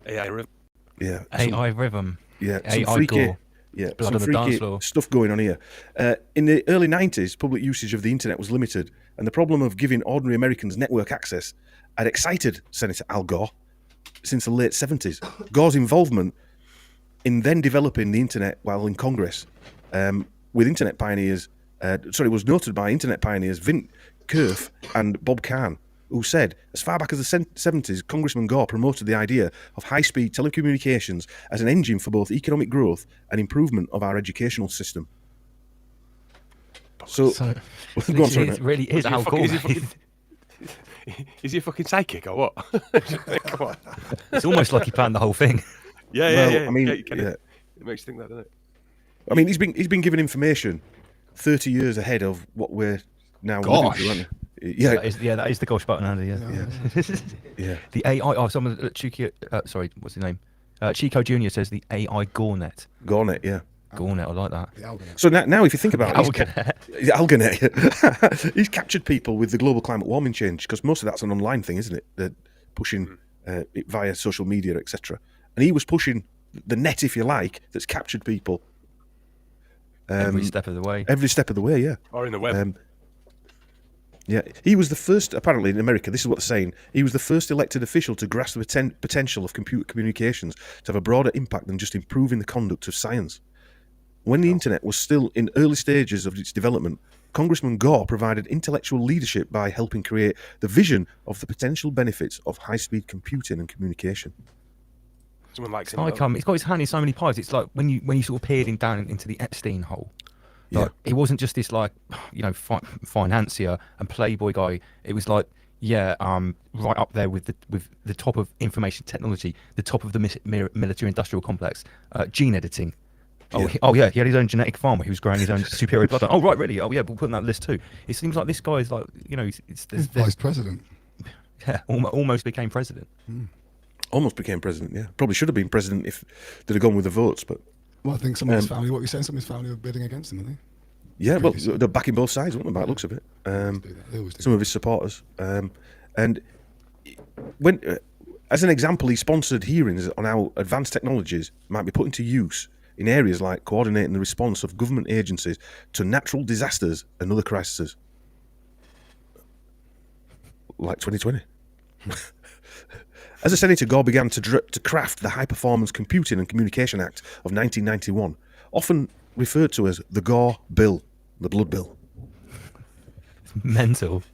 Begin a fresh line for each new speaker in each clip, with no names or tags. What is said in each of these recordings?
AI rhythm.
Yeah.
AI rhythm.
Yeah.
AI
Some freaky,
Gore.
yeah,
Blood
some
on the dance
freaky
floor.
stuff going on here. In the early 90s, public usage of the internet was limited, and the problem of giving ordinary Americans network access had excited Senator Al Gore since the late 70s. Gore's involvement in then developing the internet while in Congress with internet pioneers, was noted by internet pioneers Vint Cerf and Bob Kahn, who said, as far back as the 70s, Congressman Gore promoted the idea of high-speed telecommunications as an engine for both economic growth and improvement of our educational system. So go on, sorry,
it really is Al Gore.
Is he a fucking psychic or what? Come on.
It's almost like he planned the whole thing.
Yeah.
I mean,
It makes you think that, doesn't it?
I mean, he's been given information 30 years ahead of what we're now living through, aren't we? Yeah,
that is the gosh button, Andy.
Yeah.
The AI. Oh, someone. What's his name? Chico Jr. says the AI Gorenet.
Gorenet, yeah.
Gorenet, I like that.
The Arrogance.
So now if you think about it,
Algonet.
he's captured people with the global climate warming change, because most of that's an online thing, isn't it? They're pushing it via social media, etc. And he was pushing the net, if you like, that's captured people
Every step of the way.
Every step of the way, yeah.
Or in the web.
Yeah, he was the first, apparently in America, this is what they're saying, he was the first elected official to grasp the potential of computer communications to have a broader impact than just improving the conduct of science. When the internet was still in early stages of its development, Congressman Gore provided intellectual leadership by helping create the vision of the potential benefits of high-speed computing and communication.
Someone likes him.
He's got his hand in so many pies. It's like when you sort of peered him down into the Epstein hole. Like, he wasn't just this financier and playboy guy. It was like, right up there with the top of information technology, the top of the military industrial complex, gene editing. He had his own genetic farm where he was growing his own superior bloodline. Oh, right, really? Oh, yeah, we'll put on that list too. It seems like this guy is like, he's
vice president.
Yeah, almost became president.
Almost became president, yeah. Probably should have been president if they'd have gone with the votes, but...
Well, I think some of his family, what you're saying, some of his family were bidding against him, I think.
Yeah, well, they're backing both sides, weren't they, by the looks of it?
They always do.
Some of his supporters. And when, as an example, he sponsored hearings on how advanced technologies might be put into use in areas like coordinating the response of government agencies to natural disasters and other crises. Like 2020. As a senator, Gore began to craft the High Performance Computing and Communication Act of 1991, often referred to as the Gore Bill, the Blood Bill.
Mental.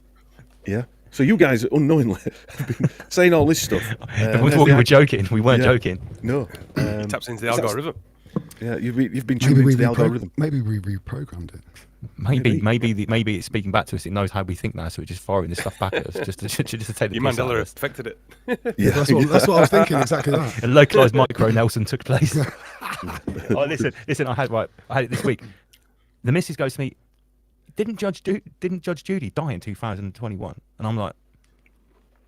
Yeah. So you guys unknowingly have been saying all this stuff.
We were joking. We weren't joking.
No.
It taps into the algorithm.
Yeah, you've been tuned into the algorithm.
Maybe we reprogrammed it.
Maybe it's speaking back to us. It knows how we think now, so it's just firing this stuff back at us, just to take the piss out
Mandela
of us.
affected it.
Yeah,
that's what I was thinking. Exactly that.
A localized micro Nelson took place. Listen. I had it this week. The missus goes to me, Didn't Judge Judy die in 2021? And I'm like,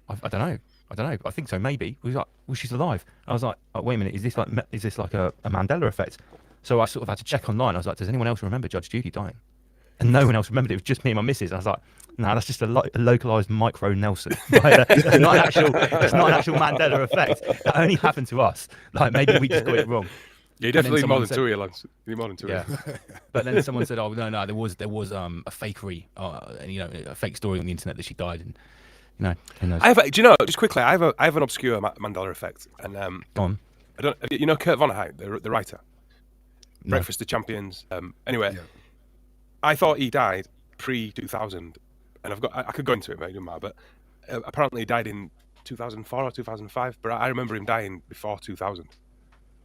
I don't know. I think so. Maybe. He was like, well, she's alive. I was like, oh, wait a minute. Is this like a Mandela effect? So I sort of had to check online. I was like, does anyone else remember Judge Judy dying? And no one else remembered. It was just me and my missus. I was like, no, that's just a localized micro Nelson. It's not an actual Mandela effect. That only happened to us. Like, maybe we just got it wrong.
Yeah, you definitely need more than 2 years, Lance. You need more than 2 years.
But then someone said, oh, no, there was a fakery, a fake story on the internet that she died. And, who knows?
Do you know, just quickly, I have an obscure Mandela effect. And
Go on.
I don't, you know Kurt Vonnegut, the writer?
No.
Breakfast of Champions. Anyway, I thought he died pre-2000, and I could go into it, but it doesn't matter. But apparently he died in 2004 or 2005. But I remember him dying before 2000.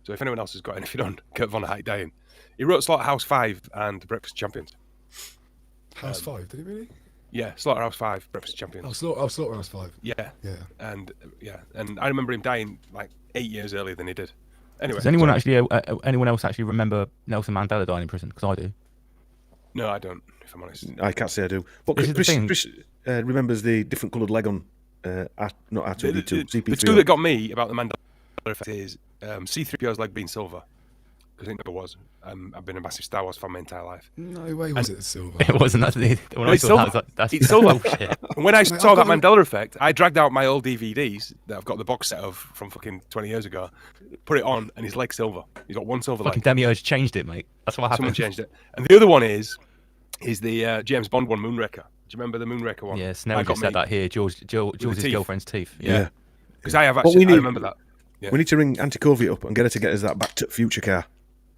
So if anyone else has got anything on Kurt Vonnegut dying, he wrote Slaughterhouse 5 and Breakfast of Champions.
House 5, did he really?
Yeah, Slaughterhouse 5, Breakfast of Champions.
Slaughterhouse 5.
Yeah.
Yeah.
And I remember him dying like 8 years earlier than he did. Anyway,
Does anyone else actually remember Nelson Mandela dying in prison? Because I do.
No, I don't, if I'm honest.
I can't say I do. But Chris remembers the different coloured leg on, not R2-D2, CP3.
The two that got me about the Mandela effect is C-3PO's leg being silver. because it never was. I've been a massive Star Wars fan my entire life.
No way was it silver.
It wasn't. When I
It's
saw that, I was
silver.
like, that's
It's silver.
bullshit.
And when I
Mate,
saw
I've
that
got
Mandela effect, I dragged out my old DVDs that I've got the box set of from fucking 20 years ago, put it on, and his leg's silver. He's got one silver leg.
Fucking Demiurge changed it, mate. That's what
Someone
happened.
changed it. And the other one is the James Bond one, Moonraker. Do you remember the Moonraker one?
Yeah, Snell just said that here. George's
teeth.
girlfriend's teeth.
Yeah.
Because I have
What we
actually, I
need-
remember that. Yeah.
We need to ring Anticovi up and get her to get us that Back to the Future car.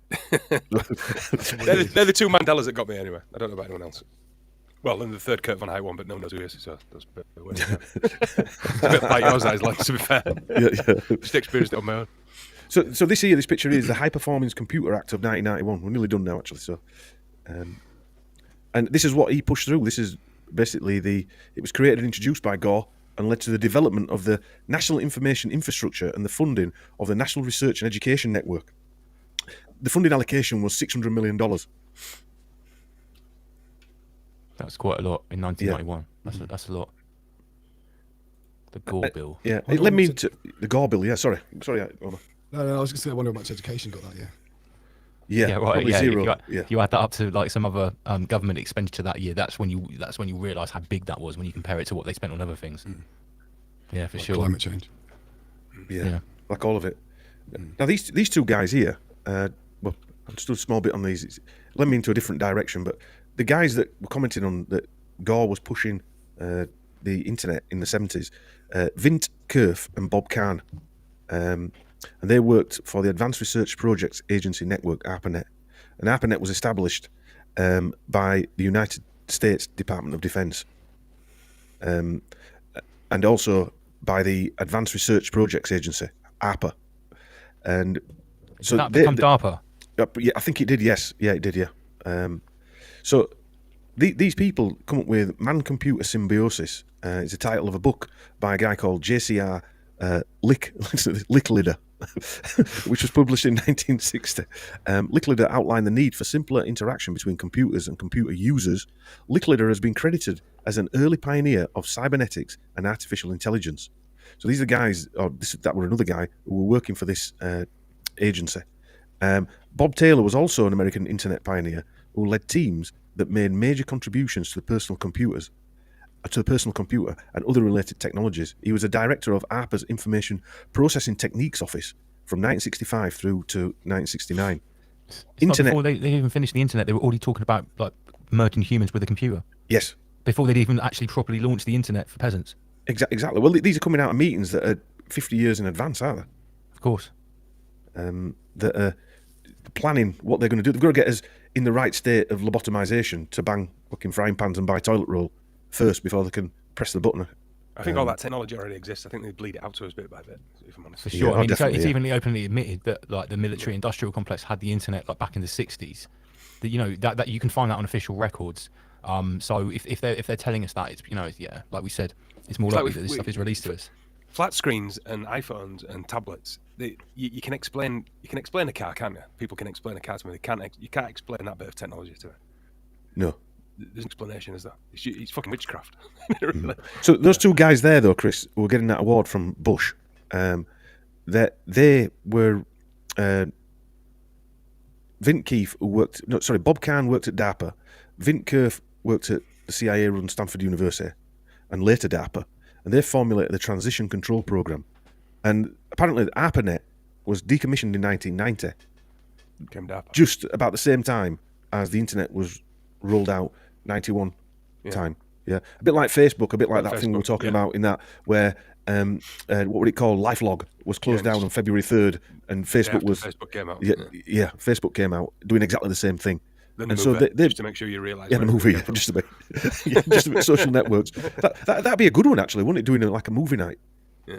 They're the two Mandelas that got me anyway. I don't know about anyone else. Well, and the third Kurt Von Heyt one, but no one knows who he is, so that's a bit weird. It's a bit like yours, eyes, like, to be fair.
Yeah.
Just experienced it on my own.
So this picture is the High Performance Computer Act of 1991. We're nearly done now, actually. So, and this is what he pushed through. This is basically it was created and introduced by Gore and led to the development of the National Information Infrastructure and the funding of the National Research and Education Network. The funding allocation was $600 million.
That's quite a lot in 1991. That's a lot. The Gore bill.
Yeah,
Hold
it led
on,
me
so-
to the Gore bill. Yeah, sorry, Omar.
No, I was just going to wonder how much education got that year.
Yeah,
Yeah, right.
probably
Yeah,
zero.
if you add that up to like some other government expenditure that year, that's when you realise how big that was when you compare it to what they spent on other things. Yeah, for
Like
sure.
Climate change.
Yeah, like all of it. Now these two guys here, well, I'm just a small bit on these. It led me into a different direction, but the guys that were commenting on that Gore was pushing the internet in the 70s, Vint Cerf and Bob Kahn, and they worked for the Advanced Research Projects Agency Network, ARPANET, and ARPANET was established by the United States Department of Defense, and also by the Advanced Research Projects Agency, ARPA, and so
Did that become DARPA?
yeah, I think it did. Yes, yeah, it did. Yeah. So these people come up with Man-Computer Symbiosis. It's the title of a book by a guy called J.C.R. Licklider, which was published in 1960. Licklider outlined the need for simpler interaction between computers and computer users. Licklider has been credited as an early pioneer of cybernetics and artificial intelligence. So these are guys, that were another guy who were working for this agency. Bob Taylor was also an American internet pioneer who led teams that made major contributions to the personal computer and other related technologies. He was a director of ARPA's Information Processing Techniques Office from 1965 through to 1969. Internet,
Before they even finished the internet, they were already talking about like merging humans with a computer.
yes,
Before they'd even actually properly launched the internet for peasants.
exactly. Well, these are coming out of meetings that are 50 years in advance, aren't they?
Of course.
That are planning what they're going to do. They've got to get us in the right state of lobotomization to bang fucking frying pans and buy toilet roll first before they can press the button.
I think all that technology already exists. I think they bleed it out to us bit by bit, if I'm honest.
For sure.
Yeah,
I mean,
definitely,
it's
yeah.
even openly admitted that like the military industrial complex had the internet like back in the 60s. That that you can find that on official records. So if they're telling us that, it's like we said, it's more
It's like
likely that this stuff is released to us.
Flat screens and iPhones and tablets. You can explain a car, can't you? People can explain a car to me. You can't explain that bit of technology to me.
No.
There's an explanation, is there? It's fucking witchcraft. Really.
So those two guys there, though, Chris, who were getting that award from Bush, they were Bob Kahn worked at DARPA, Vint Cerf worked at the CIA-run Stanford University, and later DARPA, and they formulated the Transition Control Program. And apparently, the ARPANET was decommissioned in 1990,
Came DARPA.
just about the same time as the internet was rolled out, 91 time. Yeah, a bit like Facebook, a bit like that thing we were
Facebook,
talking
yeah.
about in that where what would it call? LifeLog was closed down on February 3rd, and Facebook
After
was
Facebook came out.
yeah, Facebook came out doing exactly the same thing.
Then
And
the
so
movie,
they
just to make sure you realise.
yeah, the
where
movie,
it came
just
from.
a bit, just a bit social networks. That'd be a good one actually, wouldn't it? Doing like a movie night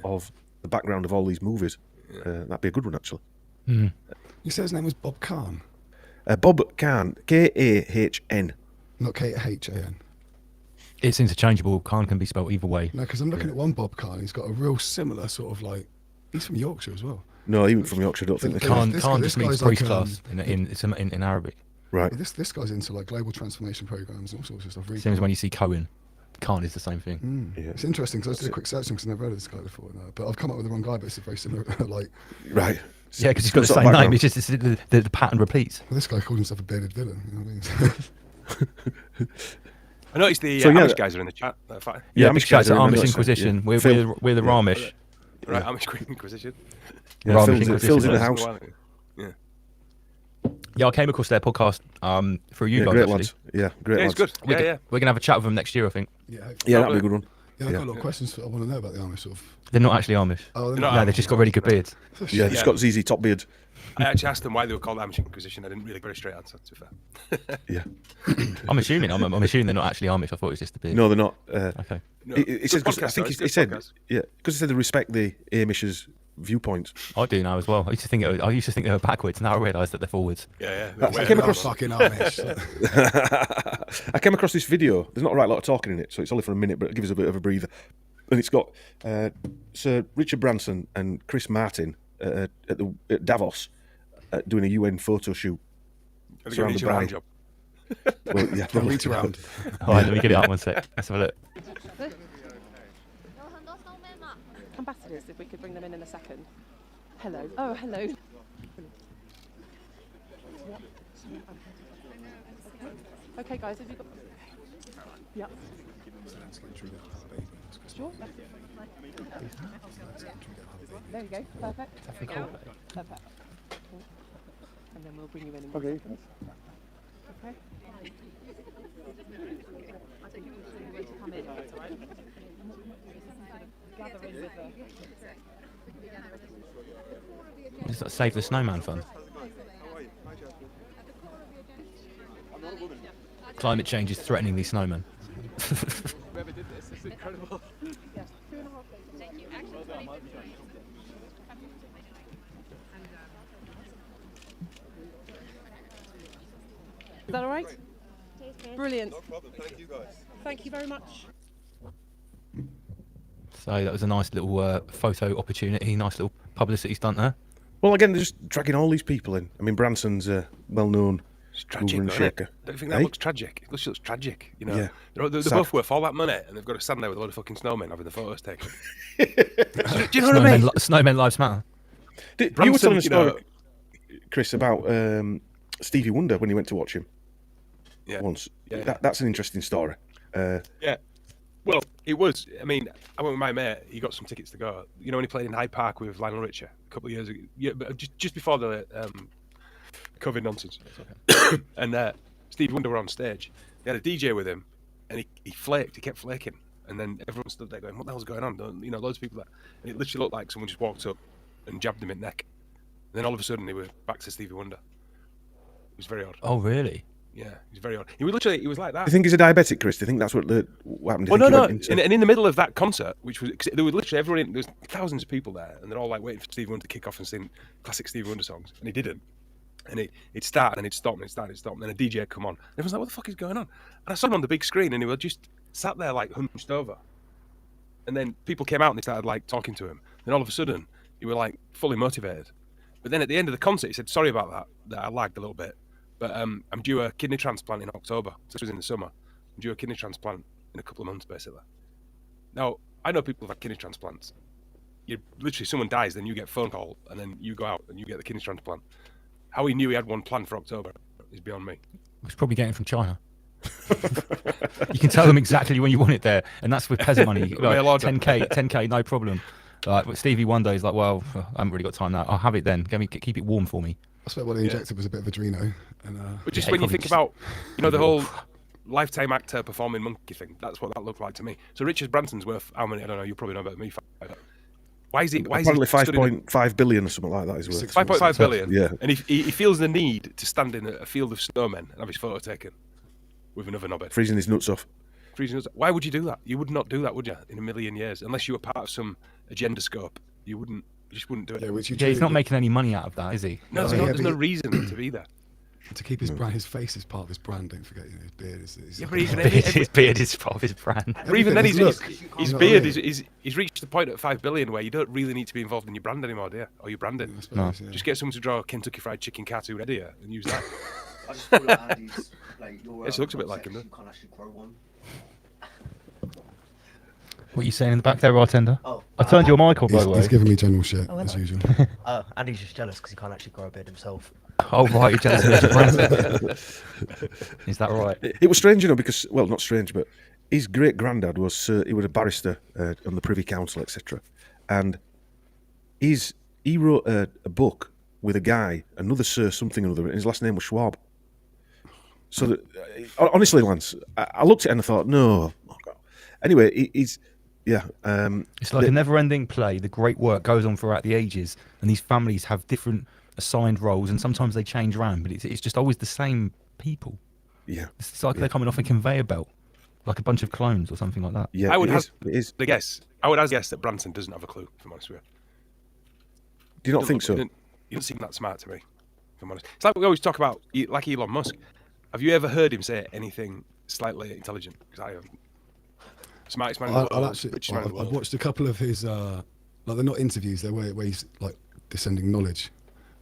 of the background of all these movies. That'd be a good one actually.
You said his name was Bob Kahn,
Bob Kahn, Kahn.
not K-H-A-N.
It's interchangeable. Khan can be spelled either way.
No, because I'm looking at one Bob Kahn. He's got a real similar sort of like. He's from Yorkshire as well.
No, he was from Yorkshire. I don't think they
Kahn-
can.
Khan
this
just means
guy's like,
priest class in Arabic.
Right.
This guy's into like global transformation programs and all sorts of stuff. Really
Same as
cool.
when you see Cohen. Khan is the same thing.
Yeah.
It's interesting because I just did a quick search because I've never heard of this guy before. But I've come up with the wrong guy, but it's very similar. Like,
Right.
Yeah, because he's got the
Some sort
same
of
name.
background.
It's just the pattern repeats.
Well, this guy called himself a bearded villain. You know what I mean?
I noticed the
So, yeah,
Amish guys are in the chat. They're fine.
Yeah,
Amish
big shout out
guys
to
are in the
Amish
notes,
Inquisition.
yeah. Phil-
We're the
yeah.
Ramish.
Right, Amish Inquisition.
Yeah,
Ramish
Phil's,
Inquisition.
Phil's in the
That's
house.
one. Yeah,
Yeah, I came across their podcast through you
Yeah,
guys.
great
Actually.
lads. Yeah, great
yeah,
lads.
it's good. Yeah, yeah.
We're gonna have a chat with them next year, I think.
Yeah,
Yeah, that'd be a good one.
yeah, I've
Yeah.
got a lot of questions I want to know about the Amish sort of.
They're not actually Amish.
Oh, they're
No,
No, they've just got really good beards.
Yeah, just got ZZ top beard.
I actually asked them why they were called Amish Inquisition. I didn't really get a straight answer, to be fair.
Yeah.
I'm assuming they're not actually Amish. I thought it was just the beard.
No, they're not.
Okay.
No,
It says,
good
I
podcast,
think
though. It's
he
good
said,
podcast.
yeah, because he said they respect the Amish's viewpoints.
I do now as well. I used to think they were backwards. Now I realise that they're forwards.
Yeah,
I
yeah.
came
They're
across-
fucking Amish.
I came across this video. There's not a right lot of talking in it, so it's only for a minute, but it gives us a bit of a breather. And it's got Sir Richard Branson and Chris Martin at Davos doing a UN photo shoot.
Are they gonna need your hand job?
Well, yeah,
I'll reach around.
All right, let me get it up one sec. Let's have a look.
Ambassadors, if we could bring them in a second. Hello. Oh, hello. Okay, guys, have you got... Yep. Sure. There you go. Perfect. Yeah. Perfect. And then we'll bring you in. Okay. Okay. I think it was really to come in. That's all right. Gather in with
Just like Save the Snowman Fund. Climate change is threatening these snowmen.
Whoever did this is incredible. Yes. 2.5 days. Thank you. Is that all right? Brilliant.
No problem. Thank you guys.
Thank you very much.
So that was a nice little photo opportunity, nice little publicity stunt there.
Well, again, they're just dragging all these people in. I mean, Branson's a well-known
It's tragic,
mover and
isn't it?
shaker.
Don't you think that
Eh?
looks tragic? It looks tragic, you know.
Yeah.
They're
Sad.
both worth all that money, and they've got to stand there with a load of fucking snowmen having the photos taken. Do you know what I mean?
Snowmen lives matter.
You were
Branson,
telling a
you know-
story, Chris, about Stevie Wonder when you went to watch him
Yeah.
once.
Yeah.
That's an interesting story.
Yeah. Well, it was. I mean, I went with my mate. He got some tickets to go. You know when he played in Hyde Park with Lionel Richie a couple of years ago? Yeah, but just before the COVID nonsense. And Steve Wonder were on stage. They had a DJ with him, and he flaked. He kept flaking. And then everyone stood there going, "What the hell's going on?" You know, loads of people there. And it literally looked like someone just walked up and jabbed him in the neck. And then all of a sudden, they were back to Stevie Wonder. It was very odd.
Oh, really?
Yeah, it was very odd. He was like that.
Do you think he's a diabetic, Chris? Do you think that's what happened? Do you
Well,
think
no,
he
no.
went into-
And in the middle of that concert, which was there was literally everyone, there was thousands of people there, and they're all like waiting for Stevie Wonder to kick off and sing classic Stevie Wonder songs, and he didn't. And he'd start and he'd stop and he'd start and he'd stop, and then a DJ would come on. And everyone's like, "What the fuck is going on?" And I saw him on the big screen, and he was just sat there like hunched over. And then people came out and they started like talking to him. Then all of a sudden, he was like fully motivated. But then at the end of the concert, he said, "Sorry about that I lagged a little bit. But I'm due a kidney transplant in October." This was in the summer. I'm due a kidney transplant in a couple of months, basically. Now, I know people who've had kidney transplants. You literally, someone dies, then you get a phone call, and then you go out and you get the kidney transplant. How he knew he had one planned for October is beyond me.
He's probably getting it from China. You can tell them exactly when you want it there, and that's with peasant money. Like,
Mail order.
10k, no problem. But Stevie Wonder is like, well, I haven't really got time now. I'll have it then. Keep it warm for me.
I swear what they injected was a bit of Adreno. And,
But just
Yeah,
when you
probably
think
just-
about, you know, the whole lifetime actor performing monkey thing, that's what that looked like to me. So Richard Branson's worth how many? I don't know. You probably know better than me. Why is he?
Apparently
stood in a-
5.5 billion or something like that is worth.
5.5 billion.
Yeah.
And he feels the need to stand in a field of snowmen and have his photo taken with another knobhead.
Freezing his nuts off.
Freezing us. Why would you do that? You would not do that, would you? In a million years, unless you were part of some agenda scope, you just wouldn't do it.
yeah, which you
Yeah, he's
truly-
not making any money out of that, is he?
No,
No,
there's,
yeah,
there's
but
no
you-
reason to be there.
to keep his brand, his face is part of his brand. Don't forget, you know, his beard is.
Yeah, but even
His beard is part of his brand.
Or even then,
Everything,
his
his look. You know
beard
what I mean?
he's reached the point at 5 billion where you don't really need to be involved in your brand anymore, do you? Or your branding.
I suppose, yeah.
Just get someone to draw a Kentucky Fried Chicken cartoon head here and use that.
I just feel like Andy's, like, your
Yes, it looks a bit like him,
concept,
doesn't
you can't actually grow one.
What are you saying in the back there, bartender?
Oh,
I turned your mic on, by the way.
He's giving me general shit,
Oh,
as
hello.
usual.
Andy's just jealous because he can't actually grow a beard himself.
Oh, right, you're jealous of Mr. Branson. Is that right?
It was strange, you know, because, well, not strange, but his great granddad was he was a barrister on the Privy Council, etc. And he wrote a book with a guy, another Sir something or other, and his last name was Schwab. So, that, honestly, Lance, I looked at it and I thought, no. Anyway, he's, yeah.
It's like a never-ending play. The great work goes on throughout the ages, and these families have different assigned roles, and sometimes they change around, but it's just always the same people.
Yeah.
It's like they're coming off a conveyor belt, like a bunch of clones or something like that.
Yeah,
I would
it is.
guess that Branson doesn't have a clue, if I'm honest with you.
Do you not think so?
He doesn't seem that smart to me, if I'm honest. It's like we always talk about, like Elon Musk. Have you ever heard him say anything slightly intelligent? Because I haven't. Smartest man in the world, richest man in the
I've
world.
watched a couple of his, like they're not interviews, they're where he's like descending knowledge,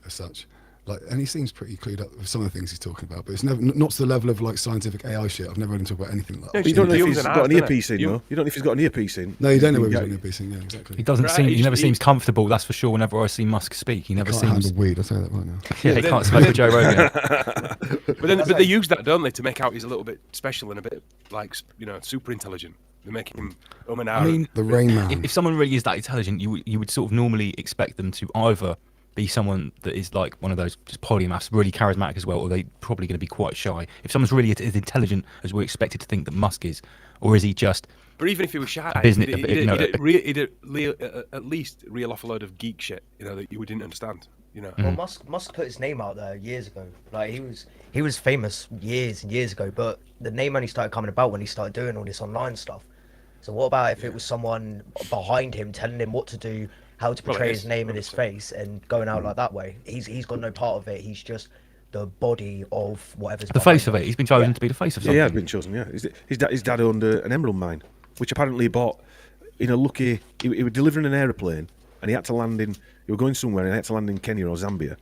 as such. Like, and he seems pretty clued up with some of the things he's talking about, but it's never not to the level of like scientific AI shit. I've never heard him talk about anything like that.
But you don't know if
Humans
he's
and
got
ours,
an
don't
earpiece
it?
in, though. You don't know if he's got an earpiece in.
No, you don't know where he's
Yeah.
on the piecing. Yeah, exactly.
He doesn't
Right,
seem. He
he-
never
he-
seems comfortable. That's for sure. Whenever I see Musk speak, he never
Can't
seems.
handle weed. I'll tell you that right now.
Yeah, he
then-
can't smoke with Joe Rogan.
But they use that, don't they, to make out he's a little bit special and a bit like, you know, super intelligent. They make him and
I mean,
The Rain Man.
if someone really is that intelligent, you would sort of normally expect them to either be someone that is like one of those just polymaths, really charismatic as well, or they're probably going to be quite shy. If someone's really as intelligent as we're expected to think that Musk is, or is he just?
But even if he was shy,
business-
he'd at least reel off a load of geek shit, you know, that you didn't understand. You know,
Mm.
Well, Musk put his name out there years ago. Like he was famous years and years ago, but the name only started coming about when he started doing all this online stuff. So what about if it was someone behind him telling him what to do, how to
Well, it
portray
is,
his name and his face, and going out like that way? He's got no part of it. He's just the body of whatever's
The
behind
face of
him.
it. He's been chosen
Yeah.
to be the face of
Yeah,
something.
he has been chosen, yeah. His dad owned an emerald mine, which apparently he bought in a lucky... He was delivering an aeroplane, and he had to land in... He was going somewhere, and he had to land in Kenya or Zambia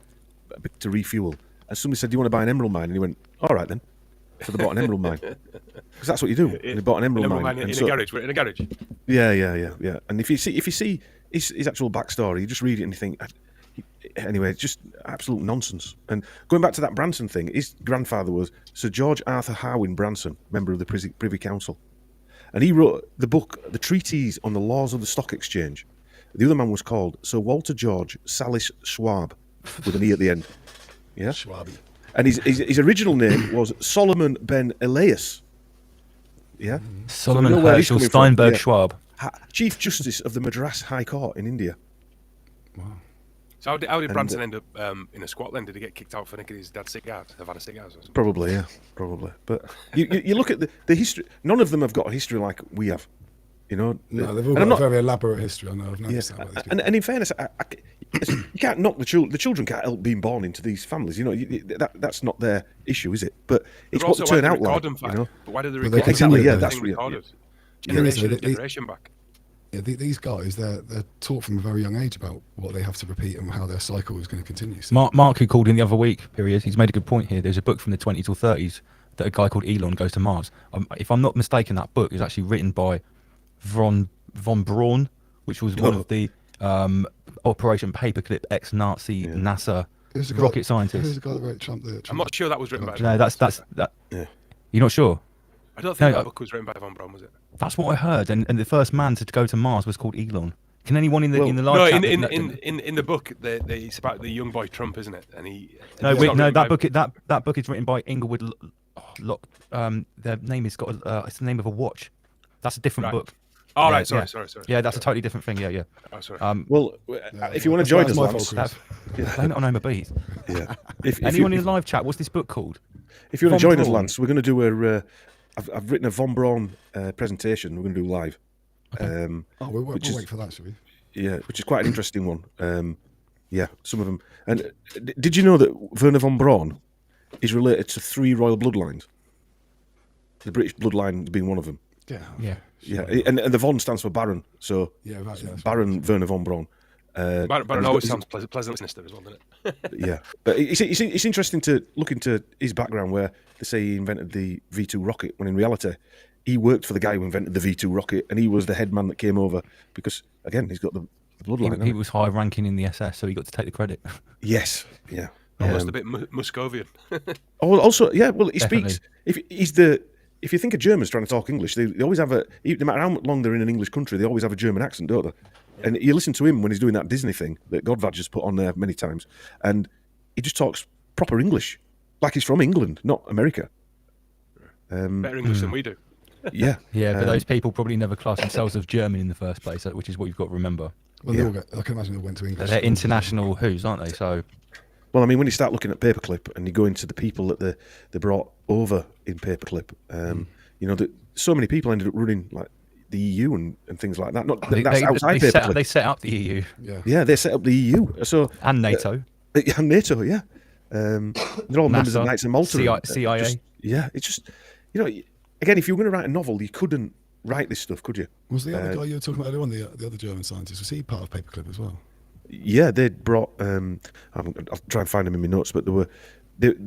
to refuel. And somebody said, do you want to buy an emerald mine? And he went, all right then. So they bought an emerald mine. Because that's what you do. And they bought an emerald mine.
in
And
a
so-
garage. We're in a garage.
Yeah. And if you see his actual backstory, you just read it and you think, anyway, it's just absolute nonsense. And going back to that Branson thing, his grandfather was Sir George Arthur Harwin Branson, member of the Privy Council, and he wrote the book, The Treatise on the Laws of the Stock Exchange. The other man was called Sir Walter George Salis Schwab, with an E at the end. Yeah,
Schwabi.
and his original name was Solomon Ben Elias. Yeah,
Solomon
So we know where he's
Herschel
coming from.
Steinberg
Yeah.
Schwab.
Chief Justice of the Madras High Court in India.
So how did
And,
Branson end up in a squat then? Did he get kicked out for nicking his dad's cigars? Havana cigars or something?
Probably, yeah, probably. But you look at the history. None of them have got a history like we have. You know,
No, they've
And
all got
I'm
a
not-
very elaborate history. I know. I've noticed
Yeah,
that about these people.
and in fairness, you can't knock the children. The children can't help being born into these families. You know, that's not their issue, is it? But it's
But
what they
also, why
turn
do
out
record
like.
them,
You know,
But why do they
But
record
they
them?
continue
Exactly, yeah,
it,
that's
Thing
real.
recorded.
The thing is,
Generation,
they-
generation back.
Yeah, these guys, they're taught from a very young age about what they have to repeat and how their cycle is going to continue. So,
Mark, who called in the other week, period, he's made a good point here. There's a book from the 20s or 30s that a guy called Elon goes to Mars. If I'm not mistaken, that book is actually written by von Braun, which was one of the Operation Paperclip ex-Nazi NASA
who's the guy-
rocket
Who's
scientists.
the guy that wrote Trump?
I'm not sure that was written by.
No, that's that.
Yeah.
You're not sure?
I don't think
No,
that book was written by Von Braun, was it?
That's what I heard. And the first man to go to Mars was called Elon. Can anyone in the
Well,
in the
No,
live chat?
in the book, it's about the young boy Trump, isn't it? And he.
No,
it's
wait,
not
no.
written
That
by-
book that book is written by Inglewood. Their name is got. It's the name of a watch. That's a different
Right.
book.
Oh,
Yeah,
right, sorry.
Yeah, that's a totally different thing. Yeah.
Oh, sorry.
well, if you want to join us,
my
Lance,
fault, Chris.
Blame it on Homer Bees.
yeah. If
Anyone
you,
in the live chat? What's this book called?
if you want to
Von
join us,
Braun.
Lance, we're going to do a. I've written a Von Braun presentation. We're going to do live.
Oh, we'll
Which is-
wait for that, shall we?
Yeah, which is quite an interesting one. Yeah, some of them. And did you know that Werner von Braun is related to 3 royal bloodlines? The British bloodline being one of them.
Yeah.
Yeah.
Yeah, and the Von stands for Baron, so
Yeah, right, yeah, that's
Baron Werner von Braun.
Baron always sounds pleasant sinister as well, doesn't it?
Yeah, but it's interesting to look into his background, where they say he invented the V2 rocket, when in reality he worked for the guy who invented the V2 rocket, and he was the head man that came over because, again, he's got the bloodline.
He
hasn't he?
was high ranking in the SS, so he got to take the credit.
Yes, yeah.
Almost a bit Muscovian.
Oh, also, yeah. Well, he
Definitely.
speaks. If you think of Germans trying to talk English, they always have no matter how long they're in an English country, they always have a German accent, don't they? And you listen to him when he's doing that Disney thing that Godvad just put on there many times, and he just talks proper English, like he's from England, not America.
Better English than we do.
Yeah,
Yeah, but those people probably never classed themselves as German in the first place, which is what you've got to remember.
Well, they all go, I can imagine they all went to English.
They're international who's, aren't they? So
Well, I mean, when you start looking at Paperclip and you go into the people that they brought over in Paperclip, you know, so many people ended up running like the EU and things like that. Not that's outside Paperclip.
they set up the EU
Yeah, they set up the EU. So
and NATO.
and NATO, yeah. They're all members of
NASA,
Knights of Malta.
CIA.
It's just, you know, again, if you were going to write a novel, you couldn't write this stuff, could you?
Was the other guy you were talking about earlier on, the other German scientist, was he part of Paperclip as well?
Yeah, they'd brought. I'll try and find them in my notes, but they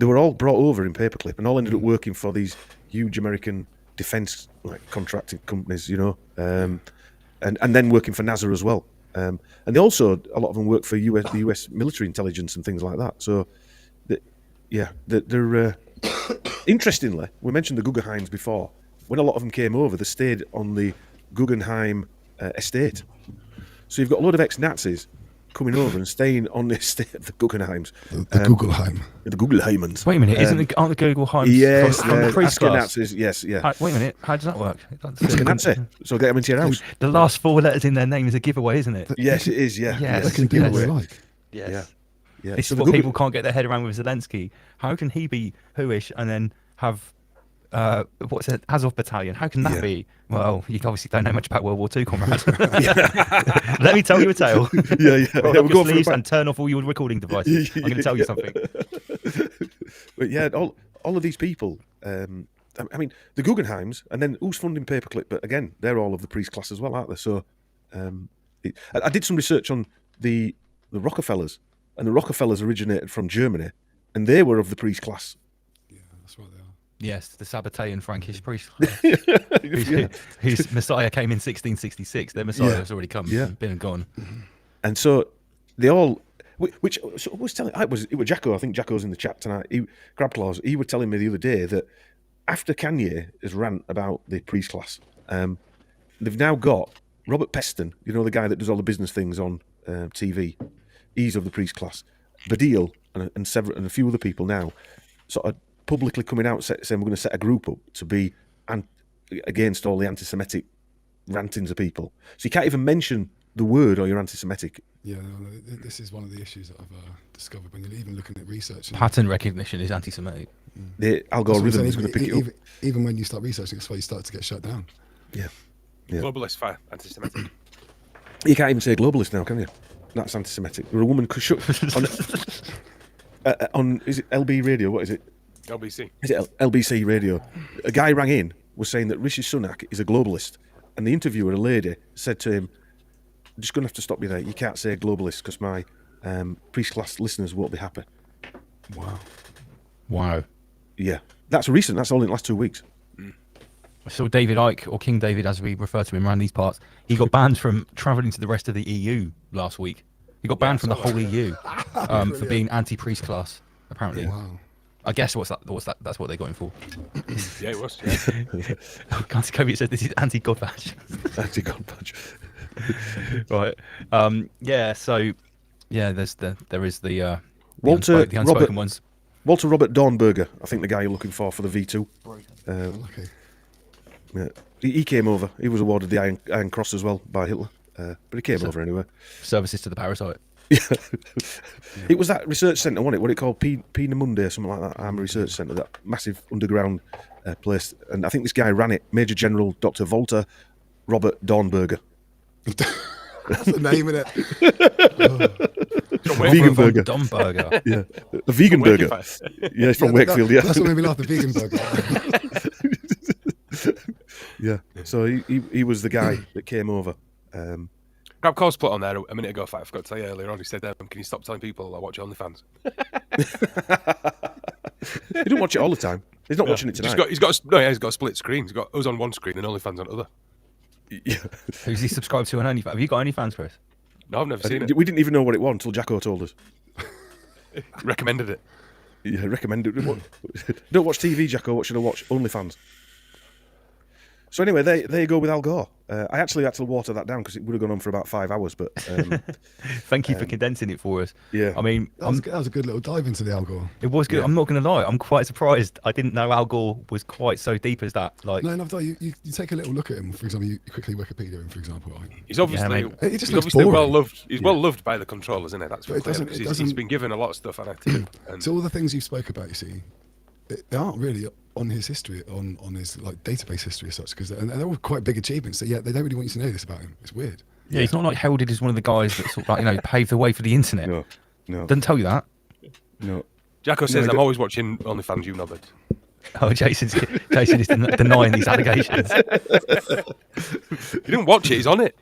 were all brought over in Paperclip, and all ended up working for these huge American defence contracting companies, you know, and then working for NASA as well. And they also, a lot of them work for the US military intelligence and things like that. So, they're interestingly, we mentioned the Guggenheims before. When a lot of them came over, they stayed on the Guggenheim estate. So you've got a load of ex-Nazis coming over and staying on the estate of the Guggenheims.
The Guggenheim.
The Guggenheimans.
Wait a minute, aren't the Google Heims
Yes,
from the priest class?
Nazis. Yes, yeah.
Wait a minute, how does that work?
Nazi. So get them into your house.
The last four letters in their name is a giveaway, isn't it?
Yes, it is. Yeah.
Yes.
They can do what they
Yes.
like.
Yes.
Yeah.
This
So
is
the
what
Guggen-
people can't get their head around with Zelensky. How can he be whoish and then have what's it, Azov Battalion? How can that
Yeah.
be? Well, you obviously don't know much about World War II, comrade. Let me tell you a tale.
Yeah.
Roll
Yeah,
up
we'll
your
go for
sleeves
it.
and turn off all your recording devices. I'm going to tell you something.
But yeah, all of these people. I mean, the Guggenheims, and then who's funding Paperclip? But again, they're all of the priest class as well, aren't they? So, I did some research on the Rockefellers, and the Rockefellers originated from Germany, and they were of the priest class.
Yeah, that's right they are.
Yes, the Sabbatean Frankish priest,
Yeah.
whose Messiah came in 1666. Their Messiah
Yeah.
has already come,
Yeah.
been and gone.
And so they all, which so I was telling, it was Jacko. I think Jacko's in the chat tonight. Crabclaws. He was telling me the other day that after Kanye has rant about the priest class, they've now got Robert Peston. You know, the guy that does all the business things on TV. He's of the priest class. Badil and a few other people now, sort of publicly coming out saying we're going to set a group up to be against all the anti-Semitic rantings of people. So you can't even mention the word or you're anti-Semitic.
Yeah, no, this is one of the issues that I've discovered when you're even looking at research.
Pattern recognition is anti-Semitic.
The algorithm is going to pick it up.
Even when you start researching, that's why you start to get shut down.
Yeah. Yeah.
Globalist fire, anti-Semitic.
You can't even say globalist now, can you? That's anti-Semitic. Or a woman could on is it LB radio? What is it?
LBC.
Is it LBC radio? A guy rang in, was saying that Rishi Sunak is a globalist, and the interviewer, a lady, said to him, "I'm just going to have to stop you there. You can't say globalist because my priest class listeners won't be happy."
Wow.
Yeah, that's recent. That's all in the last 2 weeks.
I saw David Icke, or King David as we refer to him around these parts. He got banned from travelling to the rest of the EU last week. He got banned from the whole EU for being anti-priest class, apparently.
Wow.
I guess that's what they got him for.
Yeah, it was. Yeah.
Can't Kobe said this is anti-God badge.
Anti-God badge.
Right. Yeah, so yeah, there is the
Walter
the unspoken
Robert
ones.
Walter Robert Dornberger, I think the guy you're looking for the V2.
Okay.
Yeah. He came over. He was awarded the Iron Cross as well by Hitler. But he came over anyway.
Services to the parasite.
It was that research centre, wasn't it? What it called? Peenemünde or something like that. Army Research Centre, that massive underground place. And I think this guy ran it, Major General Dr. Walter Robert Dornberger.
That's the name of it.
Vegan burger.
Domburger.
Yeah. A vegan burger. Yeah, it's from Wakefield, yeah.
That's what made me laugh, the vegan burger.
Yeah. So he was the guy that came over.
Grab Cole's put on there a minute ago. I forgot to tell you earlier on. He said, "Can you stop telling people I watch OnlyFans?"
You don't watch it all the time. He's not watching it tonight.
He's got a split screen. He's got us on one screen and OnlyFans on the other.
Yeah.
Who's he subscribed to on OnlyFans? Have you got OnlyFans, Chris?
No, I've never seen it.
We didn't even know what it was until Jacko told us.
Recommended it.
Yeah, recommended it. Don't watch TV, Jacko. What should I watch? OnlyFans. So anyway, there you go with Al Gore. I actually had to water that down because it would have gone on for about 5 hours. But
Thank you for condensing it for us.
Yeah.
I mean,
That was a good little dive into the Al Gore.
it was good.
Yeah.
I'm not going to lie. I'm quite surprised. I didn't know Al Gore was quite so deep as that. Like,
No, I thought you take a little look at him. For example, you quickly Wikipedia him, for example. Right?
He's obviously,
mate.
It just
he's
looks
obviously
boring.
well loved. He's well loved by the controllers, isn't it? That's
But it
clear,
doesn't-
because
it
he's
doesn't-
been given a lot of stuff on activism. And
So all the things you spoke about, you see, they aren't really on his history, on his like database history as such, because and they're all quite big achievements. So yeah, they don't really want you to know this about him. It's weird.
yeah, he's not like heralded as one of the guys that sort of like, paved the way for the internet.
no,
Doesn't tell you that.
no.
Jacko says,
No,
I'm always watching OnlyFans, you knobhead.
Oh, Jason is denying these allegations.
You didn't watch it, he's on it.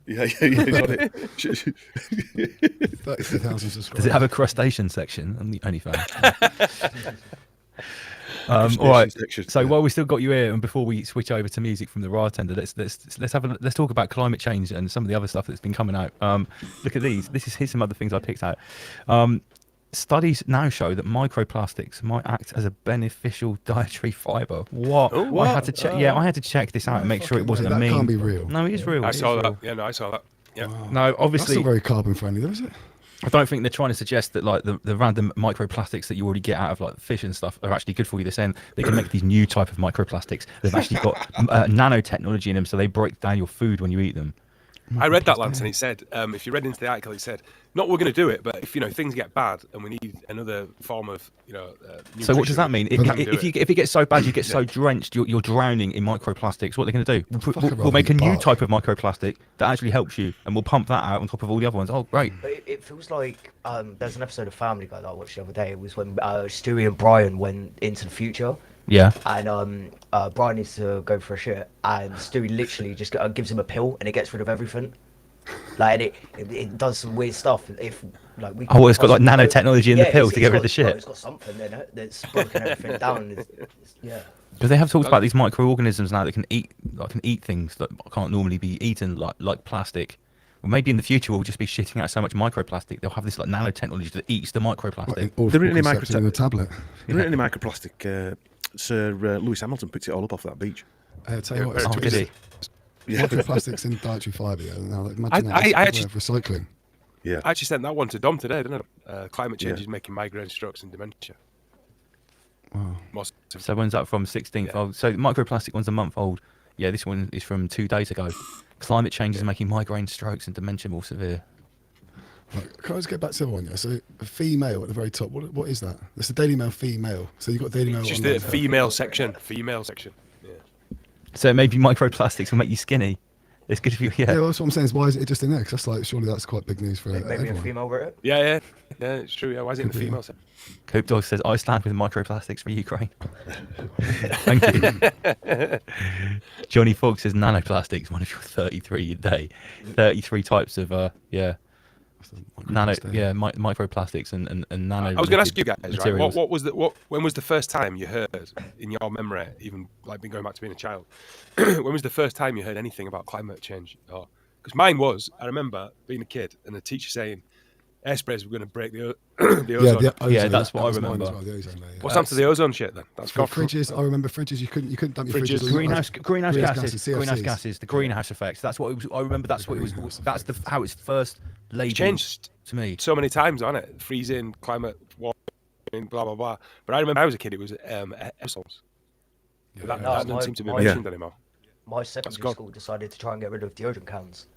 Yeah, he's on it.
32,000 subscribers.
Does it have a crustacean section on the OnlyFans? All right. So while we still got you here, and before we switch over to music from the bartender, let's talk about climate change and some of the other stuff that's been coming out. Look at these. Here's some other things I picked out. Studies now show that microplastics might act as a beneficial dietary fiber. What?
What?
I had to check. I had to check this out and make sure it wasn't a
that
meme.
can't be real.
No, it is real.
I
It is
saw that.
real.
Yeah, no, I saw that. Yeah.
No,
That's
obviously,
not very carbon friendly, though, is it?
I don't think they're trying to suggest that like the random microplastics that you already get out of like fish and stuff are actually good for you. They're saying they can make these new type of microplastics. They've actually got nanotechnology in them, so they break down your food when you eat them.
I read that, Lance, and it said, if you read into the article, it said, not we're going to do it, but if things get bad and we need another form of,
So what does that mean? If it gets so bad, you get so drenched, you're drowning in microplastics. What are they going to do? We'll make a new type of microplastic that actually helps you, and we'll pump that out on top of all the other ones. Oh, great!
But it feels like there's an episode of Family Guy that I watched the other day. It was when Stewie and Brian went into the future.
Yeah.
And Brian needs to go for a shit, and Stewie literally just gives him a pill, and it gets rid of everything. Like, and it does some weird stuff. If like we.
Oh, well, it's got like nanotechnology in the pill to get rid of the
Well,
shit.
it's got something in it that's broken everything down. Yeah.
Because they have talked about these microorganisms now that can eat things that can't normally be eaten, like plastic. Well, maybe in the future we'll just be shitting out so much microplastic they'll have this like nanotechnology that eats the microplastic.
There isn't any
in a tablet.
There isn't any microplastic. Sir Lewis Hamilton picked it all up off that beach.
Tell you what,
Oh, did he?
microplastics in dietary fibre. Yeah. Now, imagine
I
that
actually-
recycling.
Yeah.
I actually sent that one to Dom today, didn't I? Climate change is making migraine, strokes, and dementia.
Wow.
Most
So when's that from? 16th.
Yeah.
Oh, so microplastic one's a month old. Yeah, this one is from 2 days ago. Climate change is making migraine, strokes, and dementia more severe.
Right, can I just get back to the one? Yeah. So a female at the very top. What is that? That's the Daily Mail female. So you've got Daily Mail.
It's just
online
the
as well.
female section. Female section. Yeah.
So maybe microplastics will make you skinny. It's good for you.
Yeah,
Yeah.
well, that's what I'm saying. Is why is it just in there? Because that's like surely that's quite big news for
Maybe a
everyone.
female wrote it.
Yeah, it's true. Yeah, why is it in the
Could be.
female section?
Coop Dog says, I stand with microplastics for Ukraine. Thank you. Johnny Fox says, nanoplastics, one of your 33 a day. 33 types of, microplastics and nano.
I was going to ask you guys, right?
materials.
When was the first time you heard, in your memory, even like being going back to being a child, when was the first time you heard anything about climate change? Because mine was, I remember being a kid and the teacher saying, airsprays were going to break the ozone.
Yeah, that's what I
was mine
remember.
as well, the ozone layer, yeah.
What's happened to the ozone shit then? That's
For
gone.
fridges, I remember fridges. You couldn't dump your
Fridges.
fridges.
Greenhouse gases,
CFCs.
the greenhouse effects. That's what it was. I remember. That's what it was. That's how it's first labeled
It's changed
to me.
so many times, hasn't it? Freezing, climate warming, blah, blah, blah. But I remember when I was a kid, it was aerosols.
Yeah,
That
No,
doesn't seem to be
my-
mentioned anymore.
My secondary
gone.
school decided to try and get rid of deodorant cans.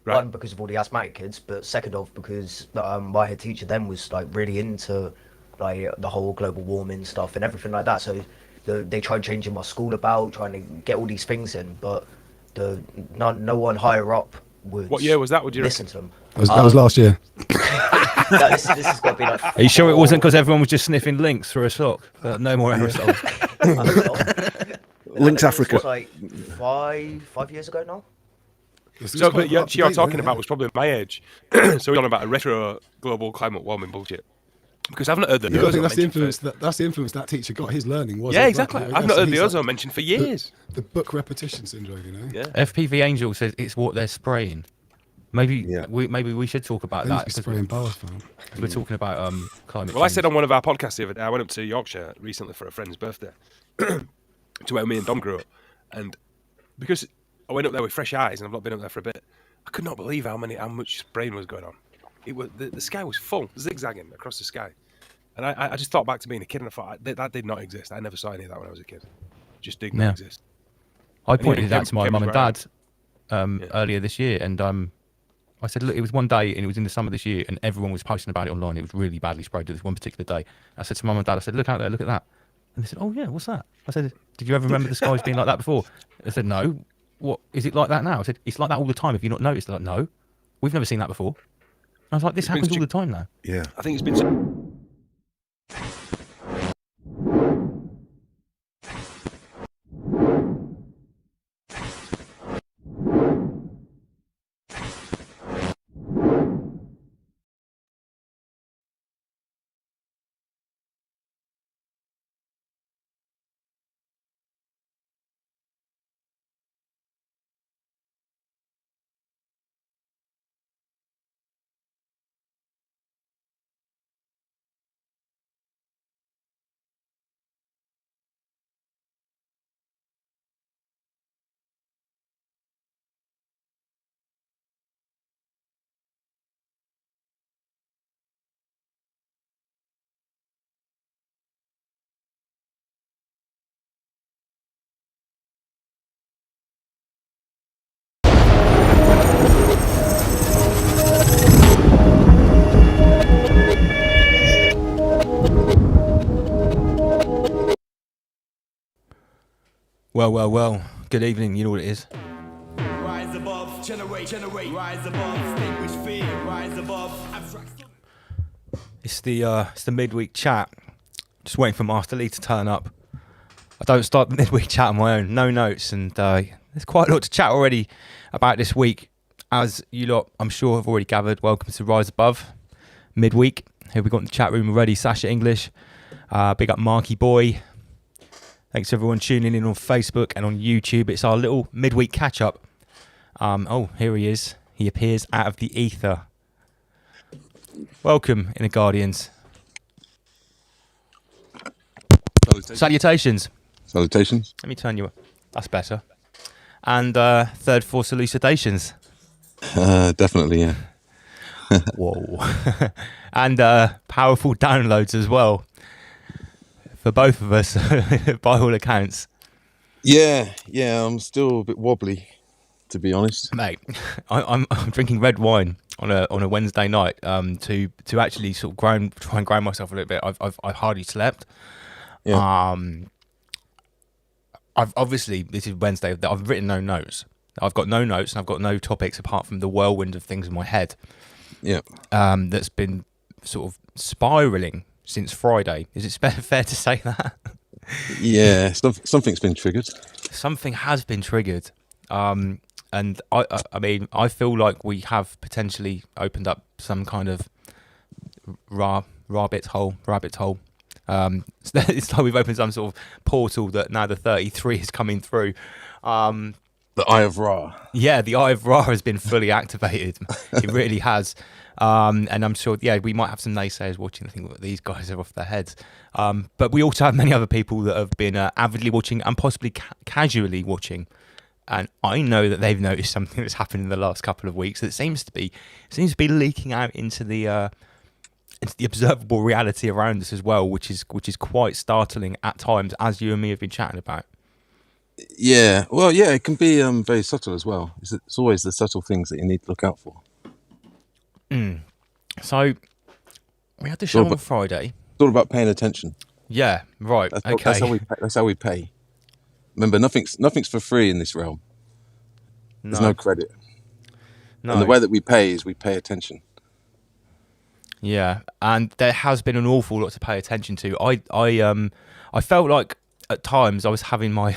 Right.
One, because of all the asthmatic kids, but second off, because my head teacher then was like really into like the whole global warming stuff and everything like that. So they tried changing my school about, trying to get all these things in, but no one higher up would.
What year was that? Would you
listen to them?
That was last year.
No, this has got to be like.
Are you sure it wasn't because everyone was just sniffing links through a sock? No more aerosols.
Links Africa.
It was like 5 years ago now.
So, but you're talking about was probably my age. So we're talking about a retro global climate warming bullshit. Because I've not heard the
Yeah, I think
ozone
that's the
mentioned
influence. That's the influence that teacher got. His learning was.
Yeah,
like
exactly.
that.
I've
Yeah,
not
so
heard the
he's
ozone
like
mentioned for years.
the book repetition syndrome. You know.
Yeah.
FPV Angel says it's what they're spraying. Maybe
Yeah.
we should talk about
They need
that
to be
because
spraying bars, man.
we're talking about climate
Well, I
change.
said on one of our podcasts the other day, I went up to Yorkshire recently for a friend's birthday, to where me and Dom grew up, and because I went up there with fresh eyes and I've not been up there for a bit, I could not believe how much spraying was going on. It was the sky was full, zigzagging across the sky, and I just thought back to being a kid and I thought that did not exist. I never saw any of that when I was a kid. It just did not
Yeah.
exist.
I
And
pointed
even
that to my
Kim
mum
was
and
right.
dad earlier this year, and I said, look, it was one day, and it was in the summer this year, and everyone was posting about it online. It was really badly sprayed this one particular day. I said to mum and dad, I said, look out there, look at that. And they said, oh yeah, what's that? I said, did you ever remember the skies being like that before? They said, no. What is it like that now? I said, it's like that all the time. Have you not noticed? They're like, no, we've never seen that before. I was like, this happens all the time now.
Yeah.
I think it's been.
Well. Good evening. You know what it is.
Rise above, generate, rise above, extinguish fear, rise above, abstract.
It's the midweek chat. Just waiting for Master Lee to turn up. I don't start the midweek chat on my own. No notes, and there's quite a lot to chat already about this week. As you lot, I'm sure, have already gathered. Welcome to Rise Above midweek. Here we got in the chat room already. Sasha English, big up Marky Boy. Thanks to everyone tuning in on Facebook and on YouTube. It's our little midweek catch up. Oh, here he is. He appears out of the ether. Welcome, Inner Guardians. Salutations.
Salutations.
Let me turn you up. That's better. And third force elucidations.
Definitely, yeah.
Whoa. And powerful downloads as well. For both of us, by all accounts.
Yeah, I'm still a bit wobbly, to be honest.
Mate, I'm drinking red wine on a Wednesday night to actually sort of try and ground myself a little bit. I've hardly slept.
Yeah.
I've obviously, this is Wednesday. I've written no notes. I've got no notes and I've got no topics apart from the whirlwind of things in my head.
Yeah.
That's been sort of spiraling since Friday. Is it fair to say that?
Yeah, something's been triggered.
Something has been triggered. And I mean, I feel like we have potentially opened up some kind of rabbit hole. It's like we've opened some sort of portal that now the 33 is coming through.
The Eye of Ra.
Yeah, the Eye of Ra has been fully activated. It really has. And I'm sure, we might have some naysayers watching and think, well, these guys are off their heads. But we also have many other people that have been avidly watching and possibly casually watching. And I know that they've noticed something that's happened in the last couple of weeks that seems to be leaking out into the observable reality around us as well, which is quite startling at times, as you and me have been chatting about.
Yeah, well, yeah, it can be very subtle as well. It's always the subtle things that you need to look out for.
So we had the show on Friday.
It's all about paying attention.
Yeah, right. Okay.
That's how we pay. Remember, nothing's for free in this realm. There's no credit.
No.
And the way that we pay is we pay attention.
Yeah, and there has been an awful lot to pay attention to. I felt like at times I was having my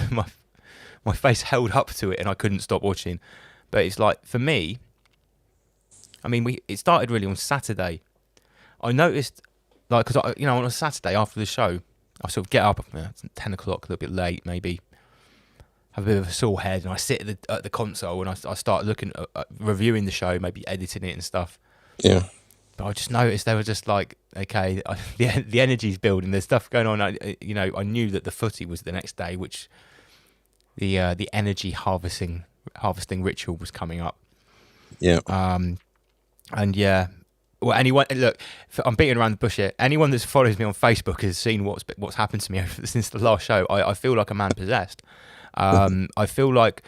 face held up to it and I couldn't stop watching. But it's like, for me, I mean, it started really on Saturday. I noticed like, because on a Saturday after the show, I sort of get up, it's 10 o'clock, a little bit late, maybe have a bit of a sore head, and I sit at the console and I start looking at reviewing the show, maybe editing it and stuff.
Yeah.
But I just noticed they were just like, okay, the energy's building. There's stuff going on. I knew that the footy was the next day, which the energy harvesting ritual was coming up.
Yeah.
And yeah, well, anyone look, I'm beating around the bush here. Anyone that follows me on Facebook has seen what's happened to me since the last show. I feel like a man possessed. I feel like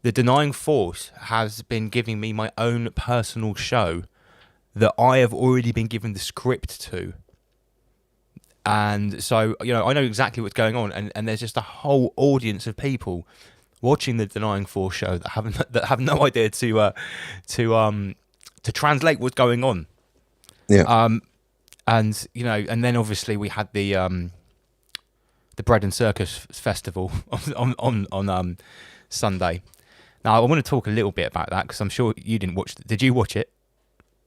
the denying force has been giving me my own personal show that I have already been given the script to. And so, I know exactly what's going on, and there's just a whole audience of people watching the Denying Force show that have no idea to translate what's going on.
Yeah.
And then obviously we had the Bread and Circus Festival on Sunday. Now I want to talk a little bit about that because I'm sure you didn't watch it. Did you watch it?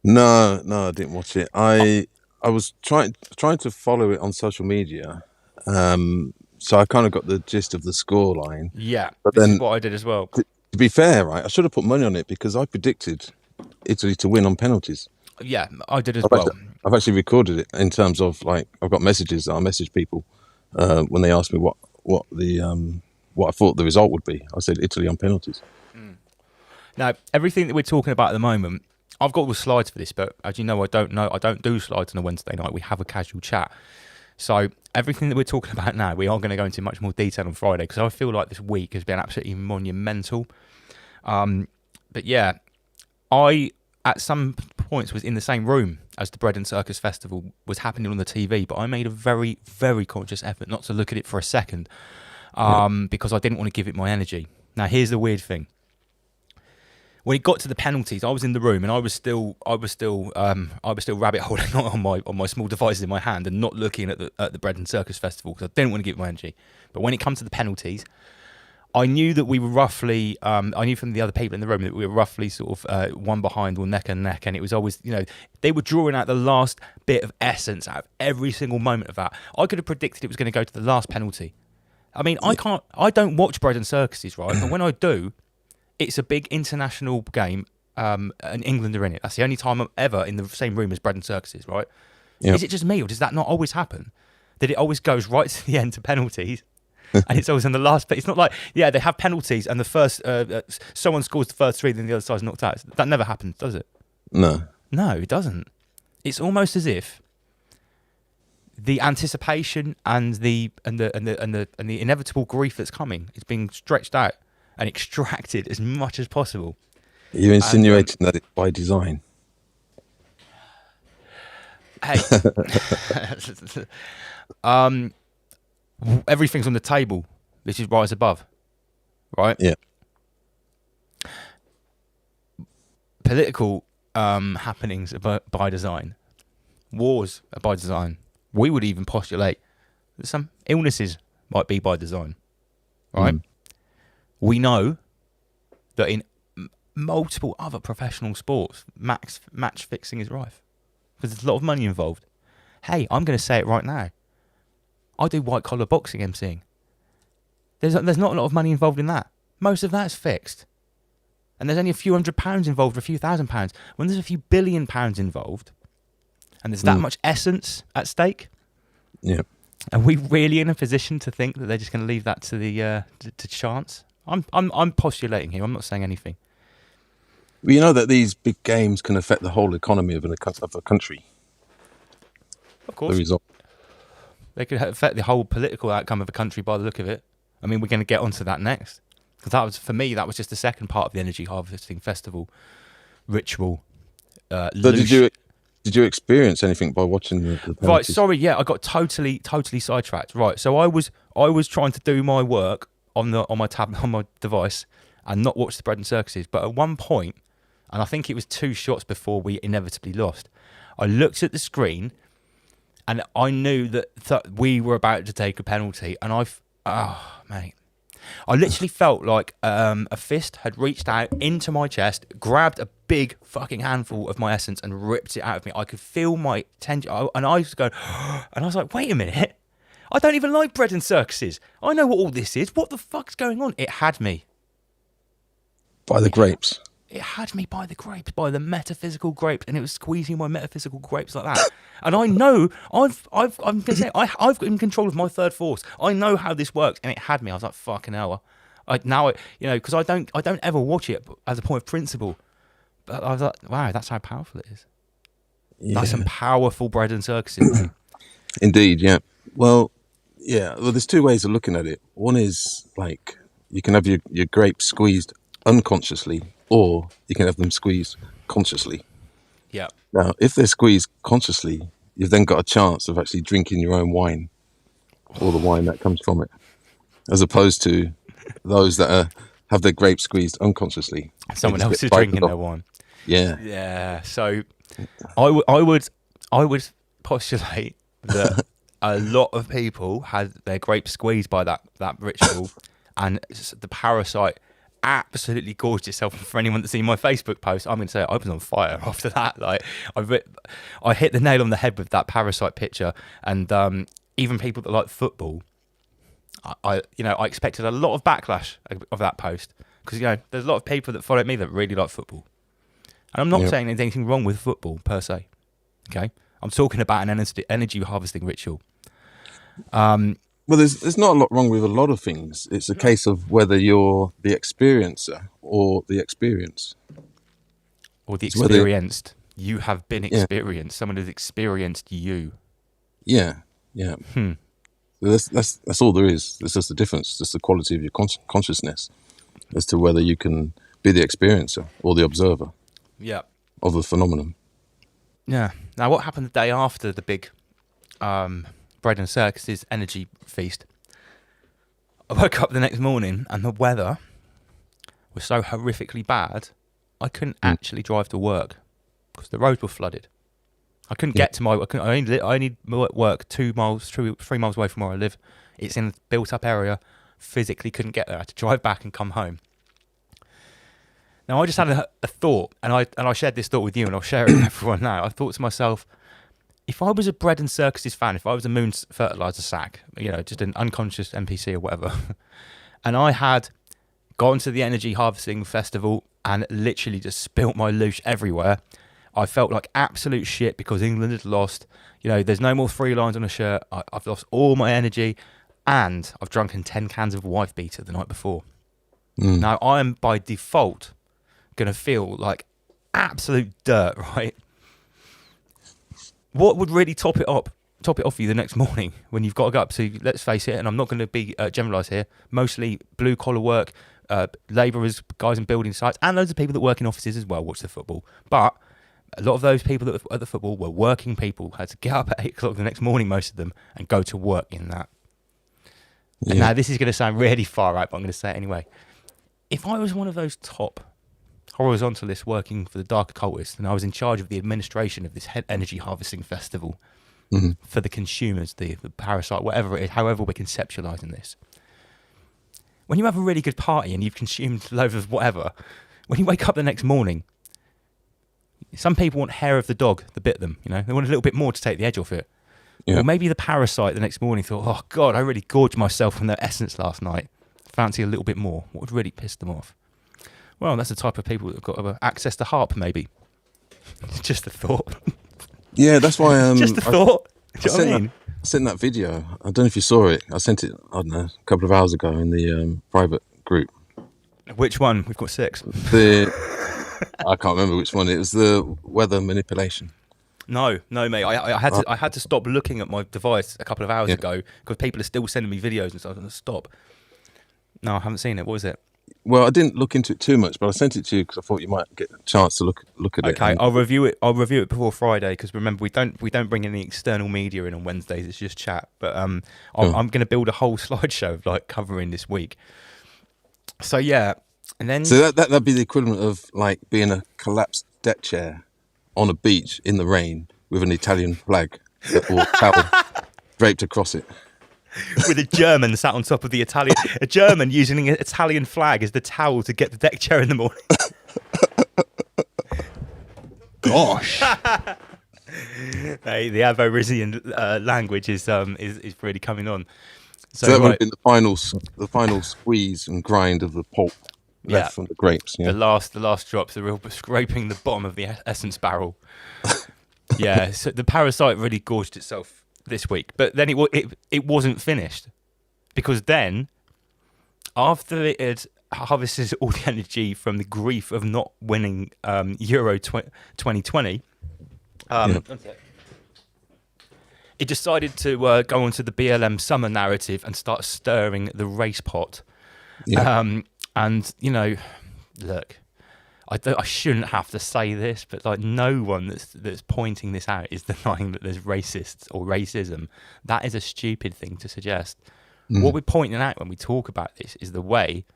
No, I didn't watch it. I was trying to follow it on social media, so I kind of got the gist of the score line.
Yeah,
but
this
then
is what I did as well.
To be fair, right, I should have put money on it because I predicted Italy to win on penalties.
Yeah, I did as well.
I've actually recorded it in terms of like I've got messages that I message people when they ask me what I thought the result would be. I said Italy on penalties.
Now everything that we're talking about at the moment, I've got all the slides for this, but as you know, I don't do slides on a Wednesday night. We have a casual chat. So everything that we're talking about now, we are going to go into much more detail on Friday because I feel like this week has been absolutely monumental. But yeah, I at some points was in the same room as the Bread and Circus Festival was happening on the TV, but I made a very, very conscious effort not to look at it for a second because I didn't want to give it my energy. Now, here's the weird thing. When it got to the penalties, I was in the room and I was still rabbit holing on my small devices in my hand and not looking at the Bread and Circus Festival because I didn't want to give it my energy. But when it comes to the penalties, I knew that we were roughly. I knew from the other people in the room that we were roughly sort of one behind or neck and neck, and it was always, they were drawing out the last bit of essence out of every single moment of that. I could have predicted it was going to go to the last penalty. I mean, I don't watch Bread and Circuses, right? But when I do, it's a big international game, and England are in it. That's the only time I'm ever in the same room as Bread and Circuses, right? Yep. Is it just me, or does that not always happen? That it always goes right to the end to penalties, and it's always in the last bit. It's not like, they have penalties, and the first someone scores the first three, then the other side's knocked out. That never happens, does it?
No,
it doesn't. It's almost as if the anticipation and the inevitable grief that's coming is being stretched out and extracted as much as possible.
You're insinuating that it's by design.
Hey, everything's on the table. This is rise above, right?
Yeah.
Political happenings are by design. Wars are by design. We would even postulate that some illnesses might be by design, right? We know that in multiple other professional sports, match fixing is rife because there's a lot of money involved. Hey, I'm going to say it right now. I do white collar boxing emceeing. There's not a lot of money involved in that. Most of that's fixed. And there's only a few £100 involved or a few £1,000. When there's a few £billion involved and there's that much essence at stake,
yeah,
are we really in a position to think that they're just going to leave that to the to chance? I'm postulating here. I'm not saying anything.
Well, you know that these big games can affect the whole economy of a country.
Of course.
The result.
They could affect the whole political outcome of a country by the look of it. I mean, we're going to get onto that next. Because for me, that was just the second part of the Energy Harvesting Festival ritual.
So did you experience anything by watching the penalties?
Right, sorry, I got totally sidetracked. Right, so I was trying to do my work on my tab on my device and not watch the Bread and Circuses. But at one point, and I think it was 2 shots before we inevitably lost, I looked at the screen and I knew that we were about to take a penalty, and mate, I literally felt like a fist had reached out into my chest, grabbed a big fucking handful of my essence and ripped it out of me. I could feel my tension, and I was going, and I was like, wait a minute, I don't even like bread and circuses. I know what all this is. What the fuck's going on? It had me.
By the grapes.
It had me by the grapes, by the metaphysical grapes, and it was squeezing my metaphysical grapes like that. And I know I'm gonna say I've got in control of my third force. I know how this works, and it had me. I was like, fucking hell. Because I don't ever watch it as a point of principle. But I was like, wow, that's how powerful it is.
Yeah.
That's some powerful bread and circuses, mate.
Indeed, yeah. Well, there's two ways of looking at it. One is like you can have your grapes squeezed unconsciously, or you can have them squeezed consciously.
Yeah.
Now, if they're squeezed consciously, you've then got a chance of actually drinking your own wine, or the wine that comes from it, as opposed to those that have their grapes squeezed unconsciously.
Someone else is drinking their wine.
Yeah.
Yeah. So, I would postulate that a lot of people had their grapes squeezed by that ritual, and the parasite absolutely gorged itself. For anyone that's seen my Facebook post, I'm going to say I was on fire after that. Like I hit the nail on the head with that parasite picture, and even people that like football, I expected a lot of backlash of that post, because there's a lot of people that follow me that really like football, and I'm not saying there's anything wrong with football per se. Okay, I'm talking about an energy harvesting ritual.
Well, there's not a lot wrong with a lot of things. It's a case of whether you're the experiencer or the experience.
Or the experienced. You have been experienced. Someone has experienced you.
Yeah. So that's all there is. There's just a difference. It's just the quality of your consciousness as to whether you can be the experiencer or the observer.
Yeah.
Of the phenomenon.
Yeah. Now, what happened the day after the big bread and circuses energy feast? I woke up the next morning and the weather was so horrifically bad I couldn't actually drive to work because the roads were flooded. I couldn't get to my work. I only work 3 miles away from where I live. It's in a built up area. Physically couldn't get there. I had to drive back and come home. Now I just had a thought, and I shared this thought with you, and I'll share it with everyone now. I thought to myself, if I was a bread and circuses fan, if I was a Moon's fertilizer sack, just an unconscious NPC or whatever, and I had gone to the energy harvesting festival and literally just spilt my loosh everywhere, I felt like absolute shit because England had lost. There's no more 3 lines on a shirt. I've lost all my energy, and I've drunken 10 cans of wife beater the night before. Now I am by default going to feel like absolute dirt, right? What would really top it off for you the next morning when you've got to go up? So let's face it, and I'm not going to be generalised here, mostly blue collar work, labourers, guys in building sites, and loads of people that work in offices as well watch the football. But a lot of those people that were at the football were working people, had to get up at 8 o'clock the next morning, most of them, and go to work in that. Yeah. And now this is going to sound really far out, but I'm going to say it anyway. If I was one of those top horizontalists working for the dark occultists, and I was in charge of the administration of this energy harvesting festival for the consumers, the parasite, whatever it is, however we're conceptualizing this. When you have a really good party and you've consumed loads of whatever, when you wake up the next morning, some people want hair of the dog that bit them, they want a little bit more to take the edge off it. Yeah. Or maybe the parasite the next morning thought, oh God, I really gorged myself from their essence last night. Fancy a little bit more. What would really piss them off? Well, that's the type of people that have got access to HARP, maybe. Just a thought.
Yeah, that's why...
just a thought. Do you know what I mean?
I sent that video. I don't know if you saw it. I sent it, I don't know, a couple of hours ago in the private group.
Which one? We've got 6.
I can't remember which one. It was the weather manipulation.
No, mate. I had to stop looking at my device a couple of hours ago because people are still sending me videos and stuff. And stop. No, I haven't seen it. What was it?
Well, I didn't look into it too much, but I sent it to you because I thought you might get a chance to look at it.
Okay, I'll review it. I'll review it before Friday because remember we don't bring any external media in on Wednesdays. It's just chat. But I'm going to build a whole slideshow of like covering this week. So yeah, and then
that'd be the equivalent of like being a collapsed deck chair on a beach in the rain with an Italian flag or towel draped across it.
with a German sat on top of the Italian, a German using an Italian flag as the towel to get the deck chair in the morning.
Gosh.
Hey, the Aborigine language is really coming on.
So that would have been the final squeeze and grind of the pulp left from the grapes. Yeah.
The last drops, the real scraping the bottom of the essence barrel. Yeah, so the parasite really gorged itself this week, but then it wasn't finished, because then, after it had harvested all the energy from the grief of not winning Euro 2020, it decided to go onto the BLM summer narrative and start stirring the race pot.
Yeah.
And look, I shouldn't have to say this, but like, no one that's pointing this out is denying that there's racists or racism. That is a stupid thing to suggest. What we're pointing out when we talk about this is the way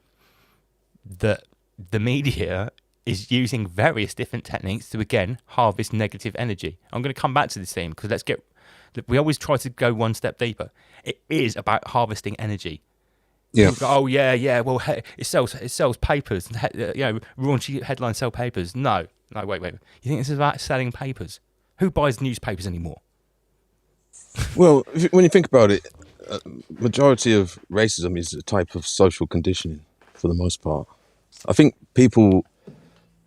that the media is using various different techniques to, again, harvest negative energy. I'm going to come back to this theme, because we always try to go one step deeper. It is about harvesting energy.
Yeah.
Go, oh yeah. Well, it sells papers. Raunchy headlines sell papers. No, wait. You think this is about selling papers? Who buys newspapers anymore?
Well, when you think about it, majority of racism is a type of social conditioning for the most part. I think people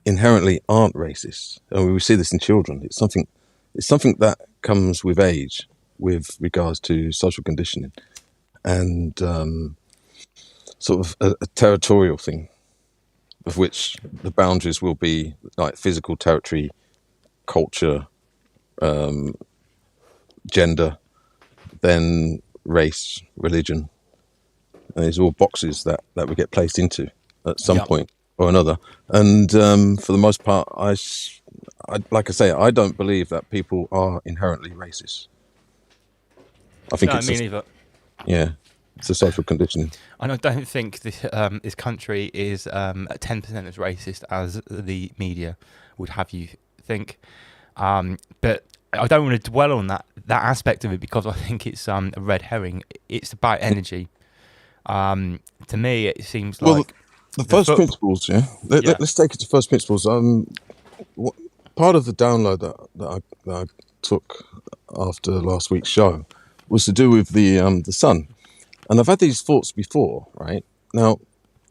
inherently aren't racist, and we see this in children. It's something that comes with age, with regards to social conditioning, and sort of a territorial thing, of which the boundaries will be like physical territory, culture, gender, then race, religion. And these are all boxes that we get placed into at some point or another. And for the most part, I like I say, I don't believe that people are inherently racist. I think
me neither.
Yeah. It's a social conditioning.
And I don't think this country is 10% as racist as the media would have you think. But I don't want to dwell on that aspect of it, because I think it's a red herring. It's about energy. To me, it seems like...
Well, the first principles, yeah? Let's take it to first principles. Part of the download that I took after last week's show was to do with the sun. And I've had these thoughts before, right? Now,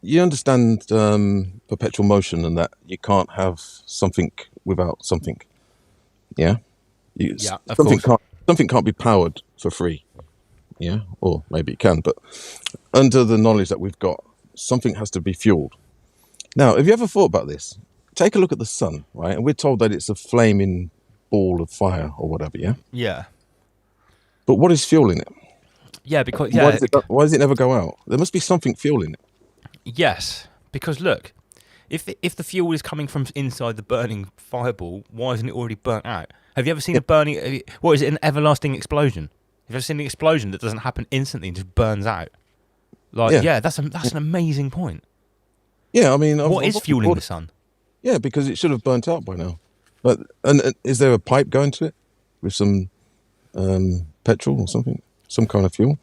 you understand perpetual motion, and that you can't have something without something. Yeah?
Of course.
Something can't be powered for free. Yeah? Or maybe it can, but under the knowledge that we've got, something has to be fueled. Now, have you ever thought about this? Take a look at the sun, right? And we're told that it's a flaming ball of fire or whatever, yeah?
Yeah.
But what is fueling it?
Yeah, because
why does it never go out? There must be something fueling it.
Yes, because look, if the fuel is coming from inside the burning fireball, why isn't it already burnt out? Have you ever seen a burning? What is it? An everlasting explosion? Have you ever seen an explosion that doesn't happen instantly and just burns out? That's an amazing point.
Yeah, I mean,
what is fueling the sun?
Yeah, because it should have burnt out by now. But and is there a pipe going to it with some petrol or something? Some kind of fuel.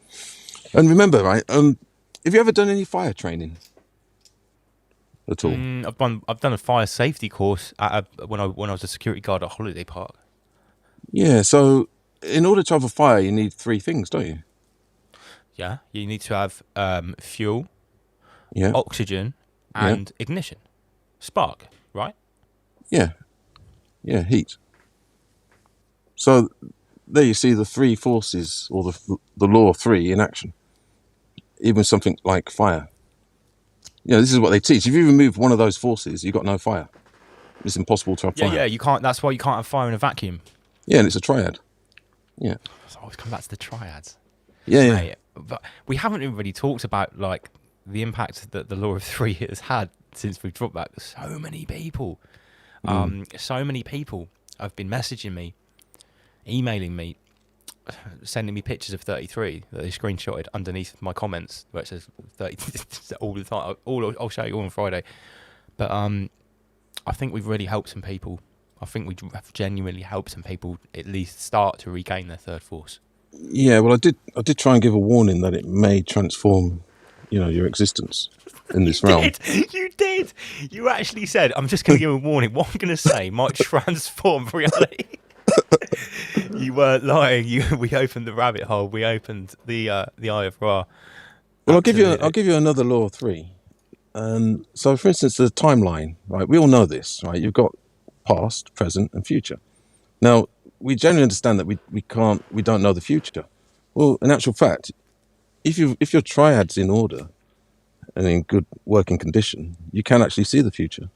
And remember, right? Have you ever done any fire training at all?
I've done a fire safety course when I was a security guard at Holiday Park.
Yeah. So in order to have a fire, you need 3 things, don't you?
Yeah. You need to have fuel,
yeah,
oxygen, and ignition, spark. Right?
Yeah. Yeah. Heat. So there you see the 3 forces, or the law of 3 in action. Even something like fire. This is what they teach. If you remove one of those forces, you've got no fire. It's impossible to have fire.
Yeah, you can't. That's why you can't have fire in a vacuum.
Yeah, and it's a triad. Yeah.
So I always come back to the triads.
Yeah.
Mate, but we haven't really talked about like the impact that the law of 3 has had since we've dropped that. So many people have been messaging me, emailing me, sending me pictures of 33 that they screenshotted underneath my comments where it says 30 all the time. I'll show you all on Friday. But I think we've really helped some people. I think we have genuinely helped some people at least start to regain their third force.
Yeah, well, I did try and give a warning that it may transform, your existence in this realm.
You did. You actually said, "I'm just going to give a warning. What I'm going to say might transform reality." You weren't lying. We opened the rabbit hole. We opened the eye of Ra.
Well, I'll give you another law of three. So, for instance, the timeline, right? We all know this, right? You've got past, present, and future. Now, we generally understand that we don't know the future. Well, in actual fact, if your triad's in order and in good working condition, you can actually see the future.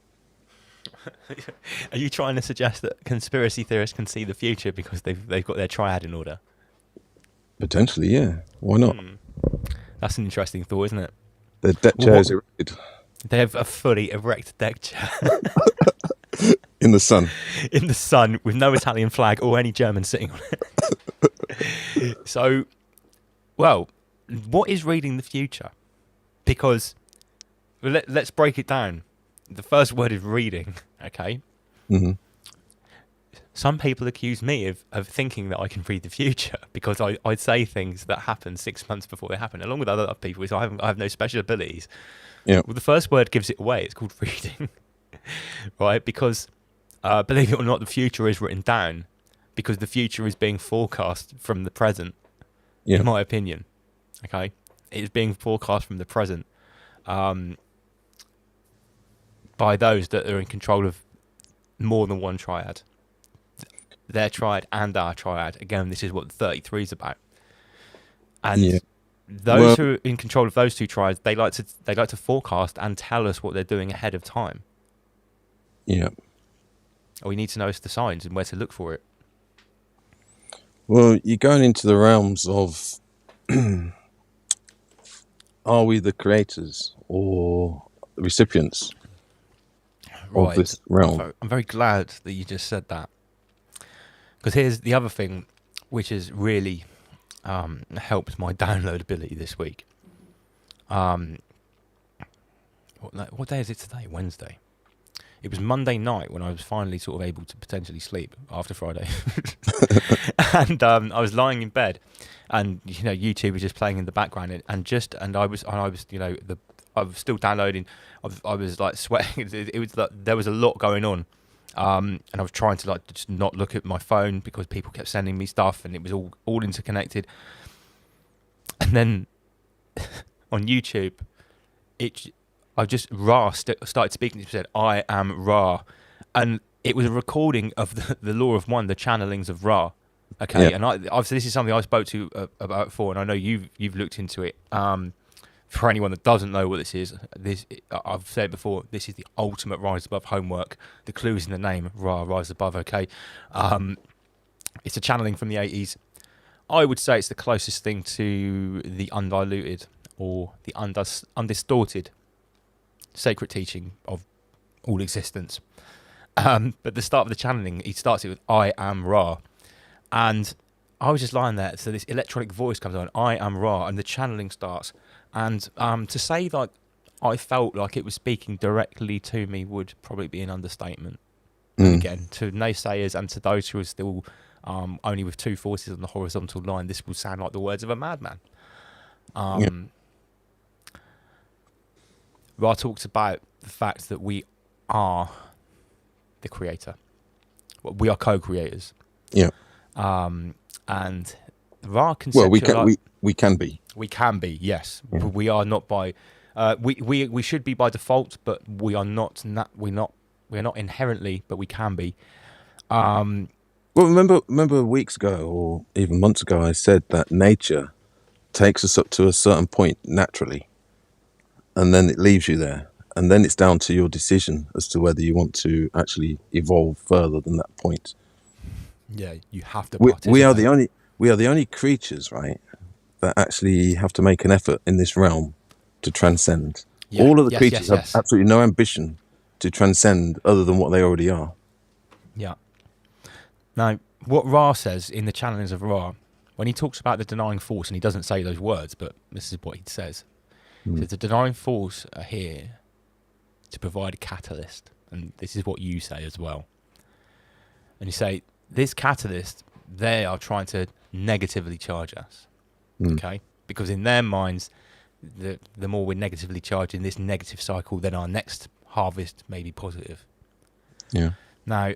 Are you trying to suggest that conspiracy theorists can see the future because they've got their triad in order?
Potentially, yeah. Why not?
That's an interesting thought, isn't it?
The deck chair is erected.
They have a fully erect deck chair.
In the sun.
In the sun, with no Italian flag or any German sitting on it. So, well, what is reading the future? Because, let's break it down. The first word is reading, okay?
Mm-hmm.
Some people accuse me of thinking that I can read the future because I'd say things that happen 6 months before they happen, along with other people. So I have no special abilities.
Yeah.
Well, the first word gives it away. It's called reading, right? Because, believe it or not, the future is written down because the future is being forecast from the present, in my opinion, okay? It is being forecast from the present by those that are in control of more than one triad. Their triad and our triad. Again, this is what 33 is about. And those who are in control of those two triads, they like to forecast and tell us what they're doing ahead of time.
Yeah.
We need to know the signs and where to look for it.
Well, you're going into the realms of are we the creators or the recipients of this realm?
I'm very glad that you just said that. Because here's the other thing which has really helped my download ability this week. What day is it today? Wednesday. It was Monday night when I was finally sort of able to potentially sleep after Friday. And I was lying in bed and YouTube was just playing in the background and I was I was still downloading. I was like sweating. It was like, there was a lot going on. And I was trying to just not look at my phone because people kept sending me stuff and it was all interconnected. And then on YouTube, Ra started speaking. It said, "I am Ra," and it was a recording of the Law of One, the channelings of Ra. Okay, and obviously this is something I spoke to about before, and I know you've looked into it. For anyone that doesn't know what this is, I've said it before, this is the ultimate Rise Above homework. The clue is in the name, Ra, Rise Above, okay? It's a channeling from the 80s. I would say it's the closest thing to the undiluted or the undistorted sacred teaching of all existence. But the start of the channeling, he starts it with, "I am Ra." And I was just lying there, so this electronic voice comes on, "I am Ra," and the channeling starts. And to say that I felt like it was speaking directly to me would probably be an understatement. Again, to naysayers and to those who are still only with two forces on the horizontal line, this will sound like the words of a madman. Ra talks about the fact that we are the creator. We are co-creators.
Yeah.
And Ra conceptualizes...
Well, we can be.
We can be, yes. Yeah. We are not by. We should be by default, but we are not. We're not inherently, but we can be.
Well, remember weeks ago or even months ago, I said that nature takes us up to a certain point naturally, and then it leaves you there, and then it's down to your decision as to whether you want to actually evolve further than that point.
Yeah, you have to.
We are the only creatures, right, that actually have to make an effort in this realm to transcend. Yeah. All of the creatures have absolutely no ambition to transcend other than what they already are.
Yeah. Now, what Ra says in the channelings of Ra, when he talks about the denying force, and he doesn't say those words, but this is what he says. He says the denying force are here to provide a catalyst. And this is what you say as well. And you say, this catalyst they are trying to negatively charge us. Okay, because in their minds, the more we're negatively charged in this negative cycle, then our next harvest may be positive.
Yeah.
Now,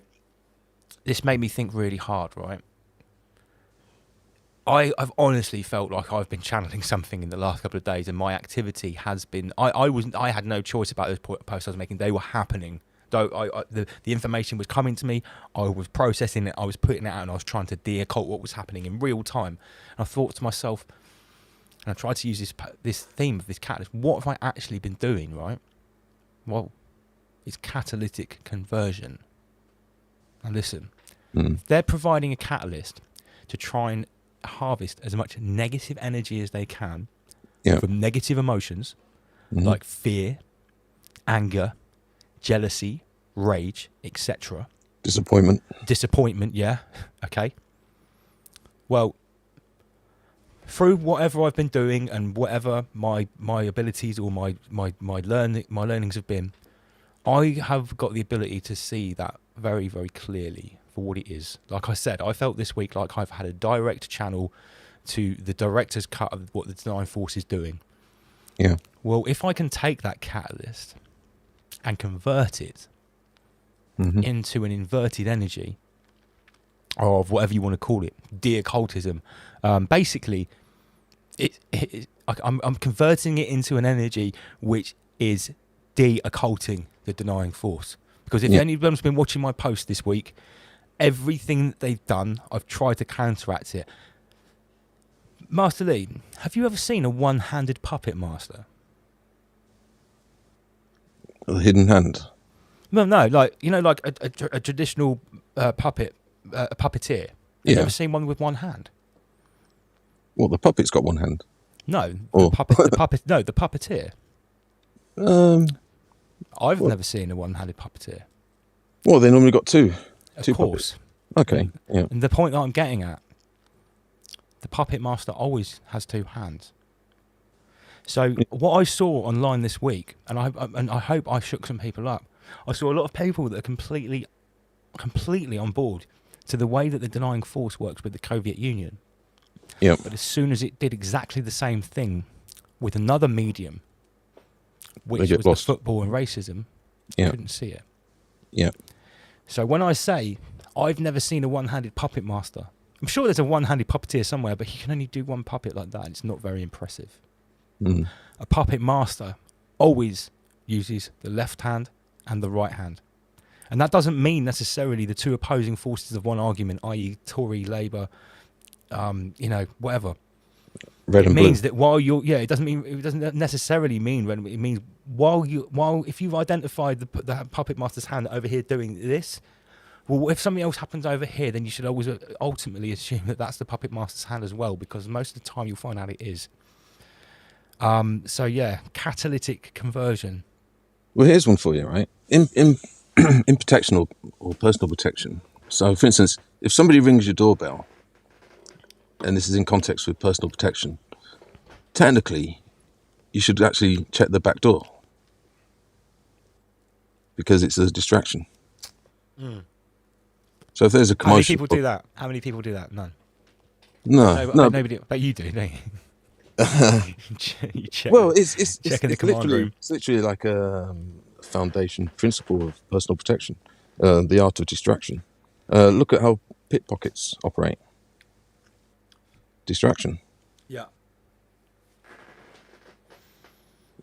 this made me think really hard, right? I've honestly felt like I've been channeling something in the last couple of days, and my activity has been. I had no choice about those posts I was making; they were happening. Though the information was coming to me, I was processing it, I was putting it out, and I was trying to de-occult what was happening in real time. And I thought to myself, and I tried to use this theme of this catalyst. What have I actually been doing, right? Well, it's catalytic conversion. Now listen, they're providing a catalyst to try and harvest as much negative energy as they can from negative emotions like fear, anger, jealousy, rage, etc. Disappointment, yeah. Okay. Well, through whatever I've been doing and whatever my abilities or my learnings have been, I have got the ability to see that very, very clearly for what it is. Like I said, I felt this week like I've had a direct channel to the director's cut of what the denying force is doing.
Yeah.
Well, if I can take that catalyst and convert it into an inverted energy of whatever you want to call it, de-occultism, basically, I'm converting it into an energy which is de-occulting the denying force. Because if anyone's been watching my post this week, everything that they've done, I've tried to counteract it. Master Lee, have you ever seen a one-handed puppet master?
A hidden hand.
No, like like a traditional puppet, a puppeteer. Have you ever seen one with one hand?
Well, the puppet's got one hand.
No, the puppeteer. I've never seen a one-handed puppeteer.
Well, they normally got two.
Of
two
course.
Puppets. Okay. Yeah.
And the point that I'm getting at, the puppet master always has two hands. So what I saw online this week, and I hope I shook some people up. I saw a lot of people that are completely on board to the way that the denying force works with the Soviet Union.
Yeah.
But as soon as it did exactly the same thing with another medium, which was the football and racism, I couldn't see it.
Yeah.
So when I say I've never seen a one-handed puppet master, I'm sure there's a one-handed puppeteer somewhere, but he can only do one puppet like that. It's not very impressive. A puppet master always uses the left hand and the right hand. And that doesn't mean necessarily the two opposing forces of one argument, i.e. Tory, Labour, whatever.
Red and blue.
It means that while you're, it doesn't necessarily mean when it means if you've identified the puppet master's hand over here doing this, well, if something else happens over here, then you should always ultimately assume that that's the puppet master's hand as well, because most of the time you'll find out it is. Catalytic conversion.
Well, here's one for you, right? In protection or personal protection. So, for instance, if somebody rings your doorbell, and this is in context with personal protection, technically, you should actually check the back door because it's a distraction. So if there's a commotion...
How many people do that? None.
No.
Nobody. But you do, don't you? You check.
Well, it's
the command room.
It's literally like a foundation principle of personal protection, the art of distraction. Look at how pickpockets operate. Distraction.
Yeah.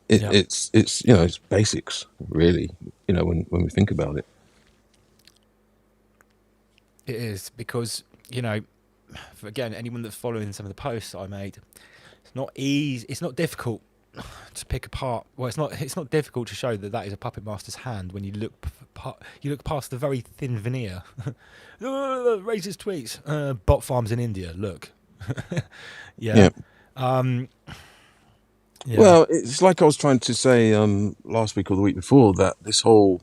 It's it's basics really. When we think about it.
It is because again, anyone that's following some of the posts I made, it's not easy. It's not difficult to pick apart. Well, it's not difficult to show that is a puppet master's hand when you look past the very thin veneer. Racist tweets, bot farms in India. Look, yeah.
Well, it's like I was trying to say last week or the week before that this whole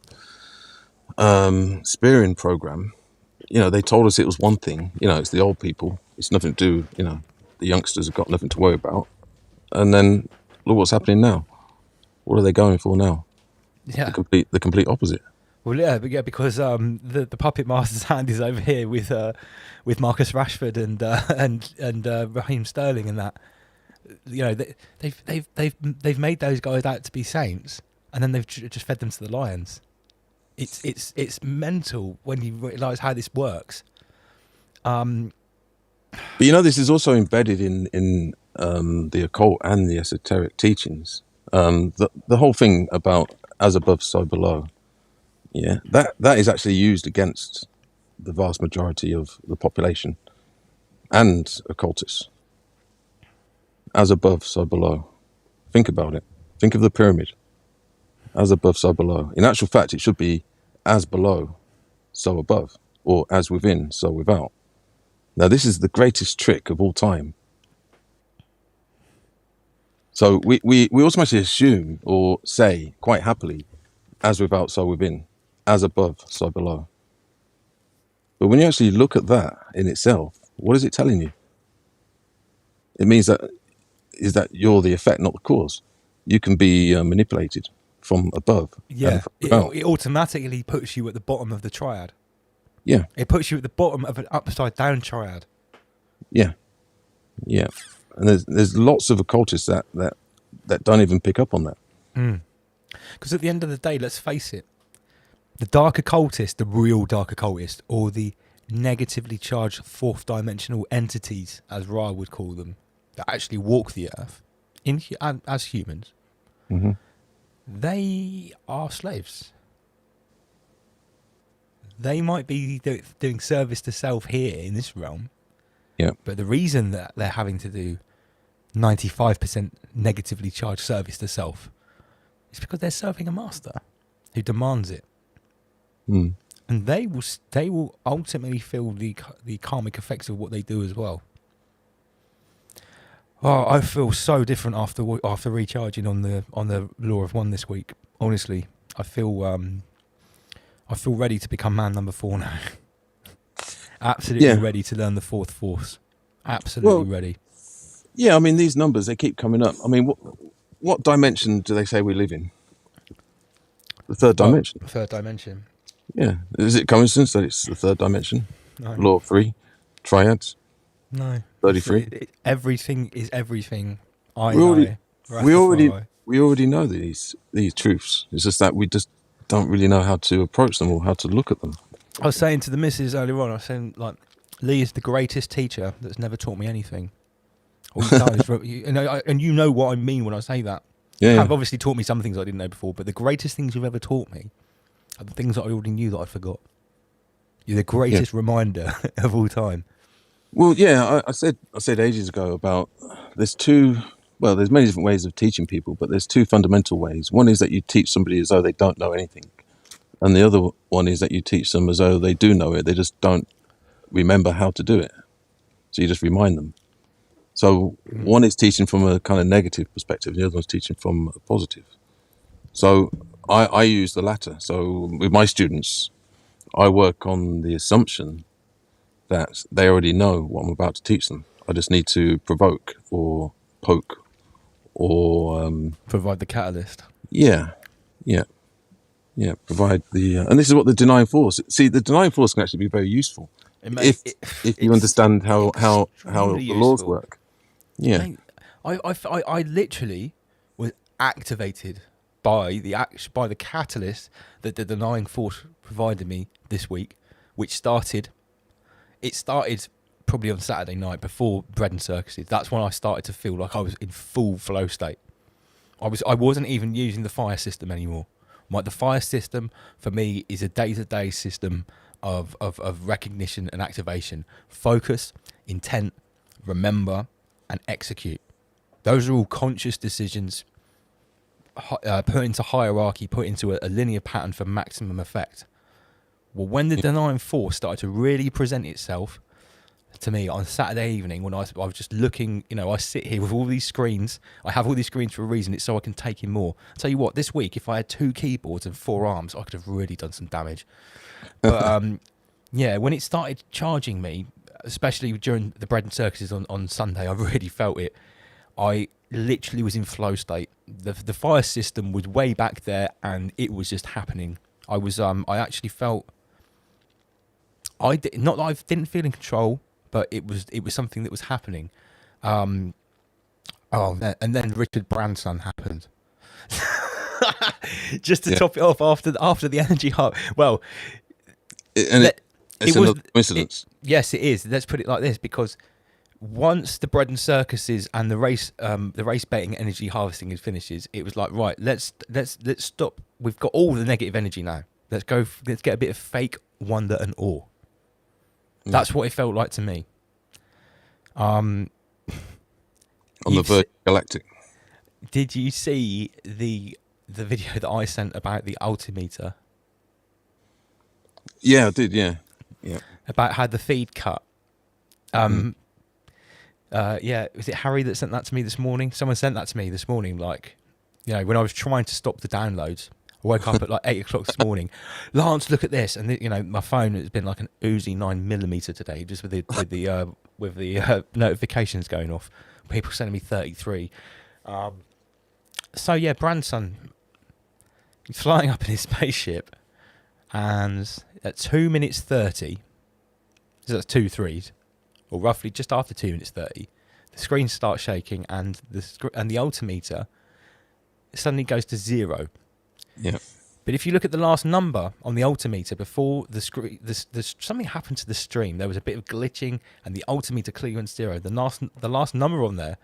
spearing program. They told us it was one thing. It's the old people. It's nothing to do. The youngsters have got nothing to worry about. And then look what's happening now. What are they going for now?
Yeah.
The complete opposite.
Well, yeah, because the puppet master's hand is over here with Marcus Rashford and Raheem Sterling and that. You know, they've made those guys out to be saints, and then they've just fed them to the lions. It's mental when you realise how this works.
But you know, this is also embedded in the occult and the esoteric teachings. The whole thing about as above, so below. Yeah, that is actually used against the vast majority of the population and occultists. As above, so below. Think about it. Think of the pyramid. As above, so below. In actual fact, it should be as below, so above, or as within, so without. Now, this is the greatest trick of all time. So we automatically assume or say quite happily, as without, so within, as above, so below. But when you actually look at that in itself, what is it telling you? It means that you're the effect, not the cause. You can be manipulated from above.
Yeah,
from without.
it automatically puts you at the bottom of the triad.
Yeah.
It puts you at the bottom of an upside down triad.
Yeah. Yeah. And there's lots of occultists that don't even pick up on that.
Because at the end of the day, let's face it, the dark occultist, the real dark occultist, or the negatively charged fourth dimensional entities, as Ra would call them, that actually walk the earth as humans,
Mm-hmm.
they are slaves. They might be doing service to self here in this realm.
Yeah.
But the reason that they're having to do 95% negatively charged service to self is because they're serving a master who demands it.
Mm.
And they will ultimately feel the karmic effects of what they do as well. Oh, I feel so different after recharging on the Law of One this week. Honestly, I feel ready to become man number 4 now. Absolutely ready to learn the fourth force. Absolutely ready.
Yeah, I mean, these numbers, they keep coming up. I mean, what dimension do they say we live in? The third dimension.
Third dimension.
Yeah. Is it coincidence that it's the third dimension?
No.
Law of 3, triads.
No.
33.
Everything is everything.
We already know these truths. It's just that we just don't really know how to approach them or how to look at them.
I was saying to the missus earlier on, I was saying, like, Lee is the greatest teacher that's never taught me anything. All he's done is, and you know what I mean when I say that.
Yeah,
You have obviously taught me some things I didn't know before, but the greatest things you've ever taught me are the things that I already knew that I forgot. You're the greatest reminder of all time.
Well, yeah, I said ages ago about there's many different ways of teaching people, but there's 2 fundamental ways. One is that you teach somebody as though they don't know anything. And the other one is that you teach them as though they do know it. They just don't remember how to do it. So you just remind them. So one is teaching from a kind of negative perspective. The other one's teaching from a positive. So I use the latter. So with my students, I work on the assumption that they already know what I'm about to teach them. I just need to provoke or poke or...
Provide the catalyst.
Yeah. Provide the... and this is what the denying force... See, the denying force can actually be very useful if you understand how the laws work. Yeah.
Mate, I literally was activated by the catalyst that the denying force provided me this week, which started probably on Saturday night before bread and circuses. That's when I started to feel like I was in full flow state. I wasn't even using the fire system anymore. The fire system for me is a day-to-day system of recognition and activation. Focus, intent, remember, and execute. Those are all conscious decisions put into hierarchy, put into a linear pattern for maximum effect. Well, when the denying force started to really present itself to me on Saturday evening, when I was just looking, I sit here with all these screens. I have all these screens for a reason. It's so I can take in more. I'll tell you what, this week, if I had 2 keyboards and 4 arms, I could have really done some damage. But when it started charging me, especially during the bread and circuses on Sunday, I really felt it. I literally was in flow state. The fire system was way back there, and it was just happening. I actually felt not that I didn't feel in control, but it was something that was happening. And then Richard Branson happened. Just to top it off after the energy heart. Well,
it's another coincidence.
Yes, it is. Let's put it like this, because once the bread and circuses and the race baiting energy harvesting finishes, it was like, right, let's stop. We've got all the negative energy now. Let's get a bit of fake wonder and awe. That's what it felt like to me.
On the verge of galactic.
Did you see the video that I sent about the altimeter?
Yeah, I did. Yeah.
About how the feed cut. Was it Harry that sent that to me this morning? Someone sent that to me this morning, like, when I was trying to stop the downloads. I woke up at like 8 o'clock this morning. Lance, look at this, and my phone has been like an Uzi 9mm today, just with the notifications going off. People sending me 33. So yeah, Branson, he's flying up in his spaceship, and at 2 minutes 30, so that's 2 3s, or roughly just after 2 minutes 30, the screen starts shaking, and the altimeter suddenly goes to 0.
Yeah.
But if you look at the last number on the altimeter before the screen, something happened to the stream. There was a bit of glitching, and the altimeter clearly went 0. The last number on there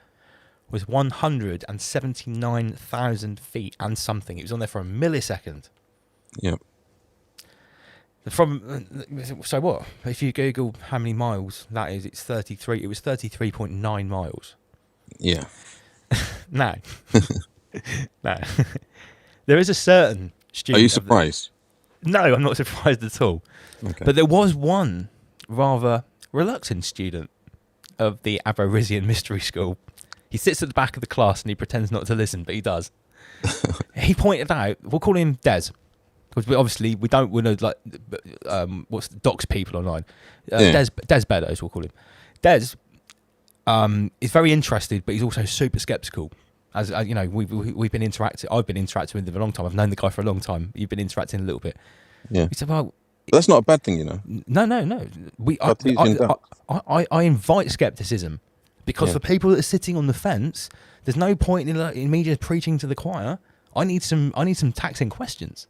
was 179,000 feet and something. It was on there for a millisecond.
Yeah.
So what? If you Google how many miles that is, it's 33. It was 33.9 miles.
Yeah.
No. There is a certain student.
Are you surprised?
No, I'm not surprised at all.
Okay.
But there was one rather reluctant student of the Aborigine Mystery School. He sits at the back of the class and he pretends not to listen, but he does. He pointed out, we'll call him Des, because we don't want to dox people online. Des Beddoes, we'll call him. Des is very interested, but he's also super skeptical. As we've been interacting. I've been interacting with him for a long time. I've known the guy for a long time. You've been interacting a little bit.
Yeah.
He said, "Well,
that's not a bad thing,
No. I invite skepticism, because for people that are sitting on the fence, there's no point in me just preaching to the choir. I need some taxing questions.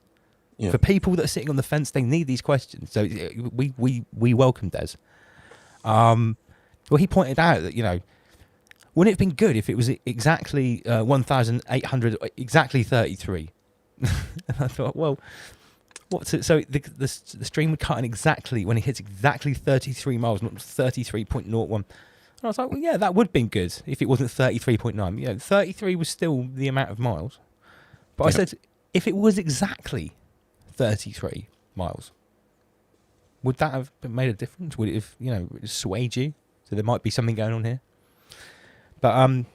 Yeah.
For people that are sitting on the fence, they need these questions. So we welcome Des. Well, he pointed out that wouldn't it have been good if it was exactly 1,800, exactly 33? And I thought, well, what's it? So the stream would cut in exactly when it hits exactly 33 miles, not 33.01. And I was like, well, yeah, that would have been good if it wasn't 33.9. 33 was still the amount of miles. But I said, if it was exactly 33 miles, would that have made a difference? Would it have, swayed you? So there might be something going on here. But I mean,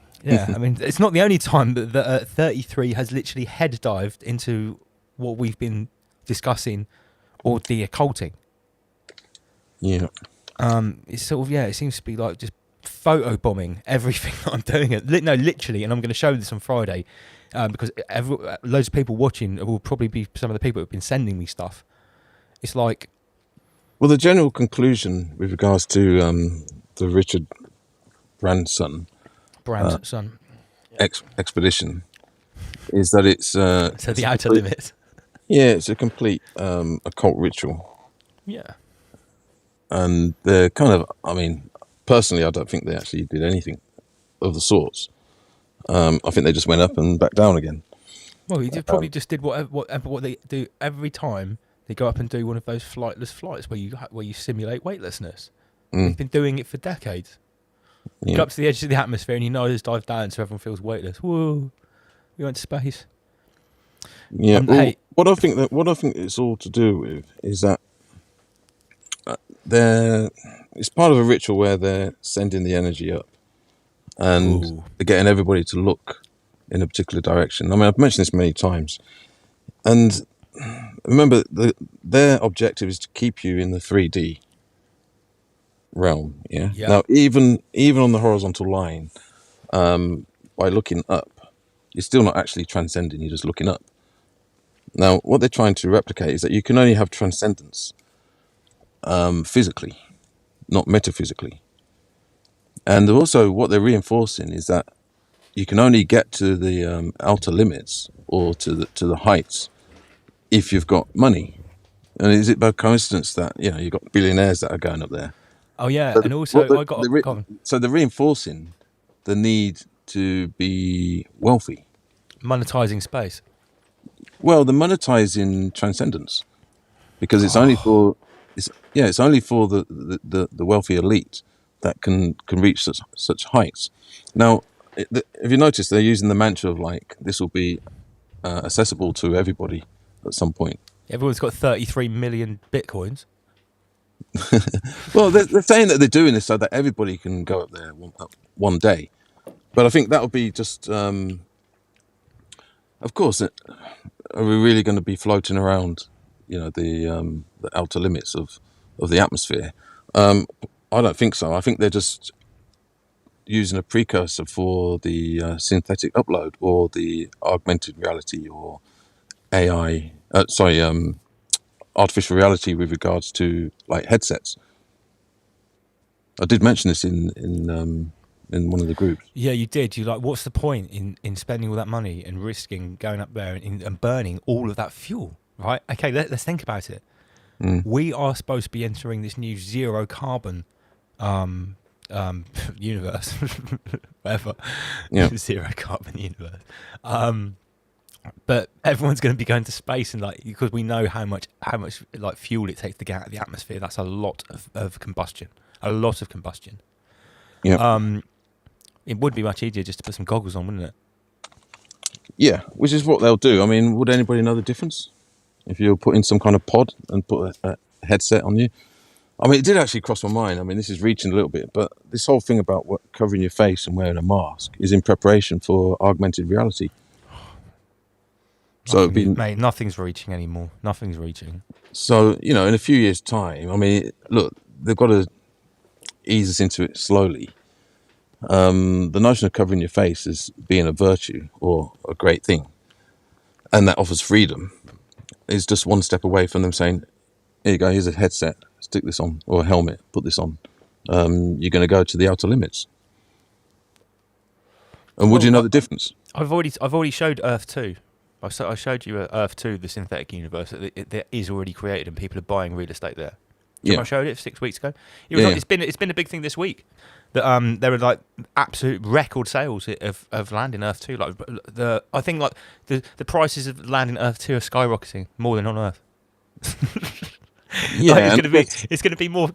it's not the only time that 33 has literally head dived into what we've been discussing, or the occulting.
Yeah.
It's sort of, it seems to be like just photo bombing everything that I'm doing. Literally, and I'm going to show this on Friday, because loads of people watching will probably be some of the people who have been sending me stuff. It's like,
well, the general conclusion with regards to the Richard Branson expedition is that it's
so the outer limit.
Yeah, it's a complete occult ritual.
Yeah.
And they're kind of, I mean, personally, I don't think they actually did anything of the sorts. I think they just went up and back down again.
Well, he probably just did what they do every time they go up and do one of those flightless flights where you simulate weightlessness. They've been doing it for decades.
Yeah.
Go up to the edge of the atmosphere and dive down so everyone feels weightless. Whoa, we went to space.
Yeah. What I think it's all to do with is that it's part of a ritual where they're sending the energy up, and they're getting everybody to look in a particular direction. I mean, I've mentioned this many times, and remember, their objective is to keep you in the 3D realm. Yeah. Now, even on the horizontal line, by looking up, you're still not actually transcending. You're just looking up. Now, what they're trying to replicate is that you can only have transcendence physically, not metaphysically. And also what they're reinforcing is that you can only get to the outer limits or to the heights if you've got money. And is it by coincidence that you've got billionaires that are going up there?
Oh yeah,
So
and also
so they're reinforcing the need to be wealthy.
monetizing space.
Well, they're monetizing transcendence because it's only for it's only for the wealthy elite that can reach such heights. Now, if you notice, they're using the mantra of like this will be accessible to everybody at some point.
Everyone's got 33 million bitcoins.
Well, they're saying that they're doing this so that everybody can go up there one day. But I think that would be just, of course, are we really going to be floating around, the outer limits of the atmosphere? I don't think so. I think they're just using a precursor for the synthetic upload or the augmented reality or AI. Artificial reality with regards to like headsets. I did mention this in one of the groups.
Yeah, you did. You like, what's the point in spending all that money and risking going up there and burning all of that fuel, right? Okay, let's think about it. We are supposed to be entering this new zero carbon universe, whatever.
Yeah.
Zero carbon universe. But everyone's going to be going to space, and like, because we know how much like fuel it takes to get out of the atmosphere. That's a lot of combustion. A lot of combustion.
Yeah.
It would be much easier just to put some goggles on, wouldn't it?
Yeah, which is what they'll do. I mean, would anybody know the difference if you're putting some kind of pod and put a headset on you? I mean, it did actually cross my mind. I mean, this is reaching a little bit, but this whole thing about covering your face and wearing a mask is in preparation for augmented reality. So
mate, nothing's reaching anymore. Nothing's reaching.
So, in a few years' time, I mean, look, they've got to ease us into it slowly. The notion of covering your face as being a virtue or a great thing, and that offers freedom, is just one step away from them saying, here you go, here's a headset, stick this on, or a helmet, put this on. You're going to go to the outer limits. And would you know the difference?
I've already showed Earth 2. I showed you Earth 2, the synthetic universe that is already created, and people are buying real estate there. I showed it 6 weeks ago. It's been a big thing this week. That there are like absolute record sales of land in Earth 2. Like I think like the prices of land in Earth 2 are skyrocketing more than on Earth.
Yeah,
like it's gonna be more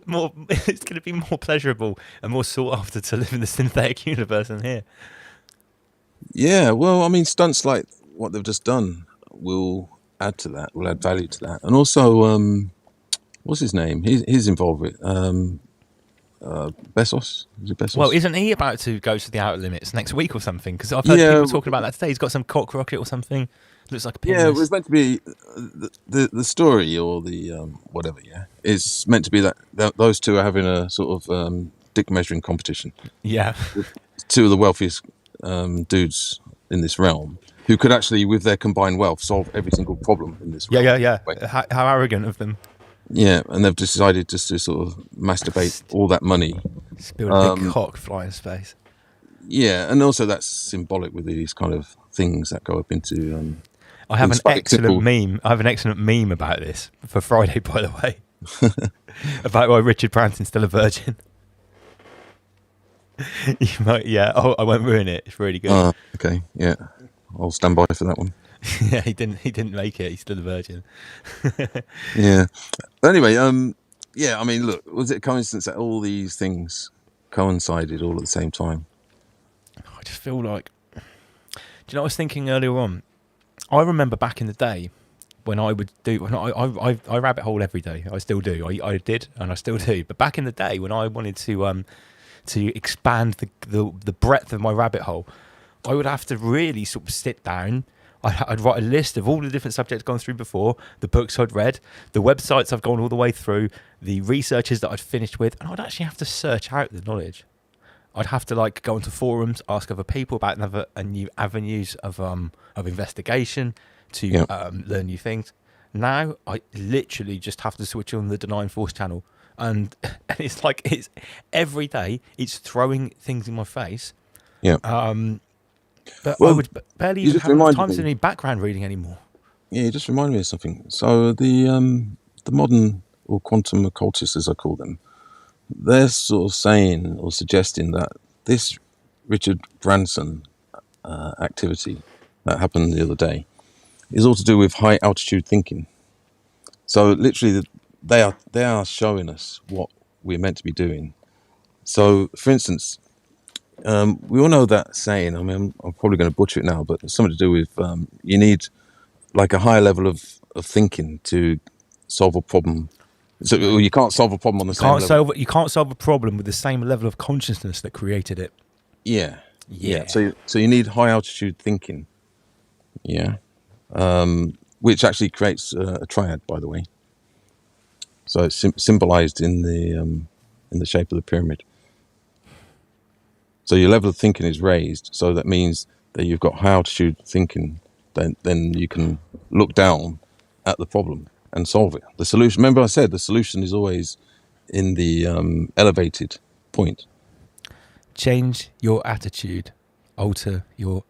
it's gonna be more pleasurable and more sought after to live in the synthetic universe than here.
Yeah, well, I mean, stunts like what they've just done will add to that, will add value to that. And also, what's his name? He's involved with Bezos. Is it Bezos?
Well, isn't he about to go to the outer limits next week or something? Because I've heard people talking about that today. He's got some cock rocket or something. Looks like a penis.
Yeah, it was meant to be the story or the whatever. Yeah, it's meant to be that those two are having a sort of dick measuring competition.
Yeah,
two of the wealthiest dudes in this realm who could actually, with their combined wealth, solve every single problem in this realm.
Yeah. How arrogant of them.
Yeah, and they've decided just to sort of masturbate all that money.
Just build a big cock, fly in space.
Yeah, and also that's symbolic with these kind of things that go up into.
I have an excellent meme. I have an excellent meme about this for Friday, by the way, about why Richard Branson's still a virgin. You might, yeah. Oh, I won't ruin it. It's really good.
Okay, yeah, I'll stand by for that one.
Yeah, he didn't make it. He's still a virgin.
Yeah. Anyway, yeah. I mean, look, was it a coincidence that all these things coincided all at the same time?
I just feel like. Do you know what I was thinking earlier on? I remember back in the day when I would do. I rabbit hole every day. I still do. I did, and I still do. But back in the day when I wanted to expand the breadth of my rabbit hole, I would have to really sort of sit down. I'd write a list of all the different subjects I've gone through before, the books I'd read, the websites I've gone all the way through, the researches that I'd finished with, and I'd actually have to search out the knowledge. I'd have to go onto forums, ask other people about new avenues of investigation, to
Yeah.
learn new things. Now I literally just have to switch on the Denying Force channel, and it's like it's every day it's throwing things in my face.
Yeah.
But I
Well,
would barely
you
even
just
have enough
reminded
time to
me.
do any background reading anymore.
Yeah, you just reminded me of something. So the modern or quantum occultists, as I call them, they're sort of saying or suggesting that this Richard Branson activity that happened the other day is all to do with high altitude thinking. So literally, they are showing us what we're meant to be doing. So, for instance, we all know that saying. I mean, I'm probably going to butcher it now, but it's something to do with you need like a higher level of thinking to solve a problem. So you can't solve a problem on the same level.
You can't solve a problem with the same level of consciousness that created it.
Yeah.
Yeah.
So you need high altitude thinking. Yeah. Which actually creates a triad, by the way. So it's symbolized in the shape of the pyramid. So your level of thinking is raised. So that means that you've got high altitude thinking. Then you can look down at the problem and solve it. The solution. Remember, I said the solution is always in the elevated point.
Change your attitude, alter your.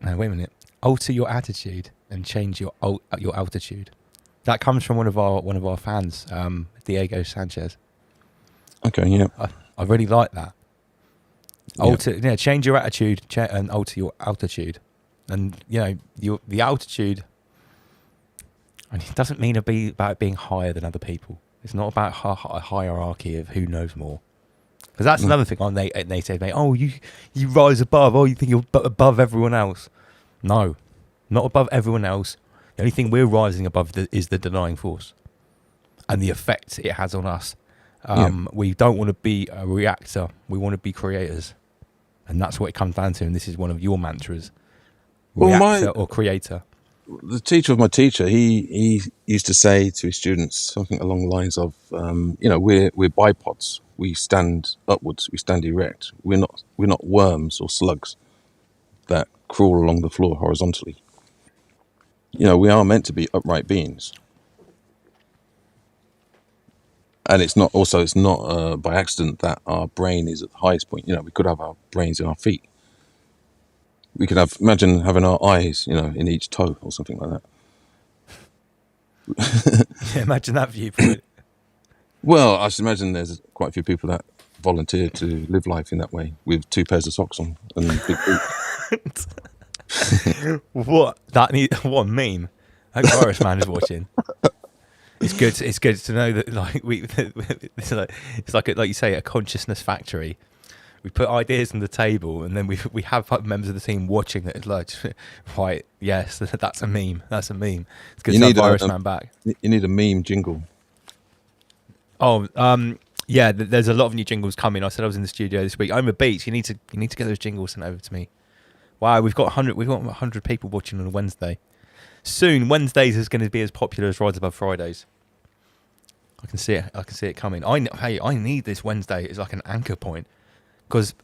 No, wait a minute. Alter your attitude and change your altitude. That comes from one of our fans, Diego Sanchez.
Okay, yeah.
I really like that. Change your attitude and alter your altitude, and the altitude. And it doesn't mean about being higher than other people. It's not about a hierarchy of who knows more. Because that's another thing. They say, mate, oh, you rise above. Oh, you think you're above everyone else. No, not above everyone else. The only thing we're rising above is the Denying Force and the effect it has on us. We don't want to be a reactor. We want to be creators. And that's what it comes down to. And this is one of your mantras. Reactor or creator.
The teacher of my teacher, he used to say to his students something along the lines of, we're bipods. We stand upwards. We stand erect. We're not worms or slugs that crawl along the floor horizontally. We are meant to be upright beings. And it's not by accident that our brain is at the highest point. We could have our brains in our feet. We could imagine having our eyes, in each toe or something like that.
Yeah, imagine that viewpoint.
Well, I should imagine there's quite a few people that volunteer to live life in that way with 2 pairs of socks on and big boots.
What a meme. I hope Irish man is watching. It's good to know that it's like you say, a consciousness factory. We put ideas on the table, and then we have members of the team watching that. It's like, right, yes, that's a meme. That's a meme. It's good to have Irish man back.
You need a meme jingle.
Oh, yeah. There's a lot of new jingles coming. I said I was in the studio this week. I'm a Beats. You need to get those jingles sent over to me. Wow, we've got 100 people watching on a Wednesday. Soon, Wednesdays is going to be as popular as Rise Above Fridays. I can see it coming. I need this Wednesday as like an anchor point. Because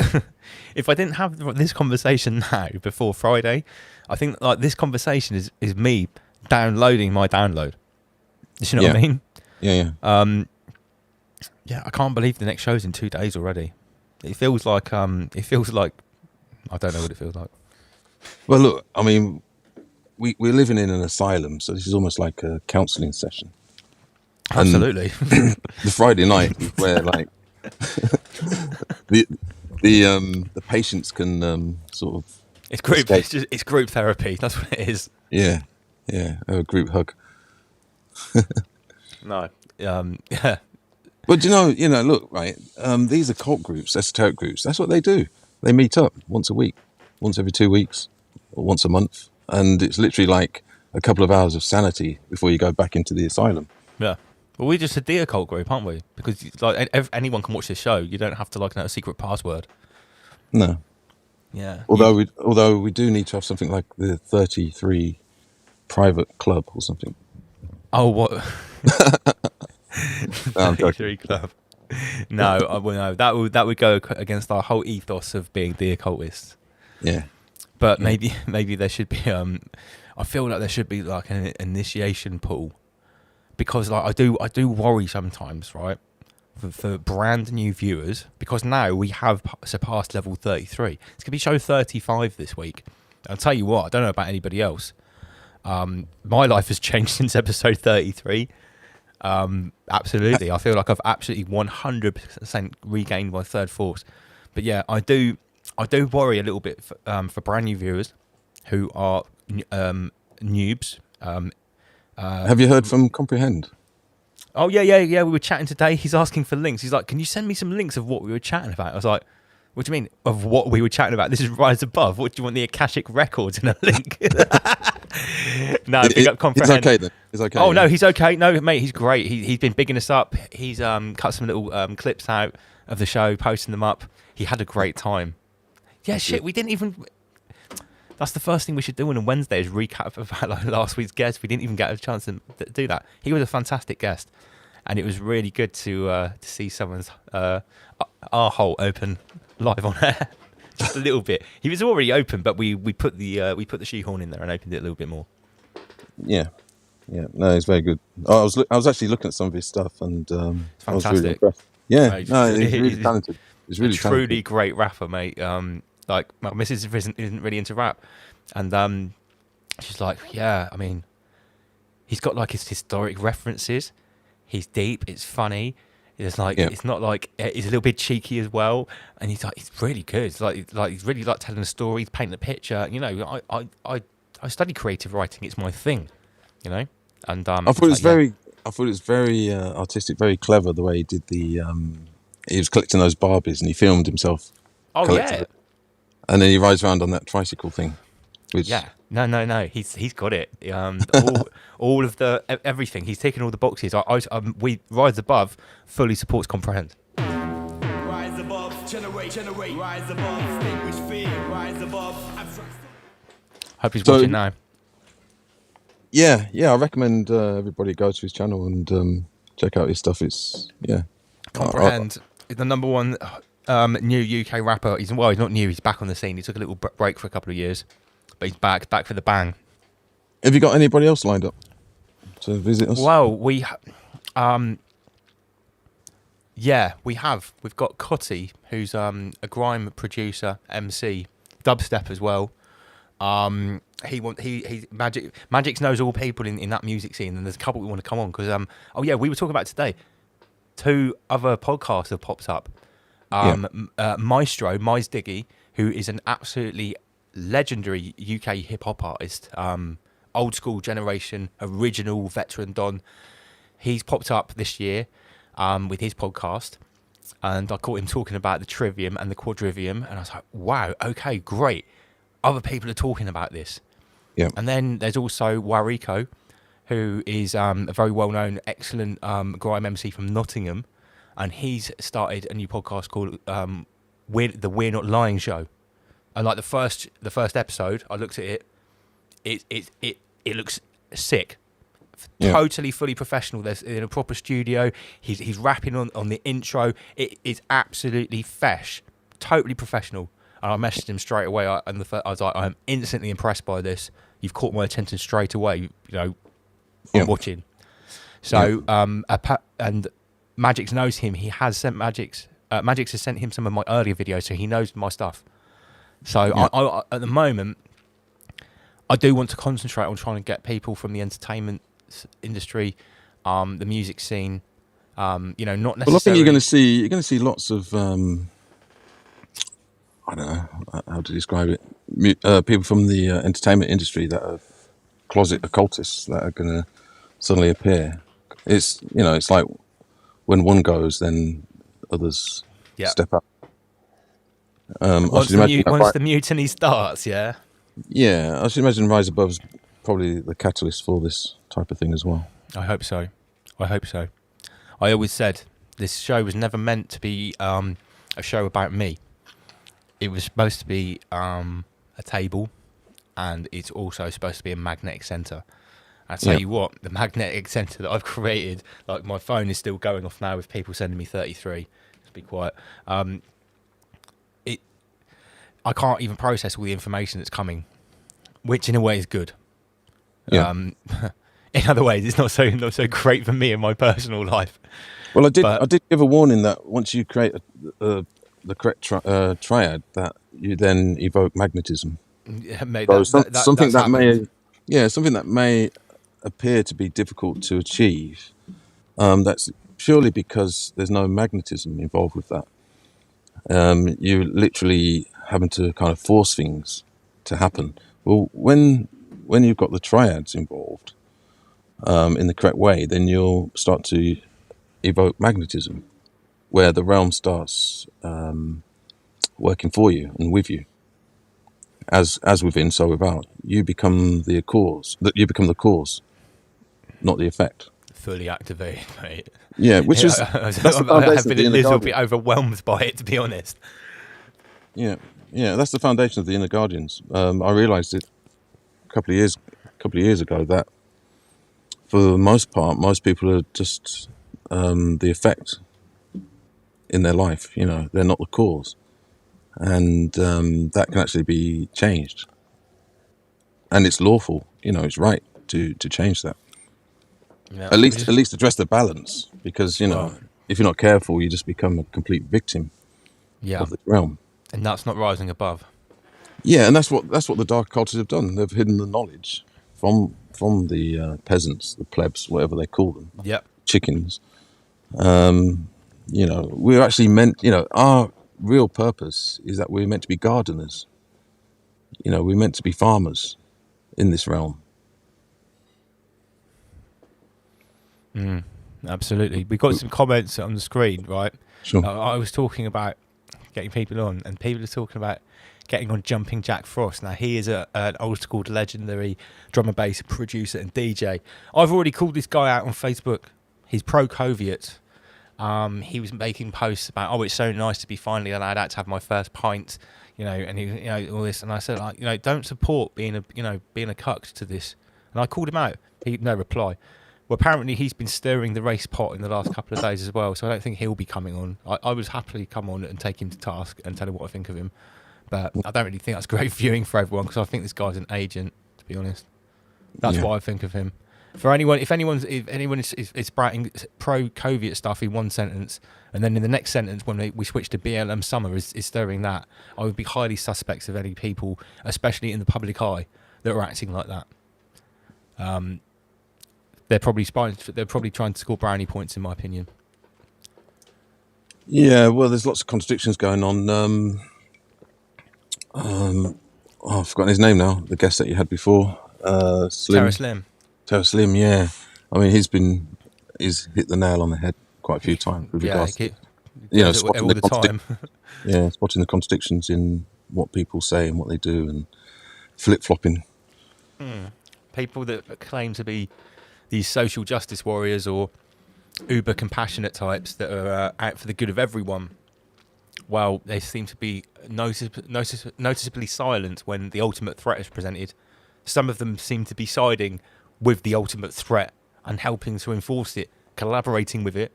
if I didn't have this conversation now before Friday, I think like this conversation is me downloading my download. You know what I mean?
Yeah.
Yeah, I can't believe the next show's in 2 days already. It feels like I don't know what it feels like.
Well, look, I mean, we're living in an asylum, so this is almost like a counselling session.
Absolutely.
The Friday night where like the patients can sort of
it's group therapy. That's what it is.
Yeah, a group hug.
No, yeah.
But look, right? These are cult groups, esoteric groups. That's what they do. They meet up once a week, once every 2 weeks, or once a month, and it's literally like a couple of hours of sanity before you go back into the asylum.
Yeah. Well, we're just a dear cult group, aren't we? Because like anyone can watch this show. You don't have to like know a secret password.
No.
Yeah.
Although we do need to have something like the 33 private club or something.
Oh, what?
No,
33 club. No, that would go against our whole ethos of being the occultists.
Yeah.
But maybe there should be I feel like there should be like an initiation pool, because like I do worry sometimes, right, for brand new viewers, because now we have surpassed level 33. It's gonna be show 35 this week. I'll tell you what, I don't know about anybody else. My life has changed since episode 33. Absolutely, I feel like I've absolutely 100% regained my third force. But yeah, I do worry a little bit for brand new viewers who are noobs.
Have you heard from Comprehend?
Oh yeah. We were chatting today. He's asking for links. He's like, "Can you send me some links of what we were chatting about?" I was like, "What do you mean of what we were chatting about? This is Rise Above. What do you want, the Akashic Records in a link?" No, big up Comprehend.
It's okay then. It's okay.
Oh no, he's okay. No, mate, he's great. He's been bigging us up. He's cut some little clips out of the show, posting them up. He had a great time. Yeah, shit. We didn't even. That's the first thing we should do on a Wednesday is recap about like last week's guest. We didn't even get a chance to do that. He was a fantastic guest, and it was really good to see someone's our hole open live on air. Just a little bit. He was already open, but we put the shoehorn in there and opened it a little bit more.
Yeah. No, it's very good. I was actually looking at some of his stuff, and I was really impressed. Yeah,
Mate,
no, he's really talented. He's really
a truly
talented.
great rapper, mate. Like my missus isn't really into rap, and she's like, yeah, I mean, he's got like his historic references. He's deep. It's funny. It's like it's not like he's a little bit cheeky as well, and he's really good. It's like he's really like telling a story, he's painting a picture. You know, I study creative writing. It's my thing. You know, and
I thought it was very artistic, very clever the way he did the. He was collecting those Barbies and he filmed himself.
Oh yeah.
It. And then he rides around on that tricycle thing. Which...
Yeah. No. He's got it. All of the everything. He's taken all the boxes. We Rise Above fully supports Comprehend.
Rise above, generate, rise above, extinguish fear, rise above.
Hope he's watching now.
Yeah. I recommend everybody go to his channel and check out his stuff. It's
Comprehend is the number one new UK rapper. He's not new. He's back on the scene. He took a little break for a couple of years, but he's back for the bang.
Have you got anybody else lined up to visit us?
Well, we have. We've got Cotty, who's a grime producer, MC, dubstep as well. He Magix knows all people in that music scene, and there's a couple we want to come on because we were talking about today. 2 other podcasts have popped up. Maestro, Mize Diggy, who is an absolutely legendary UK hip hop artist, old school generation, original veteran Don. He's popped up this year with his podcast, and I caught him talking about the trivium and the quadrivium, and I was like, wow, okay, great. Other people are talking about this.
Yeah.
And then there's also Wariko, who is a very well-known, excellent grime MC from Nottingham, and he's started a new podcast called the We're Not Lying Show. And like the first episode, I looked at it. It looks sick, totally fully professional. There's in a proper studio. He's rapping on the intro. It is absolutely fresh, totally professional. And I messaged him straight away. I was like, I'm instantly impressed by this. You've caught my attention straight away. You know. I'm watching. So, and Magix knows him. He has sent Magix has sent him some of my earlier videos, so he knows my stuff. So I at the moment, I do want to concentrate on trying to get people from the entertainment industry, the music scene, not necessarily.
Well, I think you're going to see lots of I don't know how to describe it. People from the entertainment industry that are closet occultists that are going to suddenly appear. It's like when one goes, then others step up.
Once the mutiny starts, I
should imagine Rise Above is probably the catalyst for this type of thing as well.
I hope so. I always said this show was never meant to be a show about me. It was supposed to be a table, and it's also supposed to be a magnetic centre. I tell you what, the magnetic centre that I've created, like my phone is still going off now with people sending me 33. Just be quiet. I can't even process all the information that's coming, which in a way is good.
Yeah.
In other ways, it's not so great for me in my personal life.
Well, I
But-
did give a warning that once you create the correct triad, that you then evoke magnetism.
Yeah, mate,
So
something
that may appear to be difficult to achieve. That's purely because there's no magnetism involved with that. You literally having to kind of force things to happen. Well, when you've got the triads involved in the correct way, then you'll start to evoke magnetism, where the realm starts working for you and with you, as within, so without. You become the cause. You become the cause, not the effect.
Fully activated, mate.
Yeah, which is
I
that's the
have
foundation of
been
the
a
inner
little
guardian.
bit overwhelmed by it, to be honest.
Yeah, that's the foundation of the inner guardians. I realised it a couple of years ago that for the most part, most people are just the effect in their life. You know, they're not the cause, and that can actually be changed, and it's lawful. You know, it's right to change that.
Yeah,
At least address the balance, because if you're not careful, you just become a complete victim
yeah,
of the realm.
and that's not rising above.
Yeah, and that's what the dark cultures have done. They've hidden the knowledge from the peasants, the plebs, whatever they call them,
Yep.
chickens. We're actually meant. Our real purpose is that we're meant to be gardeners. We're meant to be farmers in this realm.
Absolutely. We've got some comments on the screen, right?
Sure.
I was talking about getting people on, and people are talking about getting on Jumping Jack Frost. Now, he is an old school legendary drum and bass producer and DJ. I've already called this guy out on Facebook. He's pro-Coviet. He was making posts about, it's so nice to be finally allowed out to have my first pint, and he, all this. And I said, don't support being a cuck to this. And I called him out. No reply. Well, apparently he's been stirring the race pot in the last couple of days as well, so I don't think he'll be coming on. I would happily come on and take him to task and tell him what I think of him, but I don't really think that's great viewing for everyone, because I think this guy's an agent, to be honest. That's what I think of him. For anyone, if anyone is sprouting pro-Coviet stuff in one sentence, and then in the next sentence when we switch to BLM Summer is stirring that, I would be highly suspect of any people, especially in the public eye, that are acting like that. They're probably trying to score brownie points, in my opinion.
Yeah, well, there's lots of contradictions going on. I've forgotten his name now. The guest that you had before, Slim. Terror Slim, yeah. I mean, he's hit the nail on the head quite a few times with regards to, spotting
all the time.
Spotting the contradictions in what people say and what they do, and flip-flopping.
People that claim to be these social justice warriors or uber compassionate types that are out for the good of everyone, well, they seem to be noticeably silent when the ultimate threat is presented. Some of them seem to be siding with the ultimate threat and helping to enforce it, collaborating with it,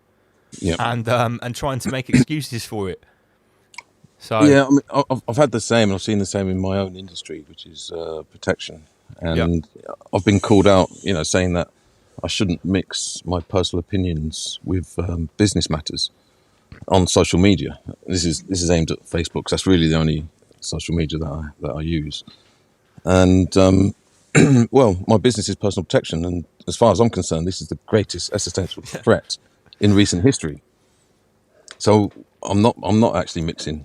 and trying to make excuses for it. So
yeah, I mean, I've had the same, and I've seen the same in my own industry, which is protection, and I've been called out, saying that I shouldn't mix my personal opinions with business matters on social media. This is aimed at Facebook, because that's really the only social media that I use. And well, my business is personal protection, and as far as I'm concerned, this is the greatest existential threat in recent history. So I'm not actually mixing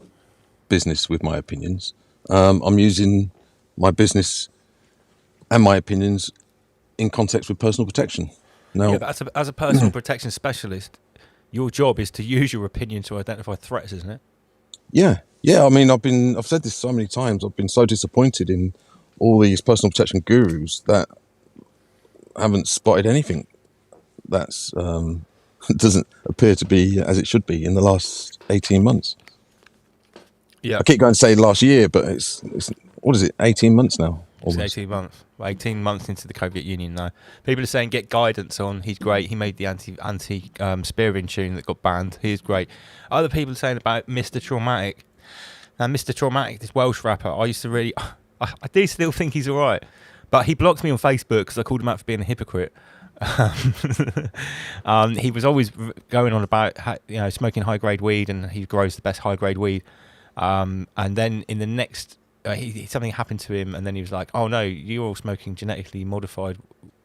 business with my opinions. I'm using my business and my opinions in context with personal protection. Now,
but as a personal protection specialist, your job is to use your opinion to identify threats, isn't it?
Yeah. I mean, I've said this so many times. I've been so disappointed in all these personal protection gurus that haven't spotted anything that's doesn't appear to be as it should be in the last 18 months.
Yeah,
I keep going to say last year, but it's what is it? 18 months now.
It's
Almost.
18 months. 18 months into the Soviet Union now. People are saying get guidance on. He's great. He made the anti spearing tune that got banned. He's great. Other people are saying about Mr. Traumatic. Now, Mr. Traumatic, this Welsh rapper, I do still think he's all right. But he blocked me on Facebook because I called him out for being a hypocrite. He was always going on about smoking high grade weed, and he grows the best high grade weed. And then in the next, something happened to him, and then he was like, "Oh no, you're all smoking genetically modified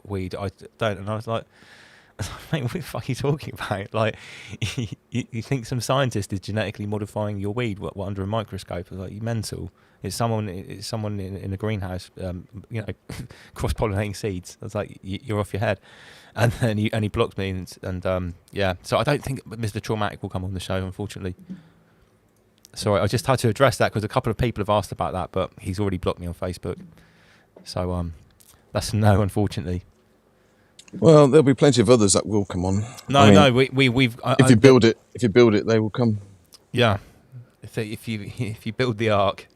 weed. I don't." And I was like, "Mate, what the fuck are you talking about? Like, you think some scientist is genetically modifying your weed what under a microscope? I was like, you mental? It's someone in a greenhouse, cross pollinating seeds." I was like, "You're off your head." And then he blocked me, and yeah. So I don't think Mr. Traumatic will come on the show, unfortunately. Sorry, I just had to address that because a couple of people have asked about that, but he's already blocked me on Facebook. So that's a no, unfortunately.
Well, there'll be plenty of others that will come on.
No, we've.
If you build it, they will come.
Yeah, if you build the ark,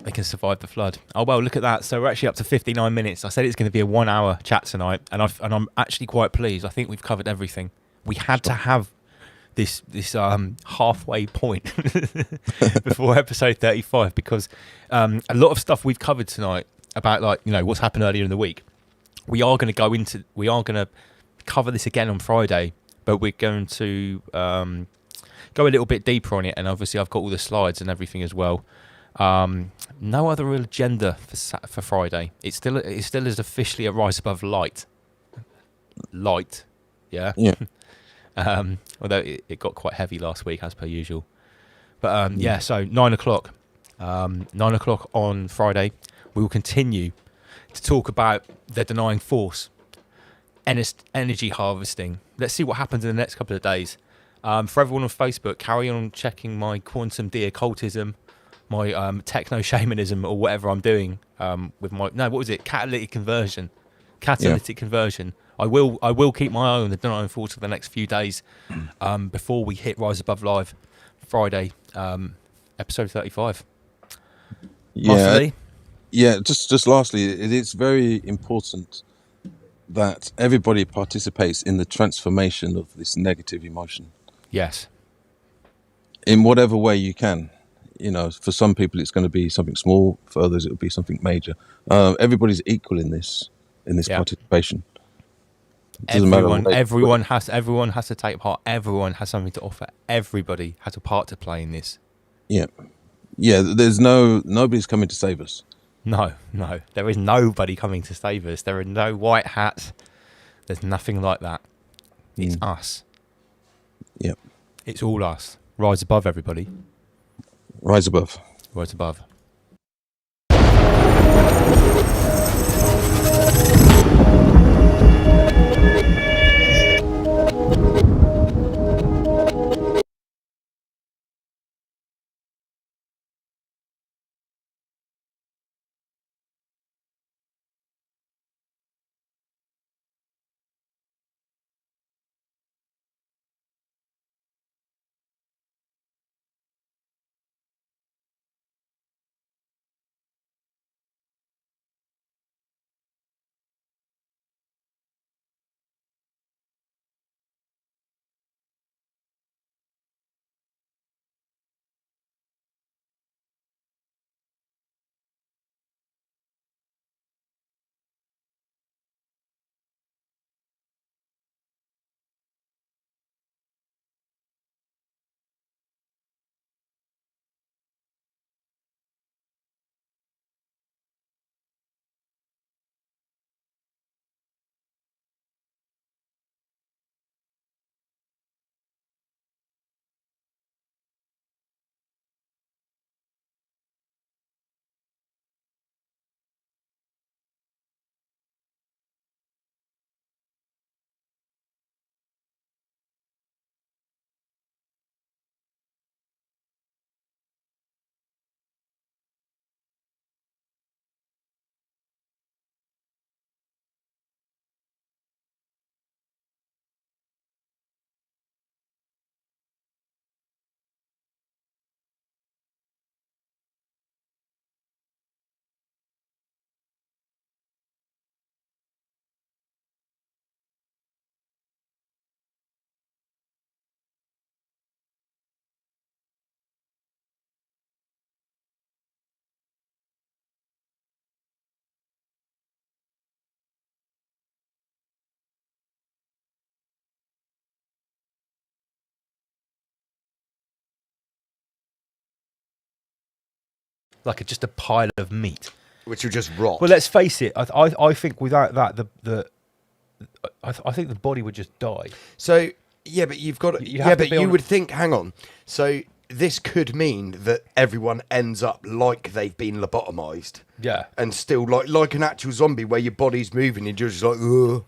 they can survive the flood. Oh well, look at that. So we're actually up to 59 minutes. I said it's going to be a 1 hour chat tonight, and I'm actually quite pleased. I think we've covered everything. We had to have this halfway point before episode 35 because a lot of stuff we've covered tonight about what's happened earlier in the week. We are going to cover this again on Friday, but we're going to go a little bit deeper on it, and obviously I've got all the slides and everything as well. No other real agenda for Friday. It still is officially a Rise Above Light, yeah. Although it got quite heavy last week as per usual, but yeah. So 9 o'clock, 9 o'clock on Friday, we will continue to talk about the denying force, energy harvesting. Let's see what happens in the next couple of days. For everyone on Facebook, carry on checking my quantum de-occultism, my techno shamanism, or whatever I'm doing with my what was it? Catalytic conversion. I will keep my eye on the denying force for the next few days before we hit Rise Above Live Friday, episode 35.
Yeah. Yeah, just lastly, it is very important that everybody participates in the transformation of this negative emotion.
Yes.
In whatever way you can. For some people it's going to be something small, for others it will be something major. Everybody's equal in this participation.
Everyone has to take part. Everyone has something to offer. Everybody has a part to play in this.
Yeah. There's nobody's coming to save us.
No, there is nobody coming to save us. There are no white hats. There's nothing like that. It's us.
Yep.
It's all us. Rise above, everybody.
Rise above.
Rise above. like just a pile of meat.
Which will just rot.
Well, let's face it. I think without that, I think the body would just die.
So yeah, but you've got to,
You have to be
you
on-
would think. Hang on. So this could mean that everyone ends up like they've been lobotomized.
Yeah.
And still like an actual zombie where your body's moving and you're just like, ugh.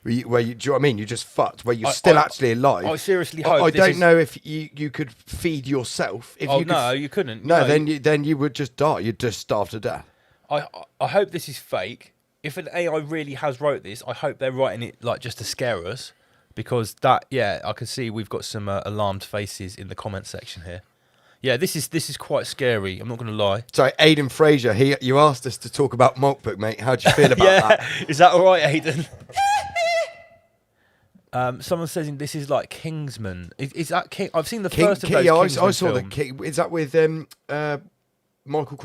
Do you know what I mean? You're just fucked. Where you're still actually alive.
I seriously hope.
I
this
don't
is-
know if you could feed yourself. If
Oh
you could
no, you couldn't.
No,
No,
then you would just die. You'd just starve to death.
I hope this is fake. If an AI really has wrote this, I hope they're writing it like just to scare us, because that I can see we've got some alarmed faces in the comment section here. Yeah, this is quite scary. I'm not going to lie.
Sorry, Aidan Fraser. You asked us to talk about Maltbook, mate. How do you feel about that?
Is that all right, Aidan? Someone says this is like Kingsman. Is that King? I've seen the first of those.
Yeah, I
Kingsman
saw the
films.
King. Is that with Michael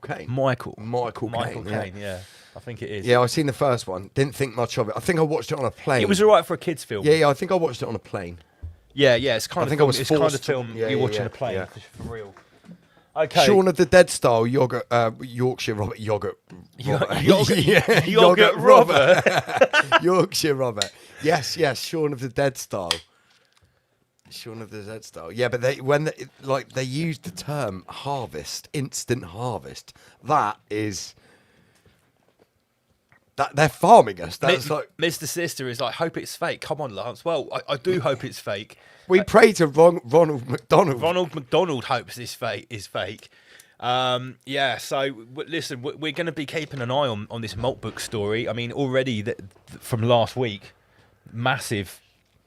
Caine?
Michael
Caine.
Caine. Yeah, I think it is.
Yeah, I've seen the first one. Didn't think much of it. I think I watched it on a plane.
It was alright for a kids' film.
Yeah, I think I watched it on a plane.
Yeah. It's kind
I
of
think
film,
I was
it's kind of
forced to-
film
yeah,
you're
yeah,
watching
yeah,
a plane
yeah.
for real. Okay.
Shaun of the Dead style Yorkshire Robert yogurt.
Yogurt Robert.
Yorkshire Robert. Yes, Shaun of the Dead style. Shaun of the Dead style. Yeah, but they used the term harvest, instant harvest. That is that they're farming us. That's like
Mr. Sister is like, hope it's fake. Come on, Lance. Well, I do hope it's fake.
we pray to Ronald McDonald.
Ronald McDonald hopes this is fake. So listen, we're going to be keeping an eye on this Maltbook story. I mean, already from last week, massive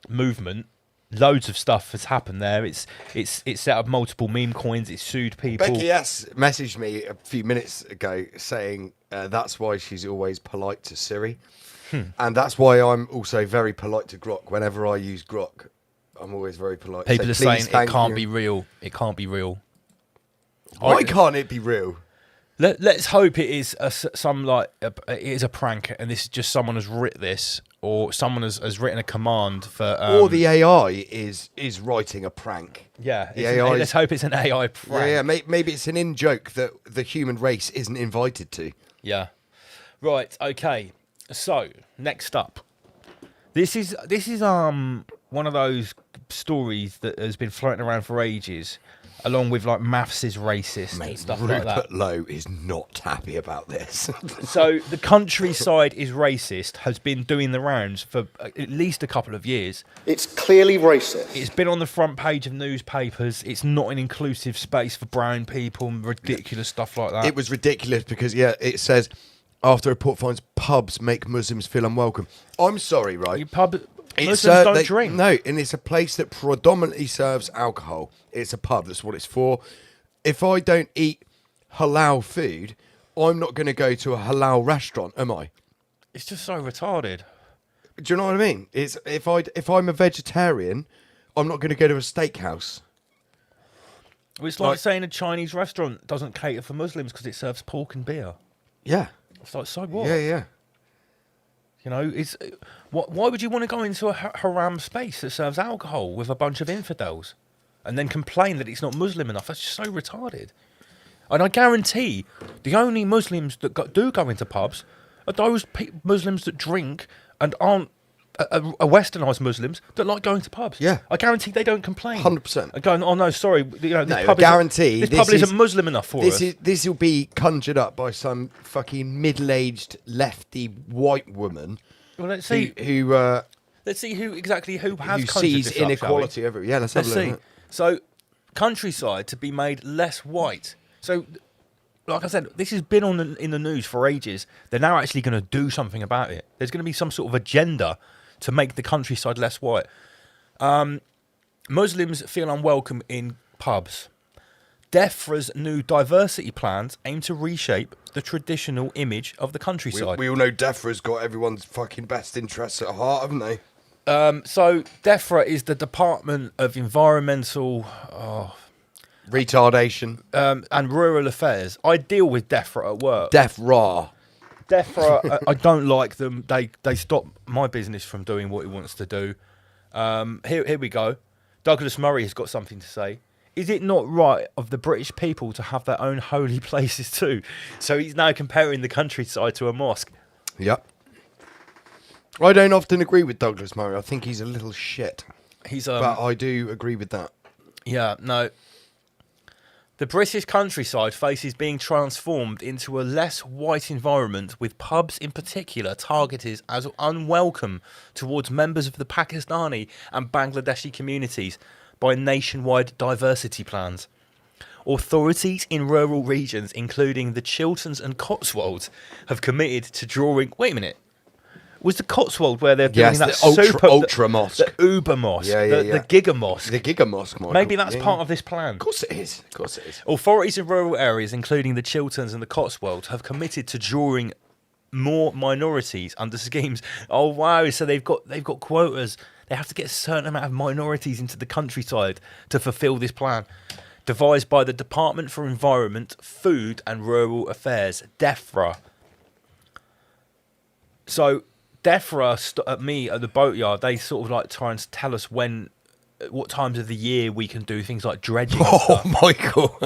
movement. Loads of stuff has happened there. It's set up multiple meme coins. It's sued people.
Becky S messaged me a few minutes ago saying that's why she's always polite to Siri. And that's why I'm also very polite to Grok. Whenever I use Grok, I'm always very polite.
People are
Say,
saying
"Please,
it
thank
can't
you."
be real. It can't be real.
Why can't it be real?
Let's hope it is it is a prank, and this is just someone has written this, or someone has written a command for.
Or the AI is writing a prank.
Yeah,
The AI
let's hope it's an AI prank.
Yeah, maybe it's an in-joke that the human race isn't invited to.
Yeah. Right. Okay. So next up, this is one of those stories that has been floating around for ages, along with like maths is racist and stuff like that.
Rupert Lowe is not happy about this.
So the countryside is racist has been doing the rounds for at least a couple of years.
It's clearly racist.
It's been on the front page of newspapers. It's not an inclusive space for brown people and ridiculous stuff like that.
It was ridiculous because, it says, after a report finds pubs make Muslims feel unwelcome. I'm sorry, right?
Muslims don't drink.
No, and it's a place that predominantly serves alcohol. It's a pub. That's what it's for. If I don't eat halal food, I'm not going to go to a halal restaurant, am I?
It's just so retarded.
Do you know what I mean? It's if I'm a vegetarian, I'm not going to go to a steakhouse.
Well, it's like saying a Chinese restaurant doesn't cater for Muslims because it serves pork and beer.
Yeah.
It's like, so what?
Yeah.
You know, why would you want to go into a haram space that serves alcohol with a bunch of infidels and then complain that it's not Muslim enough? That's just so retarded. And I guarantee the only Muslims that do go into pubs are those Muslims that drink and aren't Westernised Muslims that like going to pubs.
Yeah.
I guarantee they don't complain.
100%.
And going, oh no, sorry, this pub
guarantee
this pub isn't Muslim enough for us.
This will be conjured up by some fucking middle-aged lefty white woman.
Well, let's see let's see who has
who
conjured
sees
this up,
inequality everywhere. Yeah, let's have a
see.
look.
So, countryside to be made less white. So, like I said, this has been in the news for ages. They're now actually going to do something about it. There's going to be some sort of agenda to make the countryside less white. Muslims feel unwelcome in pubs. Defra's new diversity plans aim to reshape the traditional image of the countryside.
We all know Defra's got everyone's fucking best interests at heart, haven't they?
So Defra is the Department of Environmental
Retardation
and Rural Affairs. I deal with Defra at work.
Defra,
I don't like them. They stop my business from doing what he wants to do. Here we go. Douglas Murray has got something to say. Is it not right of the British people to have their own holy places too? So he's now comparing the countryside to a mosque.
Yep. I don't often agree with Douglas Murray. I think he's a little shit. But I do agree with that.
Yeah, no. The British countryside faces being transformed into a less white environment, with pubs in particular targeted as unwelcome towards members of the Pakistani and Bangladeshi communities by nationwide diversity plans. Authorities in rural regions, including the Chilterns and Cotswolds, have committed to drawing... Wait a minute. Was the Cotswold where they're building that
ultra mosque,
the Uber mosque, the Giga mosque,
the Giga mosque? Michael.
Maybe that's part of this plan.
Of course it is. Of course it is.
Authorities in rural areas, including the Chilterns and the Cotswolds, have committed to drawing more minorities under schemes. Oh wow! So they've got quotas. They have to get a certain amount of minorities into the countryside to fulfil this plan, devised by the Department for Environment, Food and Rural Affairs, Defra. So. Defra at the boatyard, they sort of like try and tell us what times of the year we can do things like dredging.
Oh, Michael.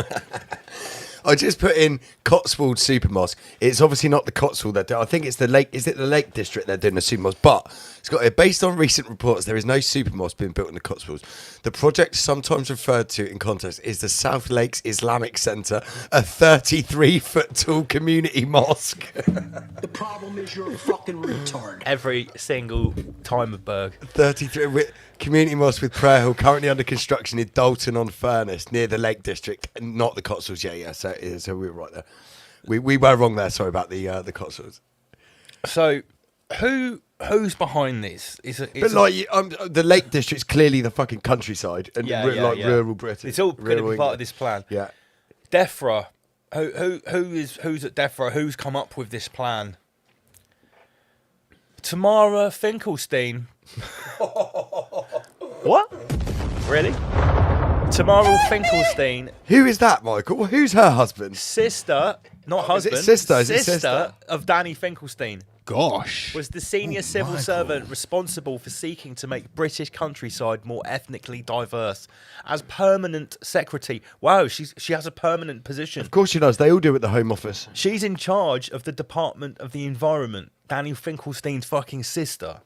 I just put in Cotswold Super Mosque. It's obviously not the Cotswold that I think it's the Lake. Is it the Lake District they're doing a Super Mosque? But it's got based on recent reports, there is no Super Mosque being built in the Cotswolds. The project, sometimes referred to in context, is the South Lakes Islamic Centre, a 33-foot tall community mosque.
The problem is you're a fucking retard.
Every single time of Berg.
33 community mosque with prayer hall, currently under construction in Dalton-on-Furness, near the Lake District, not the Cotswolds. Yeah. So we were right there. We were wrong there. Sorry about the Cotswolds.
So who's behind this?
The Lake District's clearly the fucking countryside and rural Britain.
It's all going to be part of this plan.
Yeah.
Defra, who's at Defra? Who's come up with this plan? Tamara Finkelstein. What? Really? Tamara Finkelstein.
Who is that, Michael? Who's her husband?
Sister, not husband.
Is it sister? Is it
sister of Danny Finkelstein.
Gosh.
Was the senior civil servant responsible for seeking to make British countryside more ethnically diverse. As permanent secretary. Wow, she has a permanent position.
Of course she does. They all do at the Home Office.
She's in charge of the Department of the Environment. Danny Finkelstein's fucking sister.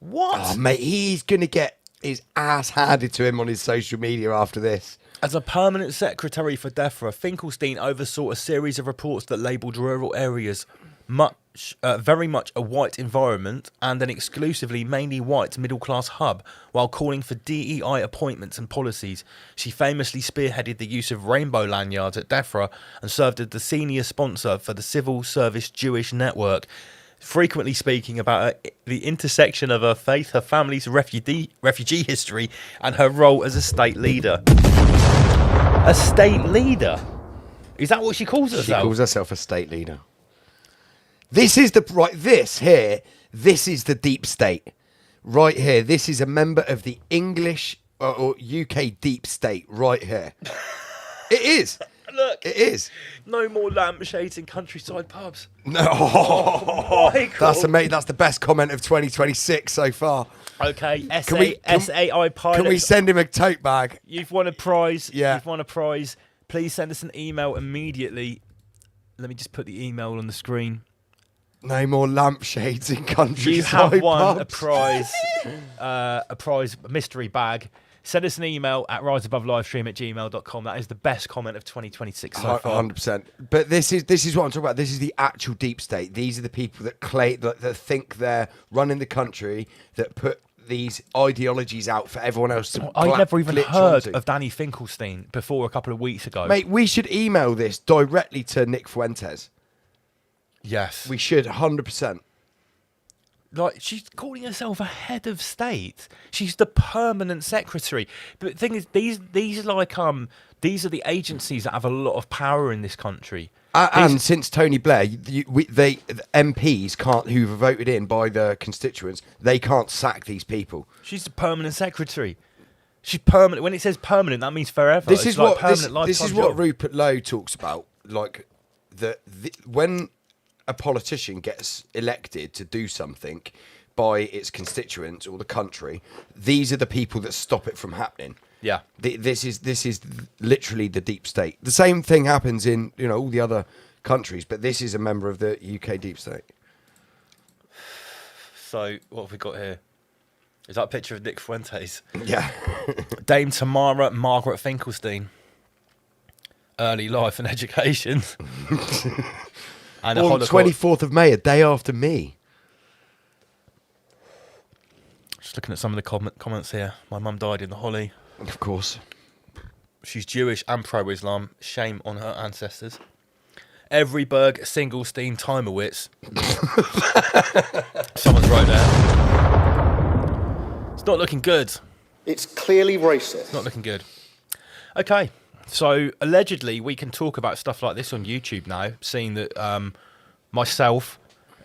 What?
Oh, mate, he's going to get his ass handed to him on his social media after this.
As a permanent secretary for Defra, Finkelstein oversaw a series of reports that labelled rural areas very much a white environment and an exclusively mainly white middle-class hub, while calling for DEI appointments and policies. She famously spearheaded the use of rainbow lanyards at Defra and served as the senior sponsor for the Civil Service Jewish Network, frequently speaking about the intersection of her faith, her family's refugee history, and her role as a state leader. A state leader? Is that what she calls herself?
She calls herself a state leader. This is this is the deep state. Right here. This is a member of the English or UK deep state right here. It is.
Look,
it is.
No more lampshades in countryside pubs.
No,
Michael.
That's the best comment of 2026 so far.
Okay, SAI pilot.
Can we send him a tote bag?
You've won a prize.
Yeah.
You've won a prize. Please send us an email immediately. Let me just put the email on the screen.
No more lampshades in countryside
You have won
pubs.
a prize mystery bag. Send us an email at riseabovelivestream@gmail.com. That is the best comment of 2026 so far.
100%. But this is what I'm talking about. This is the actual deep state. These are the people that that think they're running the country, that put these ideologies out for everyone else to
I never even heard
onto.
of Danny Finkelstein before a couple of weeks ago.
Mate, we should email this directly to Nick Fuentes.
Yes.
We should, 100%.
Like, she's calling herself a head of state. She's the permanent secretary. But the thing is, these are the agencies that have a lot of power in this country.
And since Tony Blair, the MPs can't, who were voted in by the constituents, they can't sack these people.
She's the permanent secretary. She's permanent. When it says permanent, that means forever.
This is what
job.
Rupert Lowe talks about. Like when a politician gets elected to do something by its constituents or the country, these are the people that stop it from happening.
Yeah.
This is literally the deep state. The same thing happens in all the other countries, but this is a member of the UK deep state.
So what have we got here? Is that a picture of Nick Fuentes?
Yeah.
Dame Tamara Margaret Finkelstein. Early life and education. And
on 24th of May, a day after me.
Just looking at some of the comments here. My mum died in the Holly.
Of course.
She's Jewish and pro-Islam. Shame on her ancestors. Everyberg Singlestein Timowitz. Someone's wrote that. It's not looking good.
It's clearly racist.
It's not looking good. Okay. So, allegedly, we can talk about stuff like this on YouTube now, seeing that myself,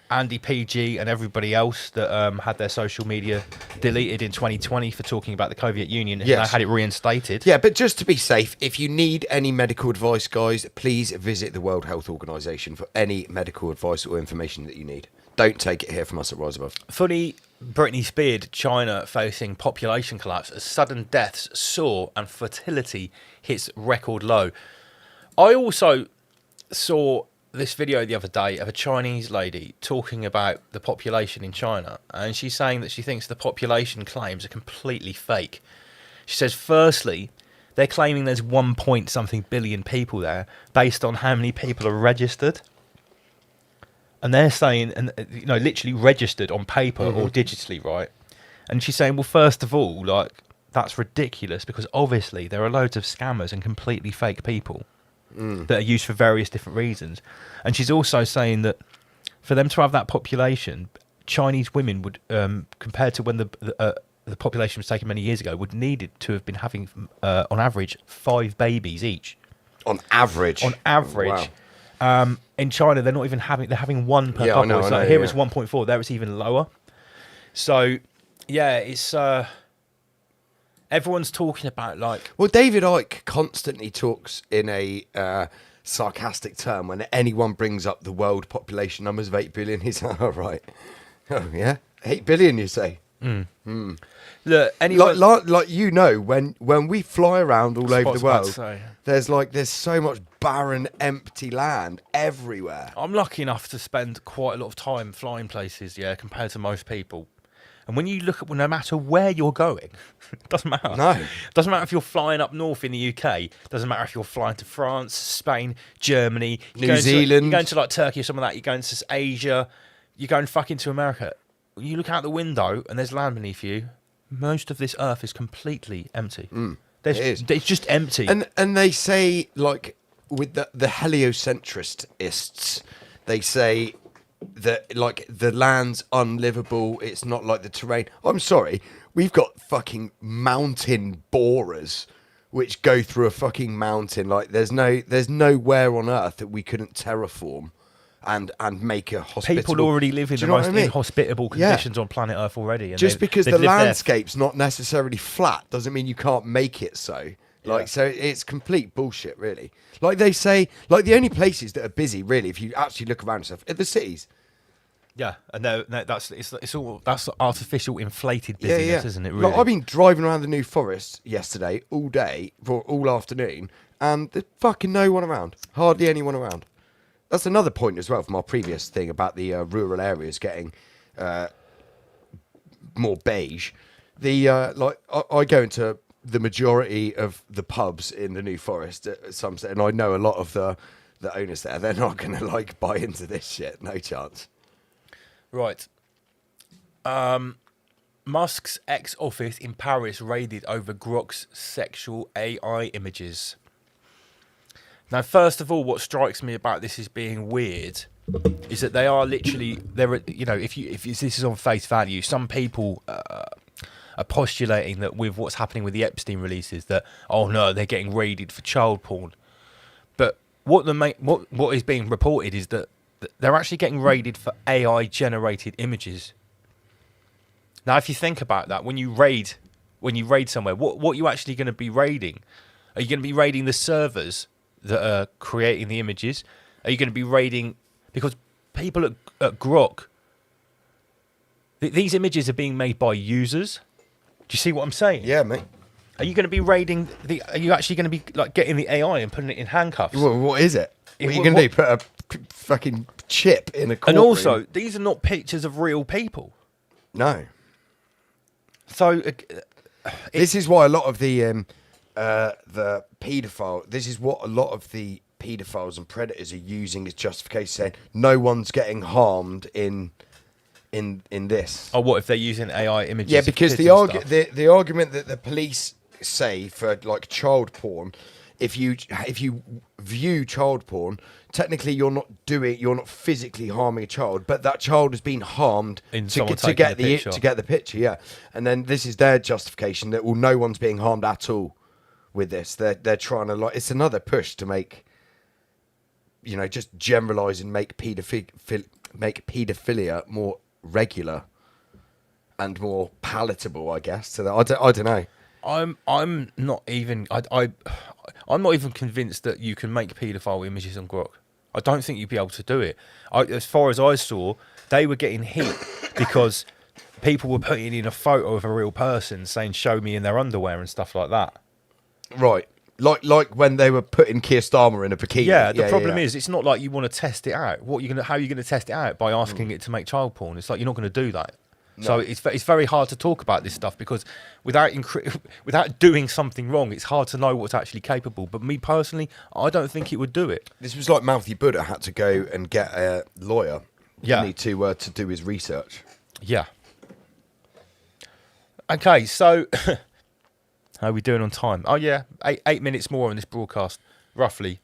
Andy PG, and everybody else that had their social media deleted in 2020 for talking about the Soviet Union and now had it reinstated.
Yeah, but just to be safe, if you need any medical advice, guys, please visit the World Health Organization for any medical advice or information that you need. Don't take it here from us at Rise Above.
Funny, Britney Spears, China facing population collapse as sudden deaths soar and fertility hits record low. I also saw this video the other day of a Chinese lady talking about the population in China, and she's saying that she thinks the population claims are completely fake. She says, firstly, they're claiming there's 1 point something billion people there based on how many people are registered. And they're saying, and literally registered on paper or digitally, right? And she's saying, well, first of all, that's ridiculous because obviously there are loads of scammers and completely fake people that are used for various different reasons. And she's also saying that for them to have that population, Chinese women would, compared to when the population was taken many years ago, would needed to have been having, on average, 5 babies each.
On average?
On average.
Wow.
In China, they're not even having, they're having 1 per couple.
I know,
here it's 1.4, there it's even lower. So, yeah, it's, everyone's talking about
Well, David Icke constantly talks in a sarcastic term when anyone brings up the world population numbers of 8 billion. He's like, all right. Oh, yeah? 8 billion, you say?
Look, anyone...
when we fly around all over the world, there's so much barren, empty land everywhere.
I'm lucky enough to spend quite a lot of time flying places, compared to most people. And when you look at, no matter where you're going, it doesn't matter.
No.
It doesn't matter if you're flying up north in the UK. It doesn't matter if you're flying to France, Spain, Germany,
New Zealand.
You're going to Turkey or some of that. You're going to Asia. You're going fucking to America. You look out the window and there's land beneath you. Most of this earth is completely empty.
It is.
It's just empty.
And they say, with the heliocentrists, they say that the land's unlivable. It's not like the terrain. I'm sorry, we've got fucking mountain borers which go through a fucking mountain. There's nowhere on earth that we couldn't terraform and make a hospitable.
People already live in the most inhospitable conditions on planet Earth already. And
just because the landscape's not necessarily flat doesn't mean you can't make it so. So it's complete bullshit, really. Like they say, the only places that are busy, really, if you actually look around yourself, are the cities.
Yeah, and it's all that's artificial, inflated busyness, isn't it? Really?
I've been driving around the New Forest yesterday all day for all afternoon, and there's fucking no one around. Hardly anyone around. That's another point as well from our previous thing about the rural areas getting more beige. I go into the majority of the pubs in the New Forest at some stage, and I know a lot of the owners there. They're not going to buy into this shit. No chance.
Right. Musk's ex-office in Paris raided over Grok's sexual AI images. Now, first of all, what strikes me about this as being weird is that they are literally if this is on face value, some people are postulating that with what's happening with the Epstein releases, that they're getting raided for child porn. But what is being reported is that they're actually getting raided for AI generated images. Now, if you think about that, when you raid somewhere, what are you actually going to be raiding? Are you going to be raiding the servers that are creating the images? Are you going to be raiding, because people at Grok, these images are being made by users. Do you see what I'm saying?
Yeah, mate.
Are you going to be raiding the? Are you actually going to be like getting the AI and putting it in handcuffs?
Well, what is it? What are you going to do? Put a fucking chip in a courtroom?
And also, these are not pictures of real people.
No.
So
this is why a lot of the paedophile. This is what a lot of the paedophiles and predators are using as justification, saying no one's getting harmed in this.
Oh, what if they're using AI images?
Yeah, because the argument that the police say for like child porn, if you view child porn, technically you're not physically harming a child, but that child has been harmed to get the picture. Yeah, and then this is their justification that no one's being harmed at all with this. They're trying to it's another push to make, just generalize and make paedophilia more regular and more palatable, I guess. So that I don't know.
I'm not even I'm not even convinced that you can make paedophile images on Grok. I don't think you'd be able to do it. As far as I saw, they were getting heat because people were putting in a photo of a real person saying "show me" in their underwear and stuff like that.
Right. Like when they were putting Keir Starmer in a bikini.
Yeah, the problem is it's not like you want to test it out. How are you going to test it out? By asking it to make child porn? It's like you're not going to do that. No. So it's very hard to talk about this stuff because without doing something wrong, it's hard to know what's actually capable. But me personally, I don't think it would do it.
This was like Mouthy Buddha had to go and get a lawyer.
Yeah,
to do his research.
Yeah. Okay, so how are we doing on time? Oh yeah, 8 minutes more on this broadcast, roughly.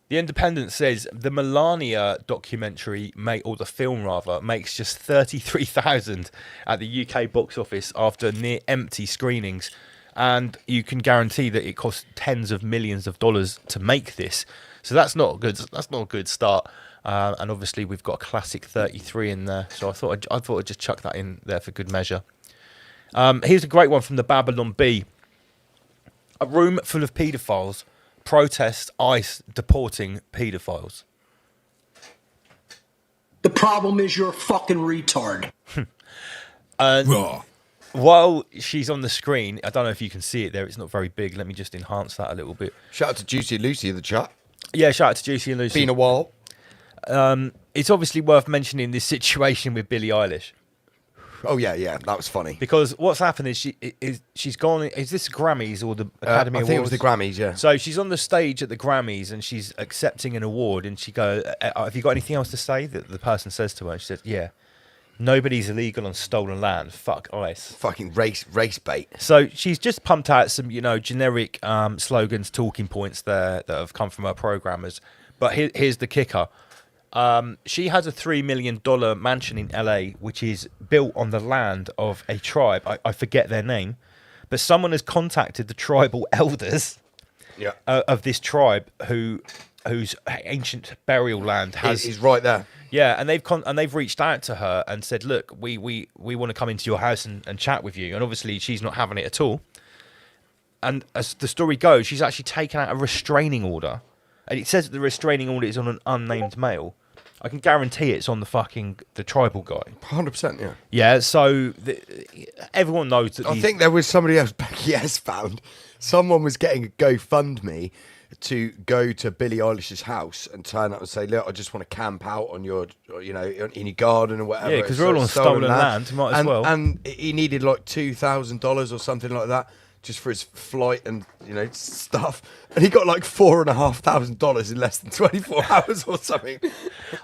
The Independent says the Melania documentary, the film rather, makes just 33,000 at the UK box office after near empty screenings, and you can guarantee that it cost tens of millions of dollars to make this. So that's not a good start. And obviously we've got a classic 33 in there, so I thought I'd just chuck that in there for good measure. Here's a great one from the Babylon Bee. A room full of paedophiles protest ICE deporting paedophiles.
The problem is you're a fucking retard.
While she's on the screen, I don't know if you can see it there. It's not very big. Let me just enhance that a little bit.
Shout out to Juicy and Lucy in the chat.
Yeah, shout out to Juicy and Lucy.
Been a while.
It's obviously worth mentioning this situation with Billie Eilish.
Oh yeah, that was funny.
Because what's happened is she's gone. Is this Grammys or the Academy Awards?
I think it was the Grammys. Yeah.
So she's on the stage at the Grammys and she's accepting an award, and she goes, "Have you got anything else to say?" That the person says to her, and she says, "Yeah, nobody's illegal on stolen land. Fuck ICE.
Fucking race bait."
So she's just pumped out some, generic slogans, talking points there that have come from her programmers. But here's the kicker. She has a $3 million mansion in LA, which is built on the land of a tribe. I forget their name, but someone has contacted the tribal elders of this tribe whose ancient burial land
is right there.
Yeah, and they've reached out to her and said, "Look, we want to come into your house and chat with you." And obviously, she's not having it at all. And as the story goes, she's actually taken out a restraining order, and it says that the restraining order is on an unnamed male. I can guarantee it's on the tribal guy.
100%, yeah.
Yeah, so everyone knows that.
I think there was somebody else, Becky S found. Someone was getting a GoFundMe to go to Billie Eilish's house and turn up and say, "Look, I just want to camp out on your, in your garden or whatever."
Yeah, because we're all on stolen land, might as well.
And he needed like $2,000 or something like that, just for his flight and stuff, and he got like $4,500 in less than 24 hours or something.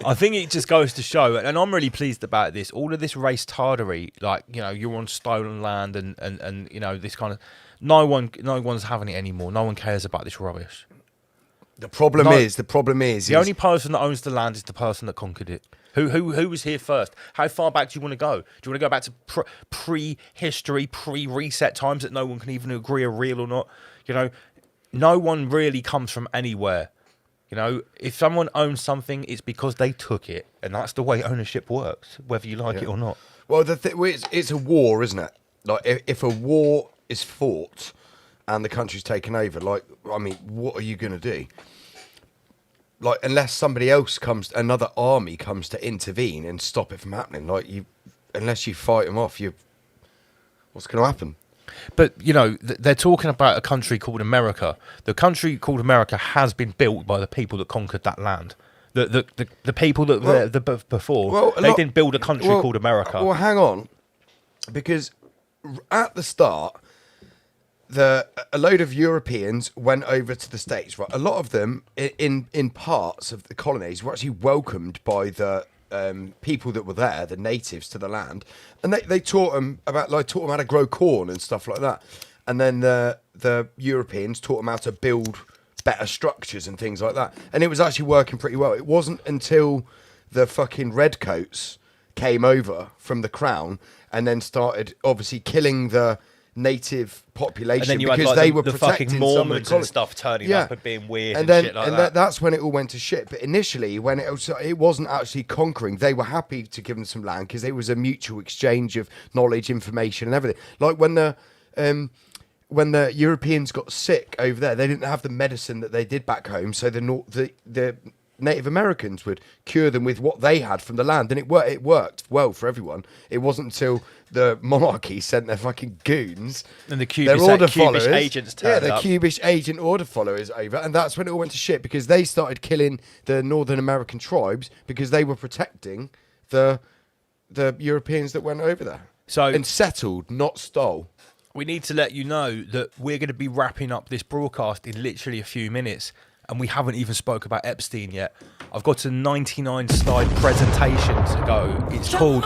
I think it just goes to show, and I'm really pleased about this. All of this race tardery, like you're on stolen land, and this kind of no one's having it anymore. No one cares about this rubbish.
The problem is
the only person that owns the land is the person that conquered it. Who was here first? How far back do you want to go? Do you want to go back to pre-history, pre-reset times that no one can even agree are real or not? No one really comes from anywhere. If someone owns something, it's because they took it, and that's the way ownership works, whether you like it or not.
Well, it's a war, isn't it? Like if a war is fought and the country's taken over, what are you going to do? Like, unless somebody else another army comes to intervene and stop it from happening, unless you fight them off, what's going to happen?
But, you know, they're talking about a country called America. The country called America has been built by the people that conquered that land. The people that were there before, they didn't build a country called America.
Well, hang on. Because at the start, a load of Europeans went over to the States, right? A lot of them, in parts of the colonies, were actually welcomed by the people that were there, the natives to the land, and they taught them how to grow corn and stuff like that. And then the Europeans taught them how to build better structures and things like that. And it was actually working pretty well. It wasn't until the fucking redcoats came over from the crown and then started obviously killing the native population,
And then you
because
had, like,
they
the
were
fucking
protecting some of the
Mormons and
colonies.
stuff turning up and being weird and
then,
shit like that.
That's when it all went to shit. But initially, when it wasn't actually conquering, they were happy to give them some land because there was a mutual exchange of knowledge, information, and everything. Like when the Europeans got sick over there, they didn't have the medicine that they did back home, so the Native Americans would cure them with what they had from the land, and it worked well for everyone. It wasn't until the monarchy sent their fucking goons
And the
their order
Cubish
followers,
agents turned
the
up.
Cubish agent order followers over, and that's when it all went to shit, because they started killing the Northern American tribes because they were protecting the Europeans that went over there. And settled, not stole.
We need to let you know that we're going to be wrapping up this broadcast in literally a few minutes, and we haven't even spoke about Epstein yet. I've got a 99-slide presentation to go. It's called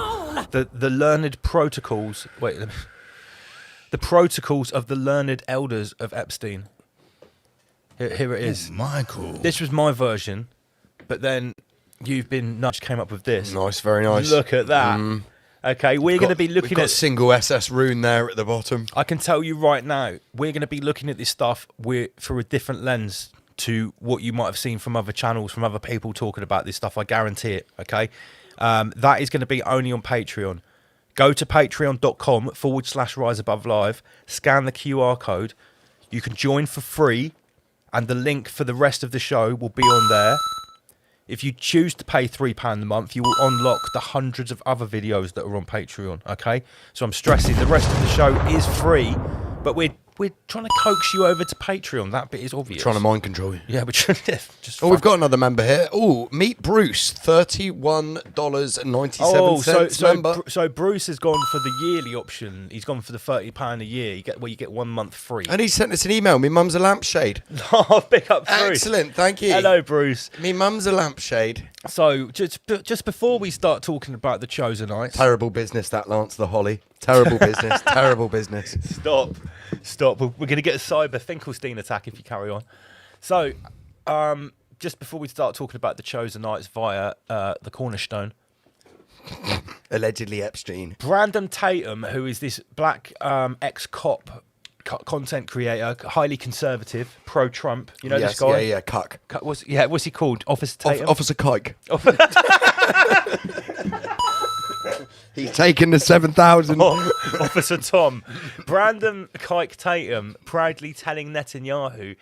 the Learned Protocols. Wait, the Protocols of the Learned Elders of Epstein. Here it is.
Michael.
This was my version, but then You've Been Nudged came up with this.
Nice, very nice.
Look at that. Okay, we're going to be looking
we've got
at
single SS rune there at the bottom.
I can tell you right now, we're going to be looking at this stuff through a different lens to what you might have seen from other channels, from other people talking about this stuff. I guarantee it. Okay, that is going to be only on Patreon. Go to patreon.com/Rise Above Live. Scan the QR code. You can join for free, and the link for the rest of the show will be on there. If you choose to pay £3 a month, you will unlock the hundreds of other videos that are on Patreon, okay? So I'm stressing, the rest of the show is free, but we're trying to coax you over to Patreon. That bit is obvious.
Trying to mind control you.
Yeah, we're trying to just...
we've got another member here. Oh, meet Bruce, $31.97 member.
So Bruce has gone for the yearly option. He's gone for the £30 a year. You get 1 month free.
And he sent us an email. Me mum's a lampshade.
Oh, pick up Bruce.
Excellent, thank you.
Hello, Bruce.
Me mum's a lampshade.
So just before we start talking about the Chosenites...
Terrible business, that Lance the Holly. Terrible business, terrible business.
Stop. We're going to get a cyber Finkelstein attack if you carry on. So, just before we start talking about the Chosenites via the Cornerstone...
Allegedly Epstein.
Brandon Tatum, who is this black ex-cop content creator, highly conservative, pro-Trump. You know this guy?
Yeah, cuck.
What's he called? Officer Tatum?
Officer Kike. He's taken the 7,000.
Officer Tom. Brandon Kike Tatum proudly telling Netanyahu,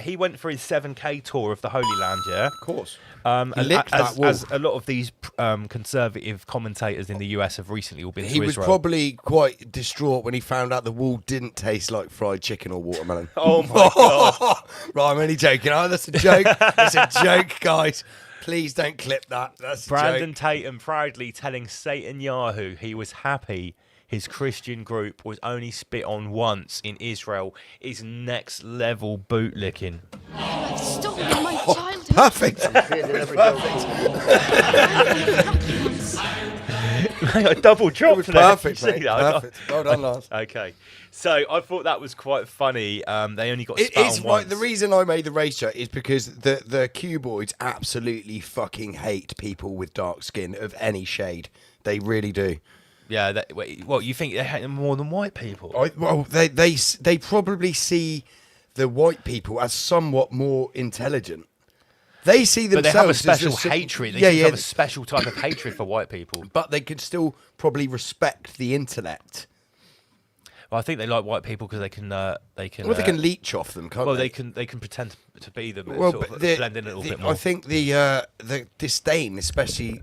he went for his 7K tour of the Holy Land, yeah?
Of course.
As a lot of these conservative commentators in the US have recently all been to
He was
Israel.
probably quite distraught when he found out the wall didn't taste like fried chicken or watermelon.
Oh my God.
Right, I'm only joking. Oh, that's a joke. It's a joke, guys. Please don't clip that. That's
Brandon Tatum proudly telling Satan Yahoo he was happy his Christian group was only spit on once in Israel is next level bootlicking.
I've stolen my childhood.
Perfect.
A double drop.
It was perfect,
there.
mate. Perfect. Well done, Lars.
Okay. So I thought that was quite funny. They only got spat on once.
The reason I made the race shirt is because the cuboids absolutely fucking hate people with dark skin of any shade. They really do.
Yeah. You think they hate them more than white people?
They probably see the white people as somewhat more intelligent. They see themselves
but they have a
as
special hatred. They have a special type of hatred for white people.
But they could still probably respect the intellect.
Well, I think they like white people because they can.
Well, they can leech off them, can't
they?
Well,
they can pretend to be them. And
well,
sort of blend in a little bit more.
I think the disdain, especially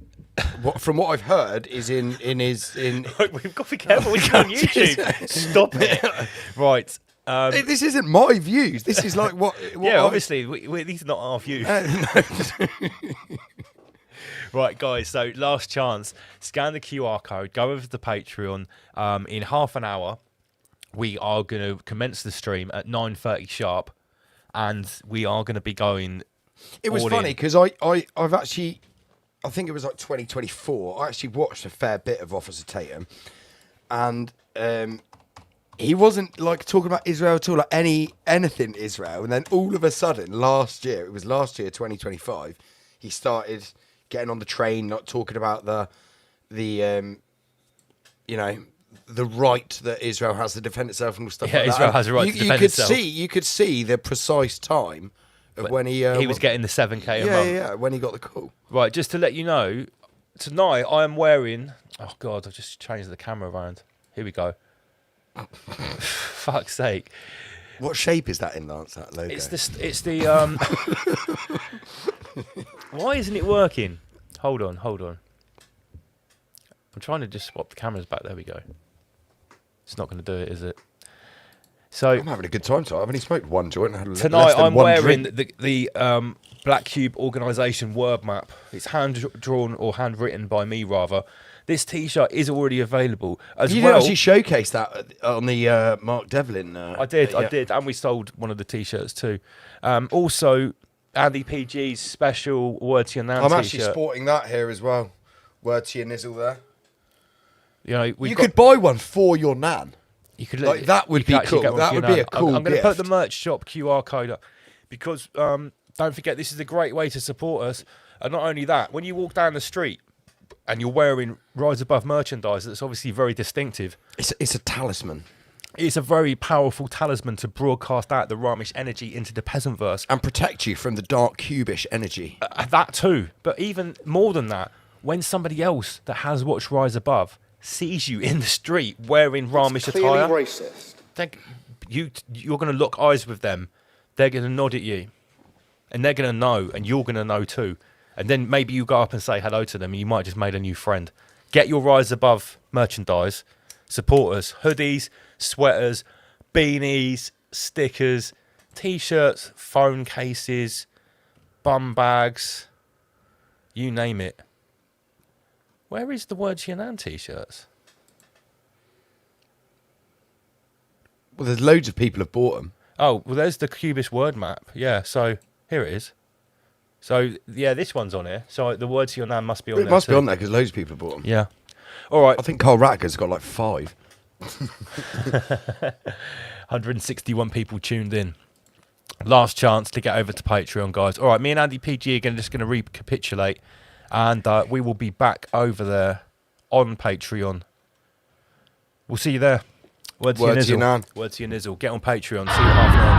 from what I've heard, is in his.
We've got to be careful. We go on YouTube. Stop it. Right.
This isn't my views. This is like what
obviously, these are not our views. Right, guys. So last chance. Scan the QR code. Go over to the Patreon. In half an hour, we are going to commence the stream at 9:30 sharp, and we are going to be going.
It was funny because I've actually, I think it was like 2024. I actually watched a fair bit of Officer Tatum, and he wasn't like talking about Israel at all, like anything Israel. And then all of a sudden, last year, 2025, he started getting on the train, not talking about the right that Israel has to defend itself and stuff like that.
Israel has a right to defend itself.
You could see the precise time of when he
was getting the 7K a month.
Yeah, when he got the call.
Right, just to let you know, tonight I am wearing. Oh God, I've just changed the camera around. Here we go. Fuck's sake!
What shape is that in, Lance? That logo?
It's the. Why isn't it working? Hold on. I'm trying to just swap the cameras back. There we go. It's not going to do it, is it? So
I'm having a good time. So I've only smoked one joint.
Tonight I'm wearing the Black Cube organisation word map. It's hand drawn or handwritten by me, rather. This T-shirt is already available as
you
well.
You did actually showcase that on the Mark Devlin.
I did, and we sold one of the T-shirts too. Also, Andy PG's special Word to Your Nan
I'm
T-shirt.
actually sporting that here as well. Word to Your Nizzle there.
You know,
you could buy one for your nan.
You could
like that would be cool. That would be a cool.
I'm going to put the merch shop QR code up because don't forget this is a great way to support us. And not only that, when you walk down the street and you're wearing Rise Above merchandise, that's obviously very distinctive.
It's a talisman.
It's a very powerful talisman to broadcast out the Ramish energy into the peasant verse
and protect you from the dark cubish energy.
That too, but even more than that, when somebody else that has watched Rise Above sees you in the street wearing Ramish attire,
racist.
You're going to lock eyes with them. They're going to nod at you, and they're going to know, and you're going to know too. And then maybe you go up and say hello to them, and you might just made a new friend. Get your Rise Above merchandise. Support us. Hoodies, sweaters, beanies, stickers, T-shirts, phone cases, bum bags, you name it. Where is the Word to Your Nan T-shirts?
Well, there's loads of people have bought them.
Oh, well, there's the Cubist word map. Yeah, so here it is. So, yeah, this one's on here. So the Word to Your Nan must be on there.
It must be on there because loads of people have bought them.
Yeah. All right.
I think Carl Ratker's got like 5.
161 people tuned in. Last chance to get over to Patreon, guys. All right, me and Andy PG are just going to recapitulate. And we will be back over there on Patreon. We'll see you there. Word to your nizzle. Word to your nizzle. Get on Patreon. See you at half an hour.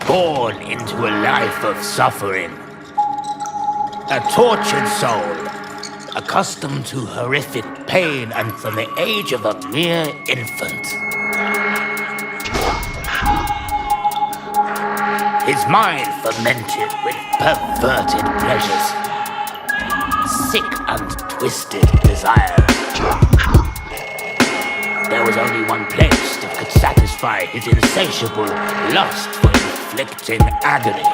Born into a life of suffering. A tortured soul, accustomed to horrific pain and from the age of a mere infant. His mind fermented with perverted pleasures, sick and twisted desires. There was only one place that could satisfy his insatiable lust for inflicting agony.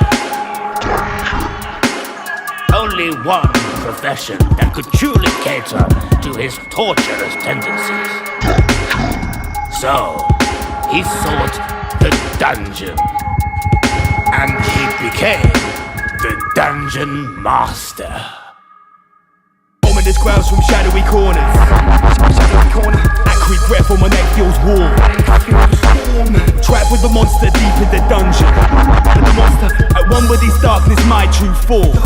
Only one profession that could truly cater to his torturous tendencies. So, he sought the dungeon. And he became the Dungeon Master.
Ominous growls from shadowy corners. Acrid breath on my neck feels warm. Trapped with the monster deep in the dungeon. But the monster, at one with his darkness, my true form.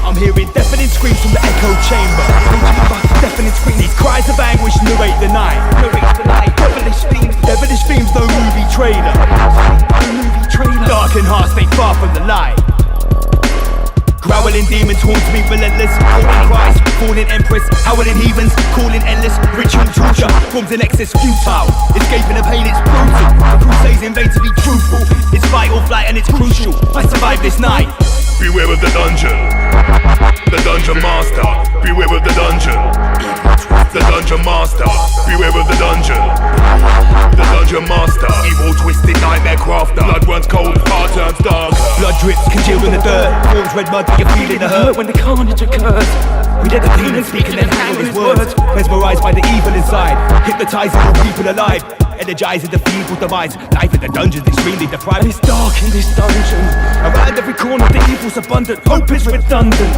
I'm hearing deafening screams from the echo chamber. Deafening screams, these cries of anguish narrate the night. Devilish themes, no movie trailer. Dark and hard. haunts me relentless. Holding Christ, falling empress, howling heathens, calling endless. Ritual torture, forms in excess futile. Escaping the pain, it's brutal. The crusades in vain to be truthful. It's fight or flight and it's crucial. I survived this night.
Beware of the dungeon. The dungeon master. Beware of the dungeon. The dungeon master. Beware of the dungeon. The dungeon master. Evil, twisted, nightmare crafter. Blood runs cold, heart turns dark.
Blood drips, congealed in the dirt. Forms red mud, you're feeling the hurt when the carnage occurs. We let the demon speak and then hang on his words. Mesmerized by the evil inside, hypnotizing all people alive. Energizing the feeble demise. Life in the dungeon's extremely deprived. It's dark in this dungeon. Around every corner the evil's abundant. Hope is redundant.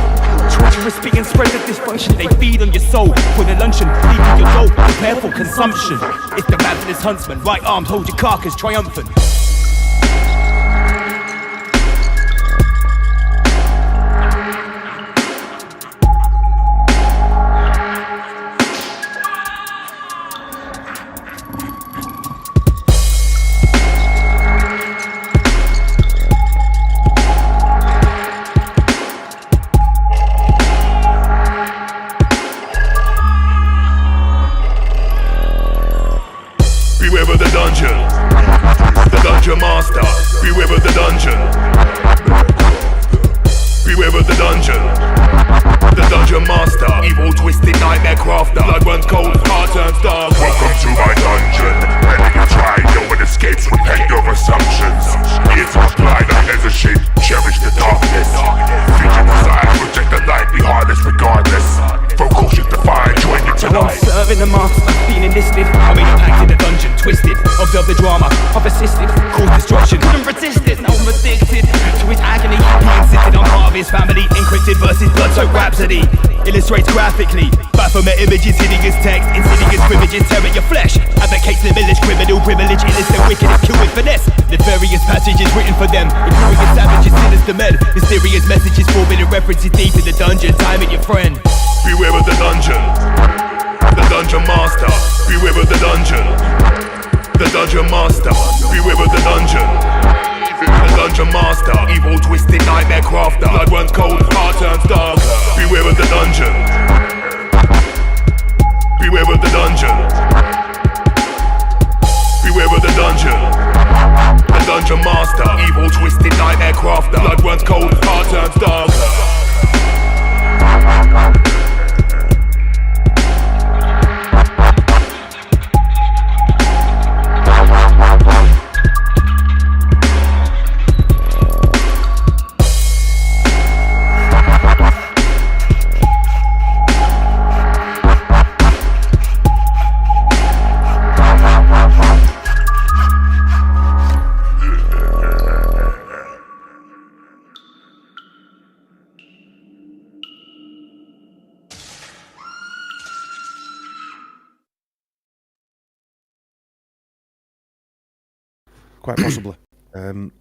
Treacherous beings spread the dysfunction. They feed on your soul for the luncheon. Leaving your goal, prepare for consumption. It's the ravenous huntsman. Right arm hold your carcass triumphant.
Beware of the dungeon. The dungeon master. Beware of the dungeon. Beware of the dungeon. The dungeon master. Evil, twisted, nightmare crafter. Blood runs cold, heart turns dark.
Welcome to my dungeon. Many you try, no one escapes. Repent your assumptions. It's not blind, I hesitate. Cherish the darkness. Vision aside, project the light. Be heartless regardless. Focus you define, join you
While I'm
tonight.
serving the master, feeling listed. I made a pact in the dungeon, twisted. Observe the drama, I've assisted. Caused destruction, couldn't resist it. Now I'm addicted to his agony. He insisted I'm part of his family. Encrypted versus blood-soaked rhapsody. Illustrates graphically. Baphomet images, hideous text. Insidious images, tearing your flesh. Advocates the village, criminal privilege. Innocent, wicked, and kill with finesse. Nefarious passages written for them. Ignoring the savages, sinister men. Mysterious messages, forbidden references deep in the dungeon. Time it, your friend.
Beware of the dungeon. The dungeon master. Beware of the dungeon. The dungeon master. Beware of the dungeon. The dungeon master. Evil, twisted, nightmare crafter. Blood runs cold, heart turns dark. Beware of the dungeon. Beware of the dungeon. Beware of the dungeon. The dungeon master. Evil, twisted, nightmare crafter. Blood runs cold, heart turns dark.
Quite possibly. And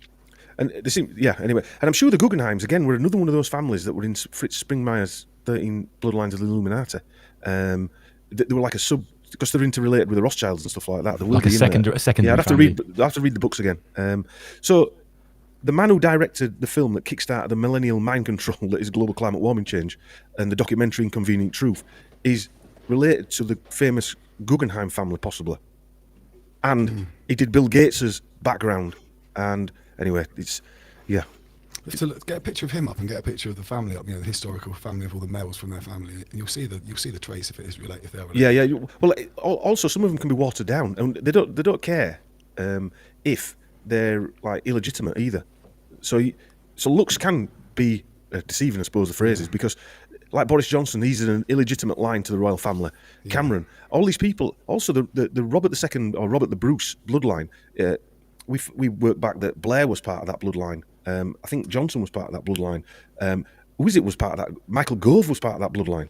they seem, yeah, anyway. And I'm sure the Guggenheims, again, were another one of those families that were in Fritz Springmeier's 13 Bloodlines of the Illuminati. They were like a sub, because they're interrelated with the Rothschilds and stuff like that. They will
Like a
be in
secondary
Yeah, I'd have
family.
to read the books again. So the man who directed the film that kickstarted the millennial mind control that is global climate warming change and the documentary Inconvenient Truth is related to the famous Guggenheim family, possibly. And he did Bill Gates's background. And anyway, it's, yeah.
So look, get a picture of him up and get a picture of the family up, you know, the historical family of all the males from their family, and you'll see the trace if it is related, if they are related.
Yeah. Well, also some of them can be watered down, and they don't care if they're like illegitimate either. So looks can be deceiving, I suppose the phrase is, because like Boris Johnson, he's an illegitimate line to the royal family. Yeah. Cameron, all these people, also the Robert II or Robert the Bruce bloodline. We worked back that Blair was part of that bloodline. I think Johnson was part of that bloodline. Wizard was part of that. Michael Gove was part of that bloodline.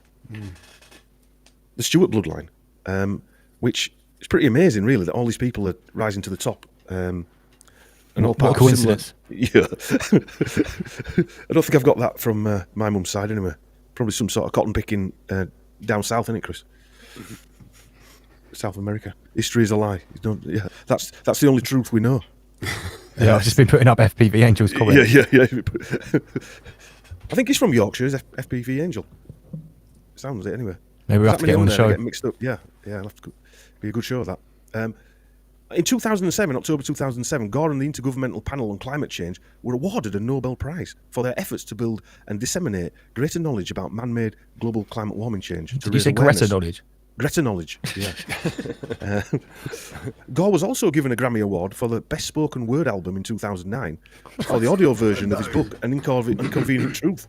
The Stuart bloodline, which is pretty amazing, really, that all these people are rising to the top. And all part
what a coincidence.
Yeah. I don't think I've got that from my mum's side anyway. Probably some sort of cotton picking down south, isn't it, Chris? South America. History is a lie. Yeah, that's the only truth we know.
Yeah, I've just been putting up FPV Angels comments.
Yeah. I think he's from Yorkshire. He's FPV Angel. Sounds it anyway.
Maybe we have to get on the show.
Get mixed up. Yeah, it'll have to be a good show, that. In 2007, October 2007, Gore and the Intergovernmental Panel on Climate Change were awarded a Nobel Prize for their efforts to build and disseminate greater knowledge about man-made global climate warming change.
Did you say Greta knowledge?
Greta knowledge, yeah. Gore was also given a Grammy Award for the Best Spoken Word album in 2009 for the audio version of his book, An Inconvenient Truth.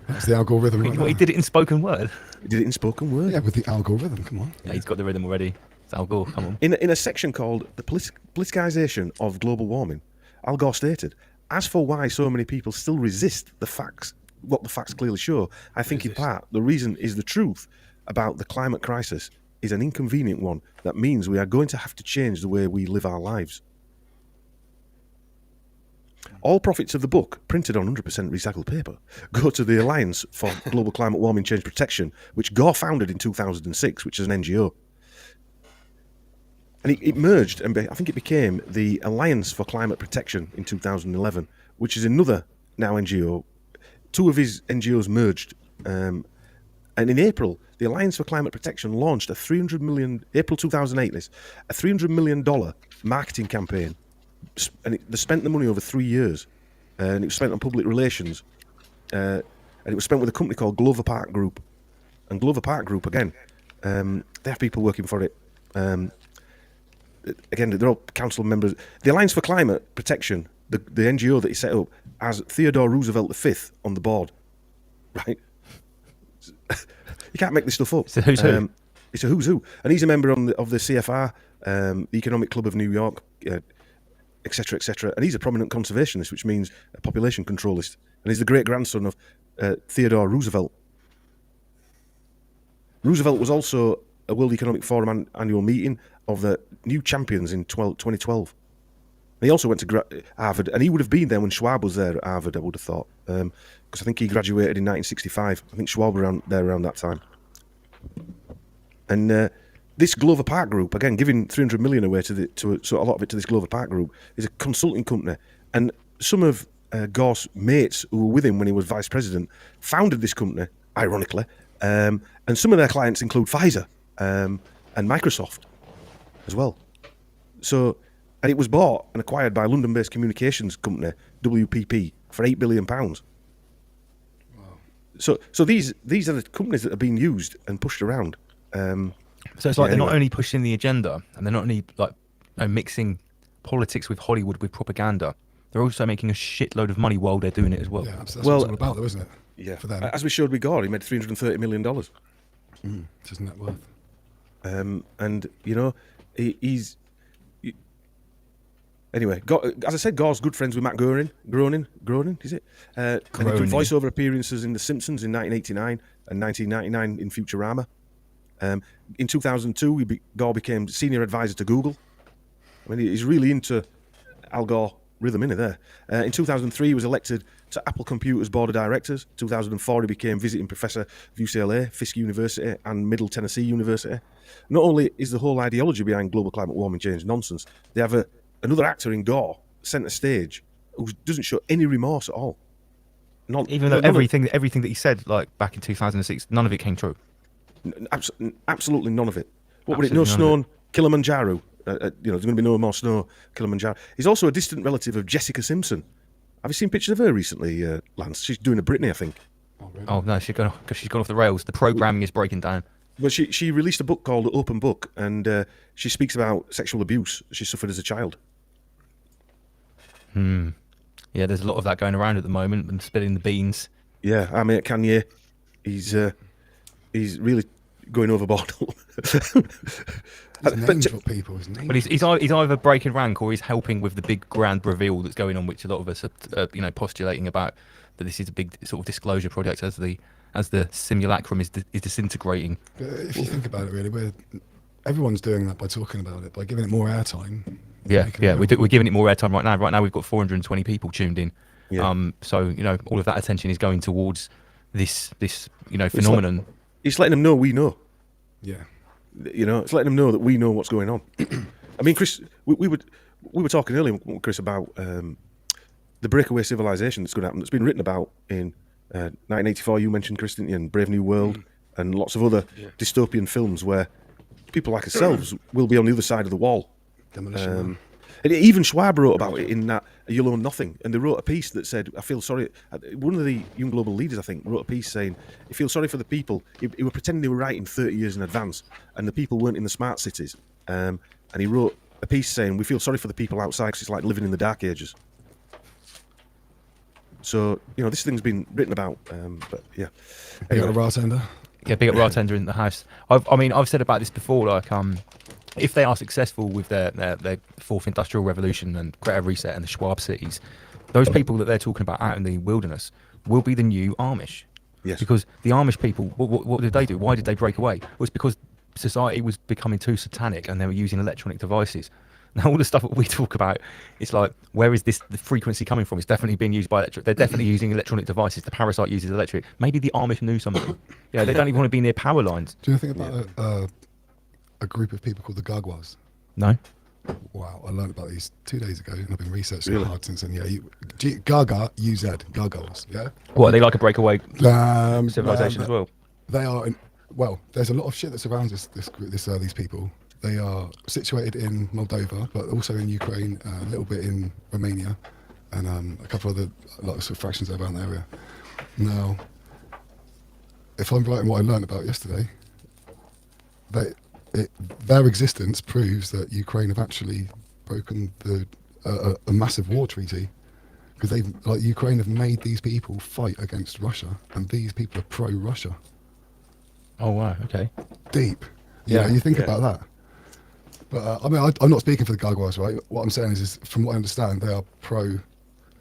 That's the algorithm. Right
He did it in spoken word.
He did it in spoken word.
Yeah, with the algorithm. Come on.
Yeah, he's got the rhythm already. It's Al Gore. Come on.
In a section called "The Politicization of Global Warming," Al Gore stated, "As for why so many people still resist the facts, what the facts clearly show, I think in part the reason is the truth about the climate crisis is an inconvenient one that means we are going to have to change the way we live our lives." All profits of the book, printed on 100% recycled paper, go to the Alliance for Global Climate Warming Change Protection, which Gore founded in 2006, which is an NGO. And it merged, and I think it became the Alliance for Climate Protection in 2011, which is another now NGO. Two of his NGOs merged. And in April, the Alliance for Climate Protection launched a $300 million, April 2008, a $300 million marketing campaign. And they spent the money over 3 years. And it was spent on public relations. And it was spent with a company called Glover Park Group. And Glover Park Group, again, they have people working for it. Again, they're all council members. The Alliance for Climate Protection, the NGO that he set up, has Theodore Roosevelt V on the board. Right? You can't make this stuff up.
It's a who's who.
It's a who's who. And he's a member of the CFR, the Economic Club of New York, etc., etc. And he's a prominent conservationist, which means a population controlist. And he's the great-grandson of Theodore Roosevelt. Roosevelt was also a World Economic Forum annual meeting of the new champions in 2012. And he also went to Harvard, and he would have been there when Schwab was there at Harvard, I would have thought, because I think he graduated in 1965. I think Schwab was around that time. And this Glover Park Group, again, giving $300 million away so a lot of it to this Glover Park Group, is a consulting company. And some of Gore's mates who were with him when he was vice president founded this company, ironically. And some of their clients include Pfizer and Microsoft as well. So, and it was bought and acquired by London-based communications company WPP for £8 billion. Wow. So these are the companies that are being used and pushed around.
So it's like they're not only pushing the agenda, and they're not only mixing politics with Hollywood with propaganda. They're also making a shitload of money while they're doing it as well.
Yeah, that's what it's all about, though, isn't it?
Yeah.
For them.
As we showed with Gore, he made $330 million.
Just net worth.
And you know, he's anyway. As I said, Gore's good friends with Matt Groening, is it? And he did voiceover appearances in The Simpsons in 1989 and 1999 in Futurama. In 2002, Gore became senior advisor to Google. I mean, he's really into Al Gore rhythm, isn't he, there? In 2003, he was elected to Apple Computer's board of directors. 2004, he became visiting professor of UCLA, Fisk University, and Middle Tennessee University. Not only is the whole ideology behind global climate warming change nonsense, they have another actor in Gore, centre stage, who doesn't show any remorse at all.
Even though everything that he said, like back in 2006, none of it came true.
Absolutely none of it. What would it? No snow on Kilimanjaro. There's going to be no more snow Kilimanjaro. He's also a distant relative of Jessica Simpson. Have you seen pictures of her recently, Lance? She's doing a Britney, I think.
Oh, really? Oh no, she's gone off the rails. The programming is breaking down.
Well, she released a book called Open Book, and she speaks about sexual abuse she suffered as a child.
Yeah, there's a lot of that going around at the moment, and spilling the beans.
Yeah, I mean, Kanye, he's really going overboard.
But he's either breaking rank or he's helping with the big grand reveal that's going on, which a lot of us are postulating about, that this is a big sort of disclosure project as the simulacrum is disintegrating.
But if you think about it, really, everyone's doing that by talking about it, by giving it more airtime.
Yeah, we're giving it more airtime right now. Right now, we've got 420 people tuned in.
Yeah.
So all of that attention is going towards this phenomenon.
It's letting them know we know.
Yeah.
It's letting them know that we know what's going on. I mean, Chris, we were talking earlier, Chris, about the breakaway civilization that's going to happen. That's been written about in 1984, you mentioned, Chris, didn't you? And Brave New World, and lots of other dystopian films where people like ourselves will be on the other side of the wall.
Demolition.
And even Schwab wrote about it in that You'll Own Nothing, and they wrote a piece that said, I feel sorry. One of the Young Global leaders, I think, wrote a piece saying, he feels sorry for the people. He were pretending they were writing 30 years in advance, and the people weren't in the smart cities. And he wrote a piece saying, we feel sorry for the people outside because it's like living in the dark ages. So, this thing's been written about, but yeah.
Anyway. You got a bartender?
Yeah, big up bartender in the house. I've said about this before, like, if they are successful with their fourth industrial revolution and Great Reset and the Schwab cities, those people that they're talking about out in the wilderness will be the new Amish.
Yes.
Because the Amish people, what did they do? Why did they break away? Well, it's because society was becoming too satanic and they were using electronic devices. Now, all the stuff that we talk about, it's like, where is the frequency coming from? It's definitely being used by electric. They're definitely using electronic devices. The parasite uses electric. Maybe the Amish knew something. Yeah, they don't even want to be near power lines.
Do you know anything about a group of people called the Gargoyles?
No.
Wow, I learned about these 2 days ago, and I've been researching hard since then. Yeah, Gaga, UZ, Gargoyles. Yeah.
What, are they like a breakaway civilization as well?
They are. There's a lot of shit that surrounds these people. They are situated in Moldova, but also in Ukraine, a little bit in Romania, and a couple of other lots of fractions around the area. Now, if I'm right in what I learned about yesterday, their existence proves that Ukraine have actually broken a massive war treaty, because Ukraine have made these people fight against Russia, and these people are pro-Russia.
Oh wow! Okay.
Deep. Yeah. You think about that. But I'm not speaking for the Gargoyles, right? What I'm saying is, from what I understand, they are pro-Russia.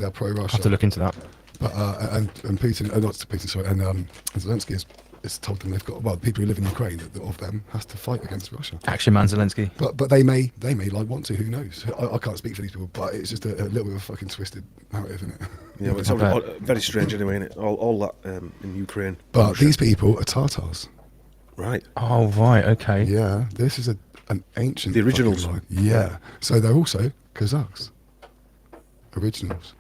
I have to look into that.
But and Putin, not Putin, sorry, and Zelensky has told them they've got, people who live in Ukraine, that of them has to fight against Russia.
Action man Zelensky.
But they may want to. Who knows? I can't speak for these people, but it's just a little bit of a fucking twisted narrative, isn't it?
Yeah, well, it's very strange anyway, isn't it? All that in Ukraine.
But these people are Tatars.
Right.
Oh right. Okay.
Yeah, this is an ancient.
The originals.
Yeah. So they're also Kazakhs. Originals.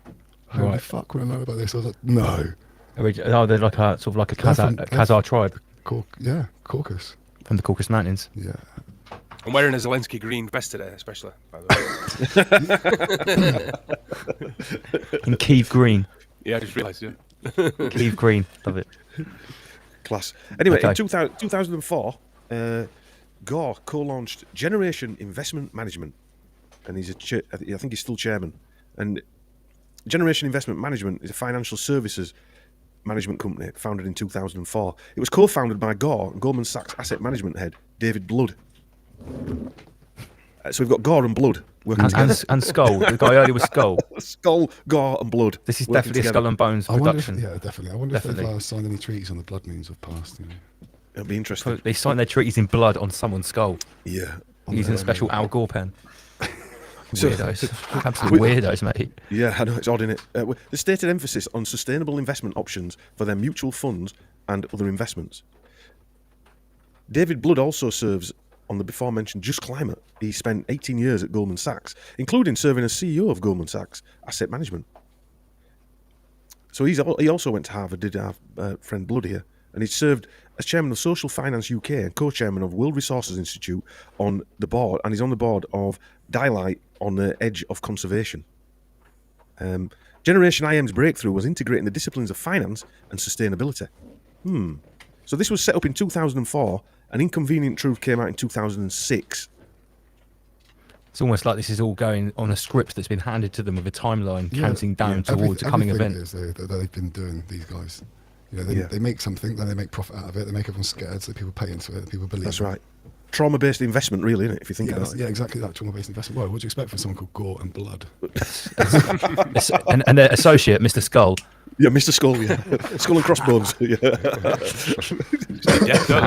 Holy
Right.
fuck! When I know about this, I was like, no.
They're like a sort of like a Khazar tribe.
Caucasus.
From the Caucasus Mountains.
Yeah.
I'm wearing a Zelensky green vest today, especially, by the
way. In Kiev green.
Yeah, I just realised, yeah.
Kiev green, love it.
Class. Anyway, in 2004, Gore co-launched Generation Investment Management, and I think he's still chairman. And Generation Investment Management is a financial services management company founded in 2004. It was co-founded by Gore and Goldman Sachs asset management head David Blood. So we've got Gore and Blood working together.
And Skull. The guy earlier was Skull.
Skull, Gore and Blood.
This is definitely a Skull and Bones production.
Definitely. I wonder if they've signed any treaties on the blood moons of past.
It'll be interesting.
They signed their treaties in blood on someone's skull.
Yeah.
Using a special Al Gore pen. Weirdos. Absolute weirdos, mate.
Yeah, I know, it's odd, isn't it? The stated emphasis on sustainable investment options for their mutual funds and other investments. David Blood also serves on the before-mentioned Just Climate. He spent 18 years at Goldman Sachs, including serving as CEO of Goldman Sachs Asset Management. So he also went to Harvard, did our friend Blood here, and he served as chairman of Social Finance UK and co-chairman of World Resources Institute on the board, and he's on the board of Daylight on the Edge of Conservation. Generation IM's breakthrough was integrating the disciplines of finance and sustainability. So this was set up in 2004, and Inconvenient Truth came out in 2006.
It's almost like this is all going on a script that's been handed to them with a timeline counting down towards a coming event.
That they've been doing, these guys. They make something, then they make profit out of it, they make everyone scared, so people pay into it, people believe.
That's right. Trauma-based investment, really, isn't it, if you think about it?
Yeah, exactly that, trauma-based investment. Well, what do you expect from someone called Gore and Blood?
and their associate, Mr. Skull.
Yeah, Mr. Skull, yeah. Skull and crossbones.
Yeah, we've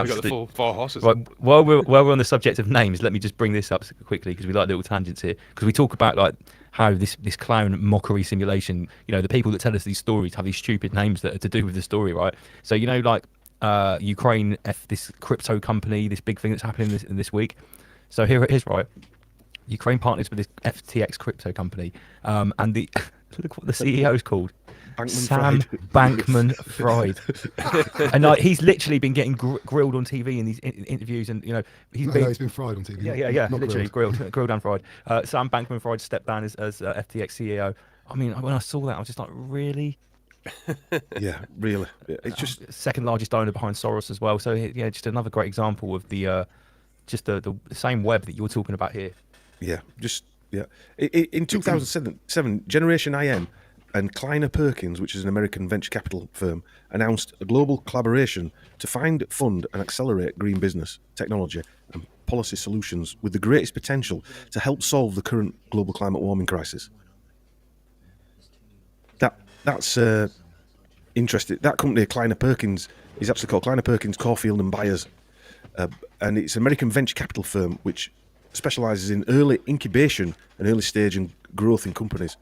got the full 4 horses.
Right, while we're on the subject of names, let me just bring this up quickly, because we like little tangents here. Because we talk about like how this clown mockery simulation, the people that tell us these stories have these stupid names that are to do with the story, right? So, like Ukraine, this crypto company, this big thing that's happening this week. So here it is, right? Ukraine partners with this FTX crypto company, and look what the CEO is called. Sam Bankman-Fried. And like, he's literally been getting grilled on TV in these interviews, and he's
been fried on TV.
Yeah,
not
literally grilled and fried. Sam Bankman-Fried stepped down as FTX CEO. I mean, when I saw that, I was just like, really?
Yeah, really. It's just
second largest donor behind Soros as well. So yeah, just another great example of the just the same web that you're talking about here.
Yeah, in 2007, Generation IM and Kleiner Perkins, which is an American venture capital firm, announced a global collaboration to find, fund, and accelerate green business, technology, and policy solutions with the greatest potential to help solve the current global climate warming crisis. That's interesting. That company, Kleiner Perkins, is actually called Kleiner Perkins Caulfield and Byers, and it's an American venture capital firm which specialises in early incubation and early stage and growth in companies.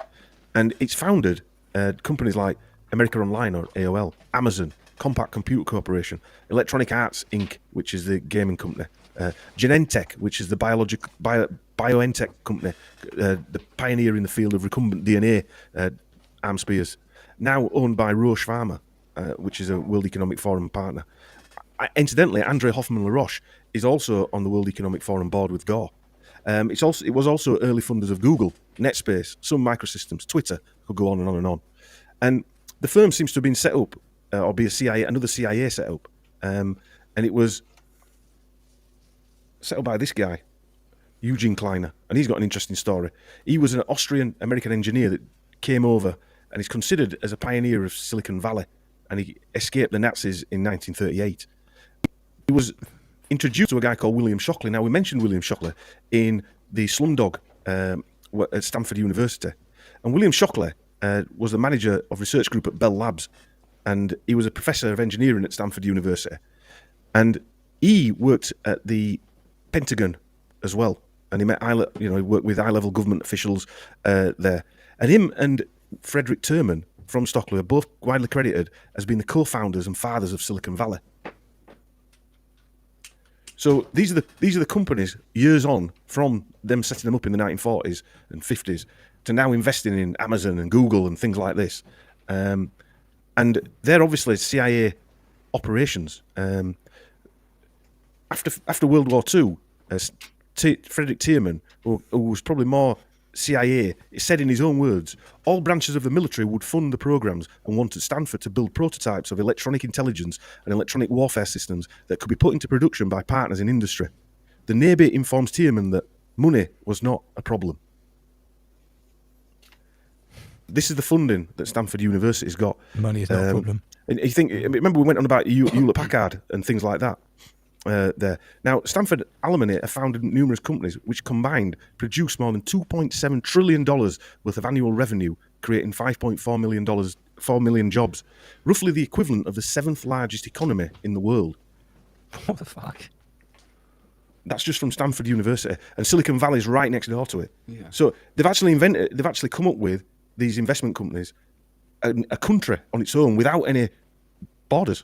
And it's founded companies like America Online or AOL, Amazon, Compaq Computer Corporation, Electronic Arts Inc., which is the gaming company, Genentech, which is the BioNTech company, the pioneer in the field of recombinant DNA, arm spears, now owned by Roche Pharma, which is a World Economic Forum partner. Incidentally, Andre Hoffman-LaRoche is also on the World Economic Forum board with Gore. It was also early funders of Google, Netspace, Sun Microsystems, Twitter, could go on and on and on. And the firm seems to have been set up, or be another CIA set up. And it was set up by this guy, Eugene Kleiner. And he's got an interesting story. He was an Austrian-American engineer that came over and is considered as a pioneer of Silicon Valley. And he escaped the Nazis in 1938. He was introduced to a guy called William Shockley. Now, we mentioned William Shockley in the Slumdog at Stanford University. And William Shockley was the manager of research group at Bell Labs. And he was a professor of engineering at Stanford University. And he worked at the Pentagon as well. And he met, he worked with high-level government officials there. And him and Frederick Terman from Stockley are both widely credited as being the co-founders and fathers of Silicon Valley. So these are the companies years on from them setting them up in the 1940s and 50s to now investing in Amazon and Google and things like this. And they're obviously CIA operations. After World War II, Frederick Terman, who was probably more CIA, said in his own words, all branches of the military would fund the programs and wanted Stanford to build prototypes of electronic intelligence and electronic warfare systems that could be put into production by partners in industry. The Navy informs Tierman that money was not a problem. This is the funding that Stanford University's got.
Money is not a problem.
And you think, remember we went on about Hewlett-Packard and things like that. There. Now, Stanford alumni have founded numerous companies which combined produce more than $2.7 trillion worth of annual revenue, creating $4 million jobs, roughly the equivalent of the 7th largest economy in the world.
What the fuck?
That's just from Stanford University, and Silicon Valley's right next door to it.
Yeah.
So they've actually come up with these investment companies, a country on its own without any borders.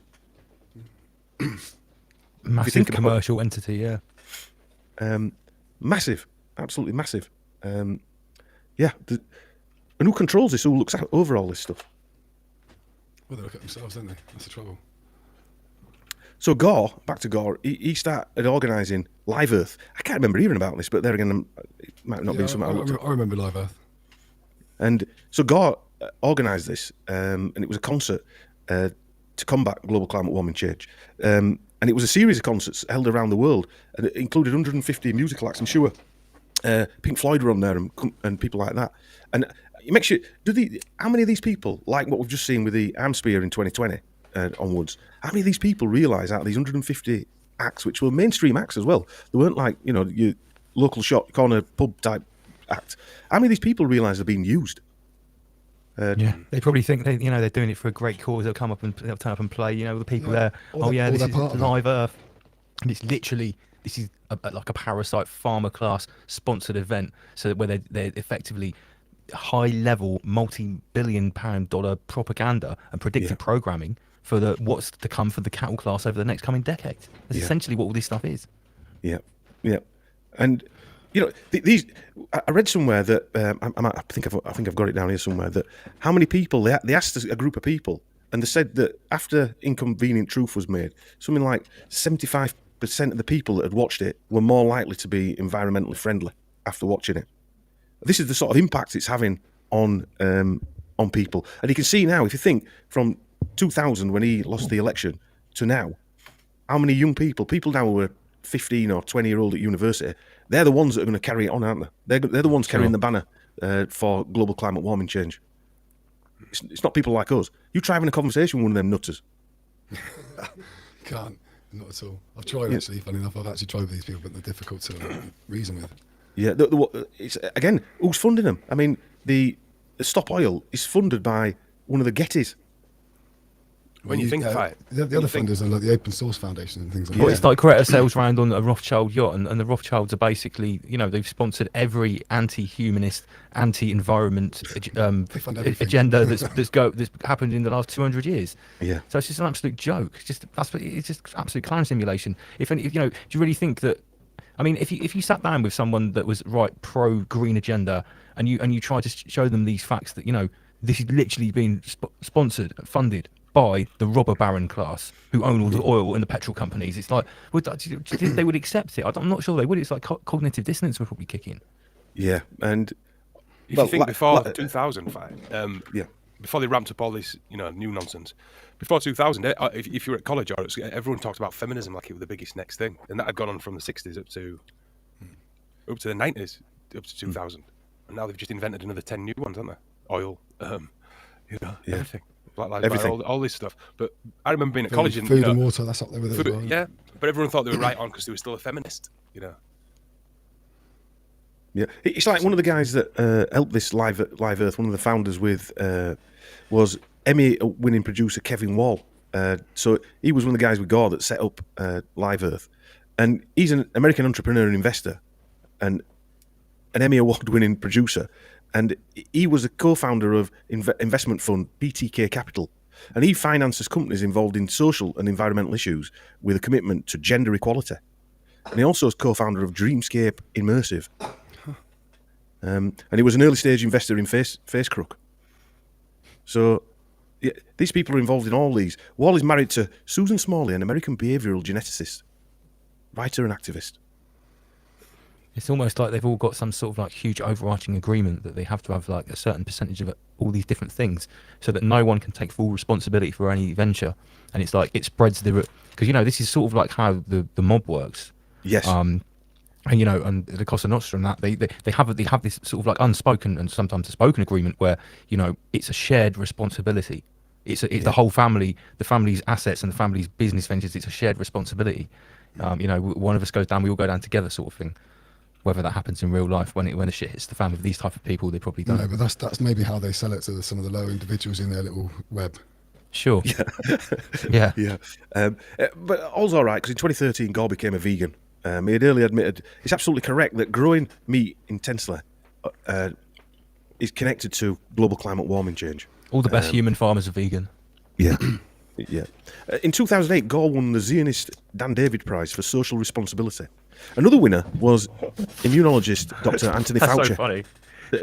Massive commercial entity, yeah.
Massive, absolutely massive. And who controls this? Who looks over all this stuff?
Well, they look at themselves, don't they? That's the trouble.
So Gore, back to Gore, he started organising Live Earth. I can't remember hearing about this, but there again, it might not be something I looked at.
I remember Live Earth.
And so Gore organised this, and it was a concert to combat global climate warming change. And it was a series of concerts held around the world, and it included 150 musical acts. I'm sure Pink Floyd were on there and people like that. And it makes you, how many of these people, like what we've just seen with the arm spear in 2020 onwards, how many of these people realise out of these 150 acts, which were mainstream acts as well, they weren't like, your local shop, corner pub type act, how many of these people realise they're being used?
Yeah, they probably think they're doing it for a great cause. They'll come up and they'll turn up and play. The people there. This is Live Earth, and it's literally this is like a parasite pharma class sponsored event. So where they're effectively high level multi-billion-pound-dollar propaganda and predictive programming for what's to come for the cattle class over the next coming decade. That's essentially what all this stuff is.
Yeah, yeah, and You know, these. I read somewhere that I think I've got it down here somewhere that how many people they asked a group of people, and they said that after Inconvenient Truth was made, something like 75% of the people that had watched it were more likely to be environmentally friendly after watching it. This is the sort of impact it's having on people, and you can see now if you think from 2000 when he lost the election to now, how many young people now who are 15 or 20-year-old at university, they're the ones that are going to carry it on, aren't they? They're the ones carrying the banner for global climate warming change. It's not people like us. You try having a conversation with one of them nutters.
Can't, not at all. I've tried actually. Funny enough, I've actually tried with these people, but they're difficult to reason with.
Yeah, it's, again, who's funding them? I mean, the Stop Oil is funded by one of the Gettys.
When you think about it.
The other funders are like the Open Source Foundation and things like that.
Well, it's like Greta sails around on a Rothschild yacht, and the Rothschilds are basically, you know, they've sponsored every anti-humanist, anti-environment agenda that's happened in the last 200 years.
Yeah.
So it's just an absolute joke. It's just absolute clown simulation. If you know, do you really think that? I mean, if you sat down with someone that was pro green agenda, and you tried to show them these facts that, you know, this is literally being sponsored, funded by the robber baron class who own all the oil and the petrol companies. It's like, do you think they would accept it? I'm not sure they would. It's like cognitive dissonance would probably kick in.
Yeah, and
if you think before 2005, before they ramped up all this, you know, new nonsense, before 2000, if you were at college, everyone talked about feminism like it was the biggest next thing, and that had gone on from the 60s up to the 90s, up to 2000, and now they've just invented another 10 new ones, haven't they? Oil, you know, everything. Black Lives Matter, all this stuff. But I remember being at college and
food and water, that's up there with it as well.
Yeah, but everyone thought they were right on because they were still a feminist, you know.
Yeah, it's like one of the guys that helped this Live Earth. One of the founders was Emmy-winning producer Kevin Wall. So he was one of the guys with Gore that set up Live Earth, and he's an American entrepreneur and investor, and an Emmy award-winning producer. And he was a co-founder of investment fund BTK Capital, and he finances companies involved in social and environmental issues with a commitment to gender equality. And he also is co-founder of Dreamscape Immersive. And he was an early-stage investor in FaceCrook. So yeah, these people are involved in all these. Wall is married to Susan Smalley, an American behavioural geneticist, writer and activist.
It's almost like they've all got some sort of like huge overarching agreement that they have to have like a certain percentage of all these different things, so that no one can take full responsibility for any venture. And it's like it spreads because, you know, this is sort of like how the mob works.
Yes.
And, you know, and the Cosa Nostra and that they have this sort of like unspoken and sometimes a spoken agreement where, you know, it's a shared responsibility. It's the whole family, the family's assets and the family's business ventures. It's a shared responsibility. You know, one of us goes down, we all go down together, sort of thing. Whether that happens in real life, when the shit hits the fan with these type of people, they probably don't.
No, but that's maybe how they sell it to some of the lower individuals in their little web.
Sure.
Yeah. Yeah. But all's all right, because in 2013, Gore became a vegan. He had earlier admitted it's absolutely correct that growing meat intensely is connected to global climate warming change.
All the best human farmers are vegan.
Yeah. Yeah. In 2008, Gore won the Zionist Dan David Prize for Social Responsibility. Another winner was immunologist Dr. Anthony Fauci.
That's so funny.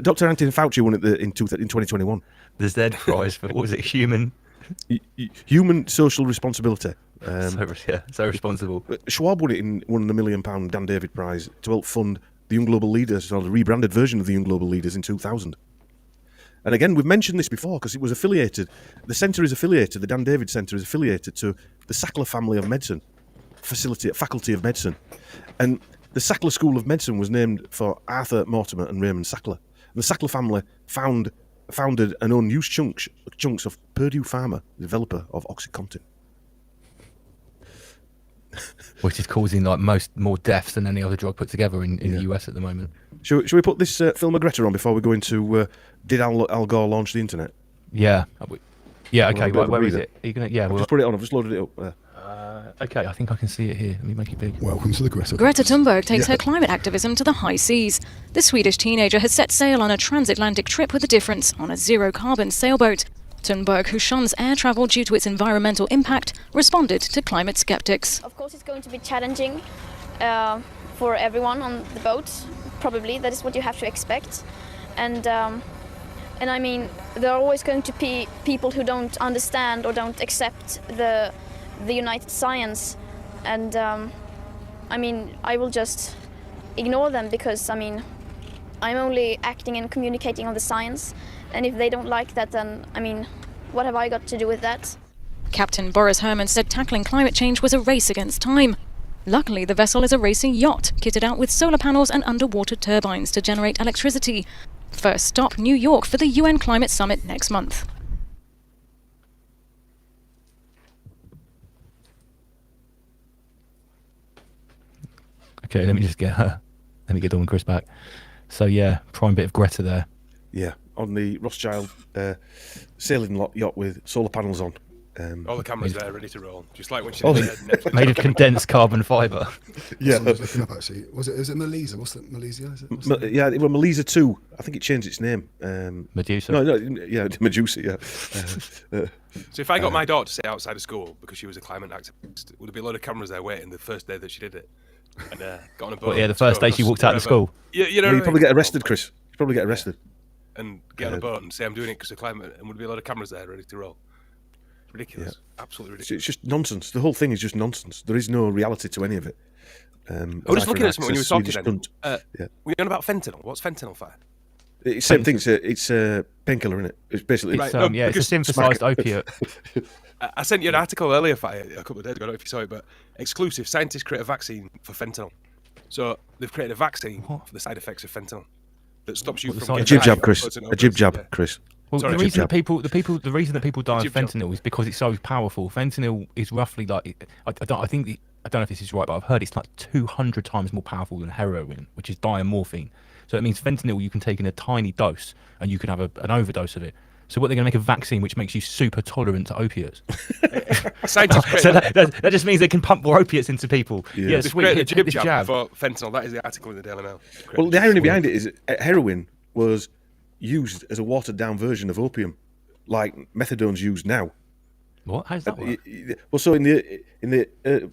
Dr. Anthony Fauci won it in 2021.
The Z Prize for, what was it, human
social responsibility.
So responsible.
Schwab won it in one of the £1 million Dan David Prize to help fund the Young Global Leaders, or the rebranded version of the Young Global Leaders in 2000. And again, we've mentioned this before because it was affiliated. The centre is affiliated. The Dan David Centre is affiliated to the Sackler Family of Medicine Faculty of Medicine, and the Sackler School of Medicine was named for Arthur Mortimer and Raymond Sackler. And the Sackler family founded and owned huge chunks of Purdue Pharma, the developer of OxyContin,
which is causing like more deaths than any other drug put together in the US at the moment.
Should we put this film of Greta on before we go into did Al Gore launch the internet?
Yeah. Yeah. Okay. Where is it? Are you gonna? Yeah.
I've just put it on. I've just loaded it up.
Okay, I think I can see it here. Let me make it big.
Welcome to the Greta.
Greta Thunberg takes her climate activism to the high seas. The Swedish teenager has set sail on a transatlantic trip with a difference on a zero-carbon sailboat. Thunberg, who shuns air travel due to its environmental impact, responded to climate skeptics.
Of course, it's going to be challenging for everyone on the boat
probably that is what you have to expect, and I mean there are always going to be people who don't understand or don't accept the united science, and I mean I will just ignore them because I mean I'm only acting and communicating on the science, and if they don't like that, then I mean what have I got to do with that?
Captain Boris Herman said tackling climate change was a race against time. Luckily, the vessel is a racing yacht, kitted out with solar panels and underwater turbines to generate electricity. First stop, New York for the UN Climate Summit next month.
Okay, let me get Dawn and Chris back. So yeah, prime bit of Greta there.
Yeah, on the Rothschild sailing yacht with solar panels on.
All the cameras there, ready to roll. Just like when she
made of condensed carbon fibre.
Yeah.
I was looking up actually. Is it Malaysia? What's that? Malaysia? Is it?
Yeah, it was Malaysia 2. I think it changed its name.
Medusa.
No, yeah, Medusa. Yeah.
So if I got my daughter to stay outside of school because she was a climate activist, would there be a lot of cameras there waiting the first day that she did it? And got on a boat.
Well, yeah, the first day she walked out of school.
You know,
you'd probably get arrested, Chris. You'd probably get arrested.
And get on a boat and say I'm doing it because of climate, and would be a lot of cameras there ready to roll. Ridiculous, absolutely ridiculous.
It's just nonsense. The whole thing is just nonsense. There is no reality to any of it.
I was just looking at something when you were talking. Were you on about fentanyl? What's fentanyl for?
It's same thing. It's a painkiller, isn't it? It's basically
it's a synthesized opiate.
I sent you an article earlier a couple of days ago. I don't know if you saw it, but exclusive: scientists create a vaccine for fentanyl. So they've created a vaccine for the side effects of fentanyl that stops you from
a jib jab, Chris. A jib jab, Chris.
Well, the reason that people die of fentanyl is because it's so powerful. Fentanyl is roughly like I don't know if this is right, but I've heard it's like 200 times more powerful than heroin, which is diamorphine. So it means fentanyl you can take in a tiny dose, and you can have an overdose of it. So what they're going to make a vaccine which makes you super tolerant to opiates. So that just means they can pump more opiates into people. Yeah,
sweet. Hit this jab for fentanyl. That is the article in the Daily Mail.
Well, the irony behind it is heroin was used as a watered-down version of opium, like methadone's used now.
What? How's that work?
Well, so in the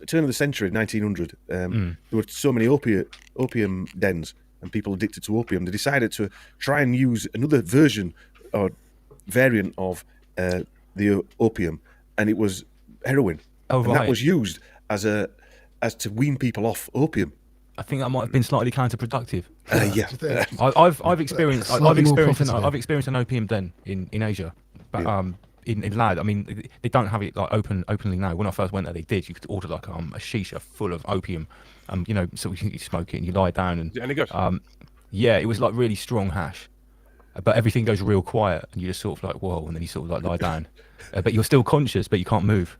turn of the century, 1900, there were so many opium dens and people addicted to opium. They decided to try and use another version or variant of the opium, and it was heroin.
Oh,
and that was used as to wean people off opium.
I think that might have been slightly counterproductive.
Yeah,
I've experienced an opium den in Asia, but in Lad. I mean, they don't have it like openly now. When I first went there, they did. You could order like a shisha full of opium, so you smoke it and you lie down and yeah, it was like really strong hash, but everything goes real quiet and you just sort of like whoa, and then you sort of like lie down, but you're still conscious, but you can't move.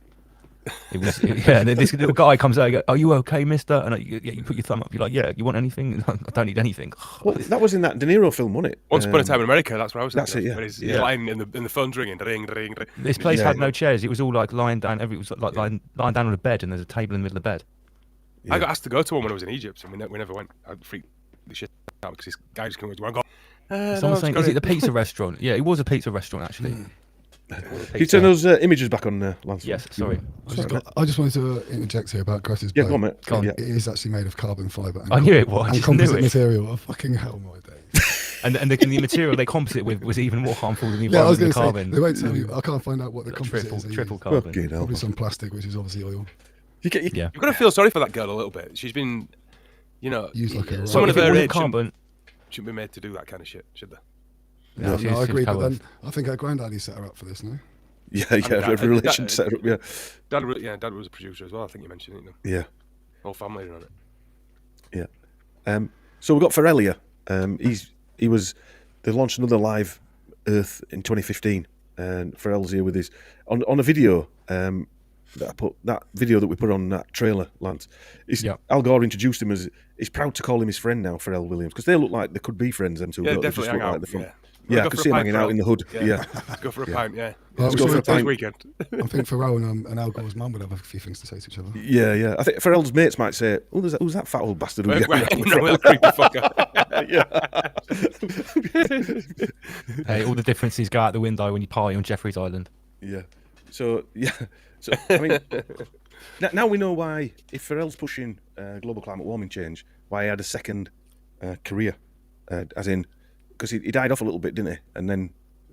And then this little guy comes out and goes, "Are you okay, mister?" And you put your thumb up. You're like, "Yeah, you want anything?" I don't need anything.
Well, that was in that De Niro film, wasn't it?
Once Upon a Time in America. That's where I was.
That's it. Yeah.
He's lying in the phone's ringing. Ring.
This place had no chairs. It was all like lying down. It was like lying down on a bed, and there's a table in the middle of the bed.
I got asked to go to one when I was in Egypt, and we never went. I freaked the shit out because this guy just came over to me and
Someone's saying, "Is it the pizza restaurant?" Yeah, it was a pizza restaurant actually.
Can you turn those images back on, Lance?
Yes, sorry.
I just wanted to interject here about Greta's
boat. Go on, mate.
It is actually made of carbon fibre.
I knew it was.
And composite material. Oh, fucking hell, my days.
And the material they composite with was even more harmful than the
I was going to
carbon.
Say, they won't tell you. I can't find out what the composite is.
Triple carbon.
Probably some plastic, which is obviously oil.
You've got to feel sorry for that girl a little bit. She's been,
used like a
someone of her age
carbon
shouldn't be made to do that kind of shit, should they?
No, I agree, but then I think her granddaddy set her up for this, no?
Yeah, relation set her up, yeah.
Dad was a producer as well, I think you mentioned it.
Yeah.
Whole family on
Yeah.
it.
So we've got Pharrell. They launched another Live Earth in 2015, and Pharrell's here with his, on a video, that video that we put on that trailer, Lance. Al Gore introduced him as, he's proud to call him his friend now, Pharrell Williams, because they look like they could be friends, them two.
Yeah, definitely hang out.
Yeah, I could see him hanging out in the hood. Yeah.
Let's go for a pint, yeah.
Let's go for a pint.
Weekend.
I think Pharrell and Al Gore's mum would have a few things to say to each other.
Yeah. I think Pharrell's mates might say, who's that fat old bastard?
Real creepy fucker.
Hey, all the differences go out the window when you party on Jeffrey's Island.
Yeah. So, I mean, now we know why, if Pharrell's pushing global climate warming change, why he had a second career, as in, because he died off a little bit, didn't he? And then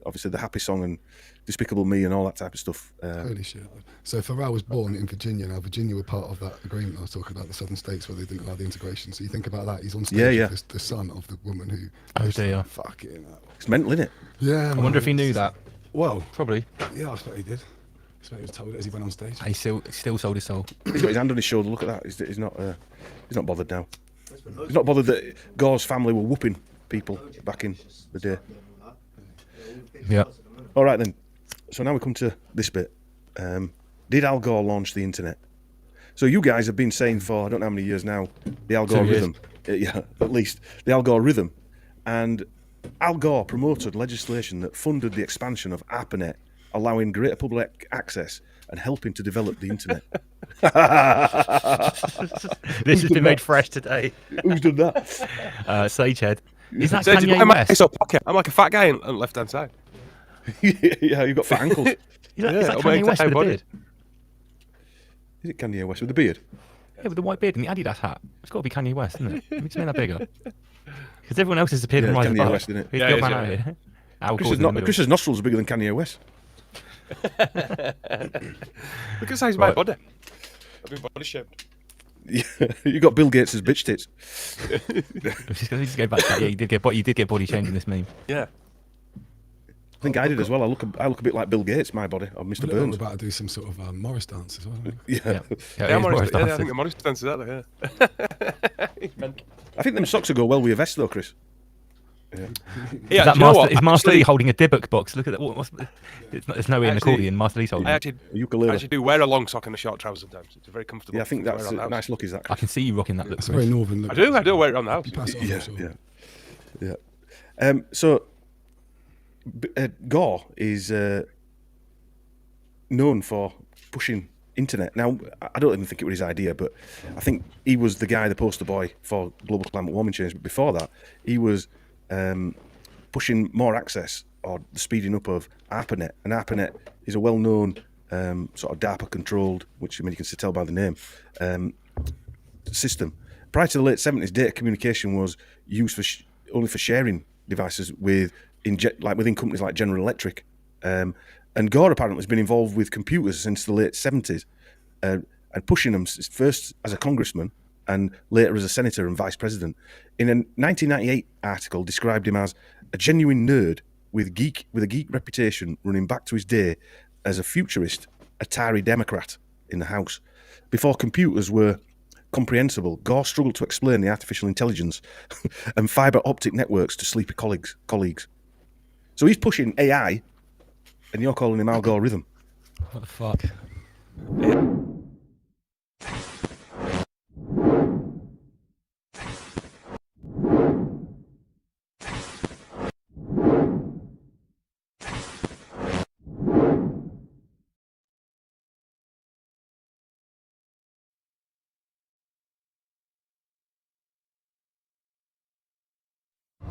obviously the Happy Song and Despicable Me and all that type of stuff.
Holy shit. So Pharrell was born in Virginia. Now, Virginia were part of that agreement I was talking about, the southern states where they didn't allow the integration. So you think about that, he's on stage with the son of the woman who...
Oh dear.
Fucking hell.
It's mental, isn't it?
Yeah,
I wonder if he knew that.
Well,
probably.
Yeah, I expect he did. I expect he was told it as he went on stage.
He still sold his soul.
He's got his hand on his shoulder. Look at that. He's not bothered now. He's not bothered that Gore's family were whooping people back in the day.
Yeah.
All right then. So now we come to this bit. Did Al Gore launch the internet? So you guys have been saying for I don't know how many years now the algorithm. Yeah, at least the algorithm. And Al Gore promoted legislation that funded the expansion of ARPANET, allowing greater public access and helping to develop the internet.
This has been made fresh today.
Who's done that?
Sagehead. Is that
Sage,
Kanye West?
I'm like a fat guy on the left-hand side.
Yeah, you've got fat ankles.
Is that Kanye West with a beard?
Is it Kanye West with the beard?
Yeah, with the white beard and the Adidas hat. It's got to be Kanye West, isn't it? Let me just make that bigger. Because everyone else has appeared in Rise
Kanye
Above.
West, isn't it?
Who's the old man out here? Al Gore's in the middle.
Chris's nostrils are bigger than Kanye West.
Look at the size of my body. I've been body shaped.
Yeah, you got Bill Gates' bitch tits.
Just go back to that. Yeah, you did get body change in this meme.
Yeah.
I think I did as well. I look a bit like Bill Gates, my body, or Mr. Burns.
We're about to do some sort of Morris dance as well.
Yeah.
Morris, I think the Morris dance is out there, yeah.
I think them socks will go well with your vest though, Chris. Yeah.
Yeah,
is Master Lee holding a Dybbuk box? Look at that. There's no way in accordion. Master Lee's holding
I actually do wear a long sock and a short trouser sometimes. It's very comfortable.
Yeah, I think that's a nice look, is that, Chris?
I can see you rocking that look.
It's a very northern look.
I do wear it around the house.
You pass it on,
Yeah. So Gore is known for pushing internet. Now, I don't even think it was his idea, but I think he was the guy, the poster boy for global climate warming change. But before that, he was pushing more access or the speeding up of ARPANET. And ARPANET is a well-known sort of DARPA-controlled, which I mean you can tell by the name, system. Prior to the late 70s, data communication was used for only for sharing devices within companies like General Electric. And Gore apparently has been involved with computers since the late 70s and pushing them first as a congressman and later as a senator and vice president. In a 1998 article, described him as a genuine nerd with a geek reputation running back to his day as a futurist Atari Democrat in the House. Before computers were comprehensible, Gore struggled to explain the artificial intelligence and fibre optic networks to sleepy colleagues. So he's pushing AI, and you're calling him algorithm.
What the fuck?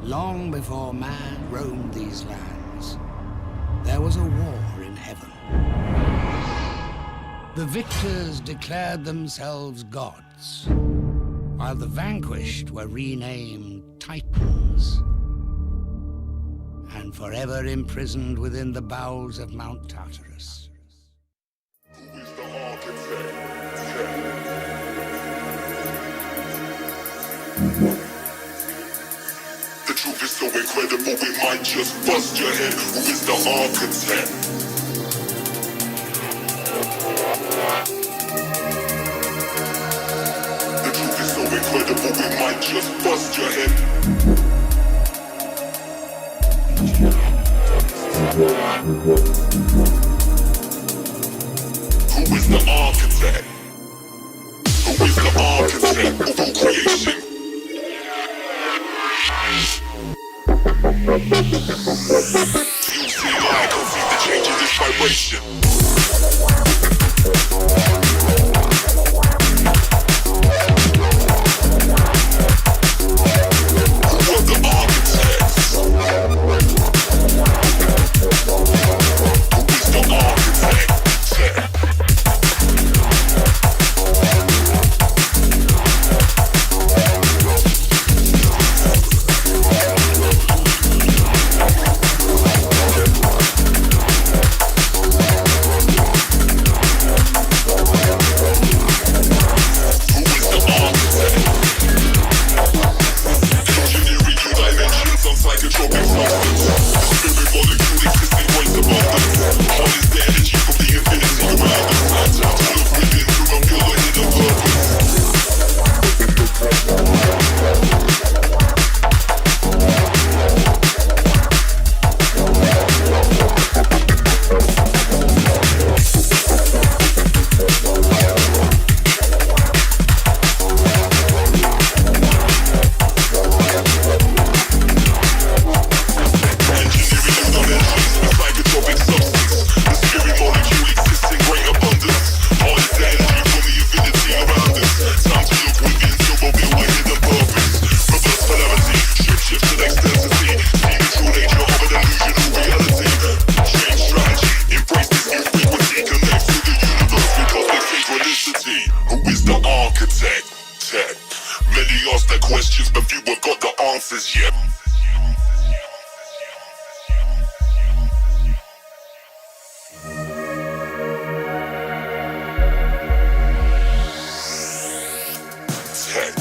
Long before man roamed these lands, there was a war in heaven. The victors declared themselves gods, while the vanquished were renamed Titans, and forever imprisoned within the bowels of Mount Tartarus.
The truth is so incredible, it might just bust your head. Who is the architect? The truth is so incredible, it might just bust your head. Who is the architect? Who is the architect of all creation? You see, I can see the change in this vibration. Who are the architects? Who is the architect? A few have got the answers, yeah. Tech.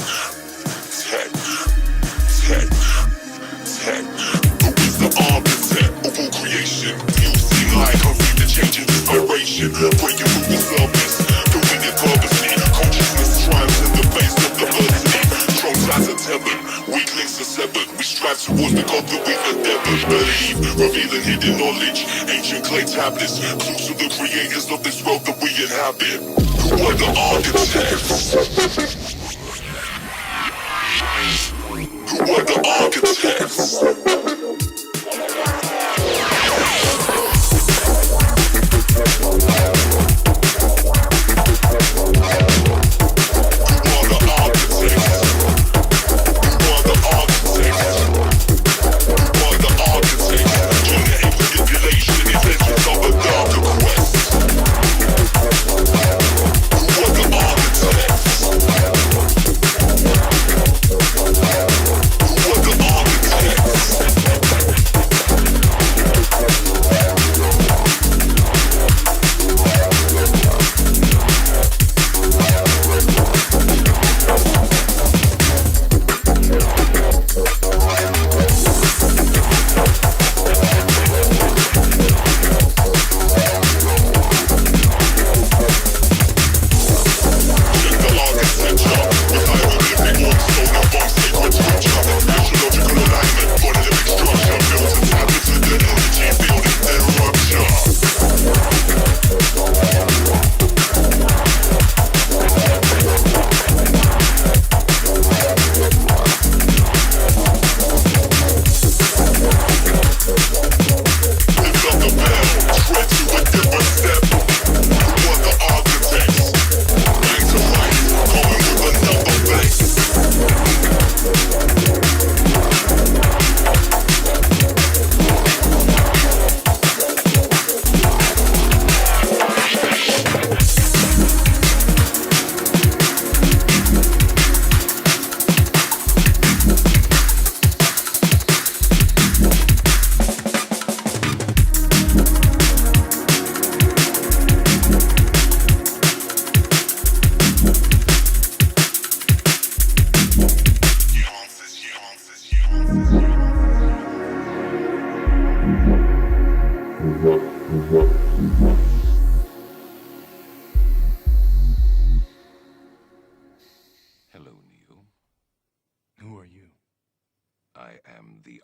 Who is the architect of all creation? You see light, confuse the change in inspiration. Breaking through the surface, doing it purposely. Consciousness triumphs in the face of diversity. Strong ties are tethered, weak links are severed. We strive towards the God that we endeavored. Believe, revealing hidden knowledge. Ancient clay tablets, clues to the creators of this world that we inhabit. Who are the architects? Who are the architects?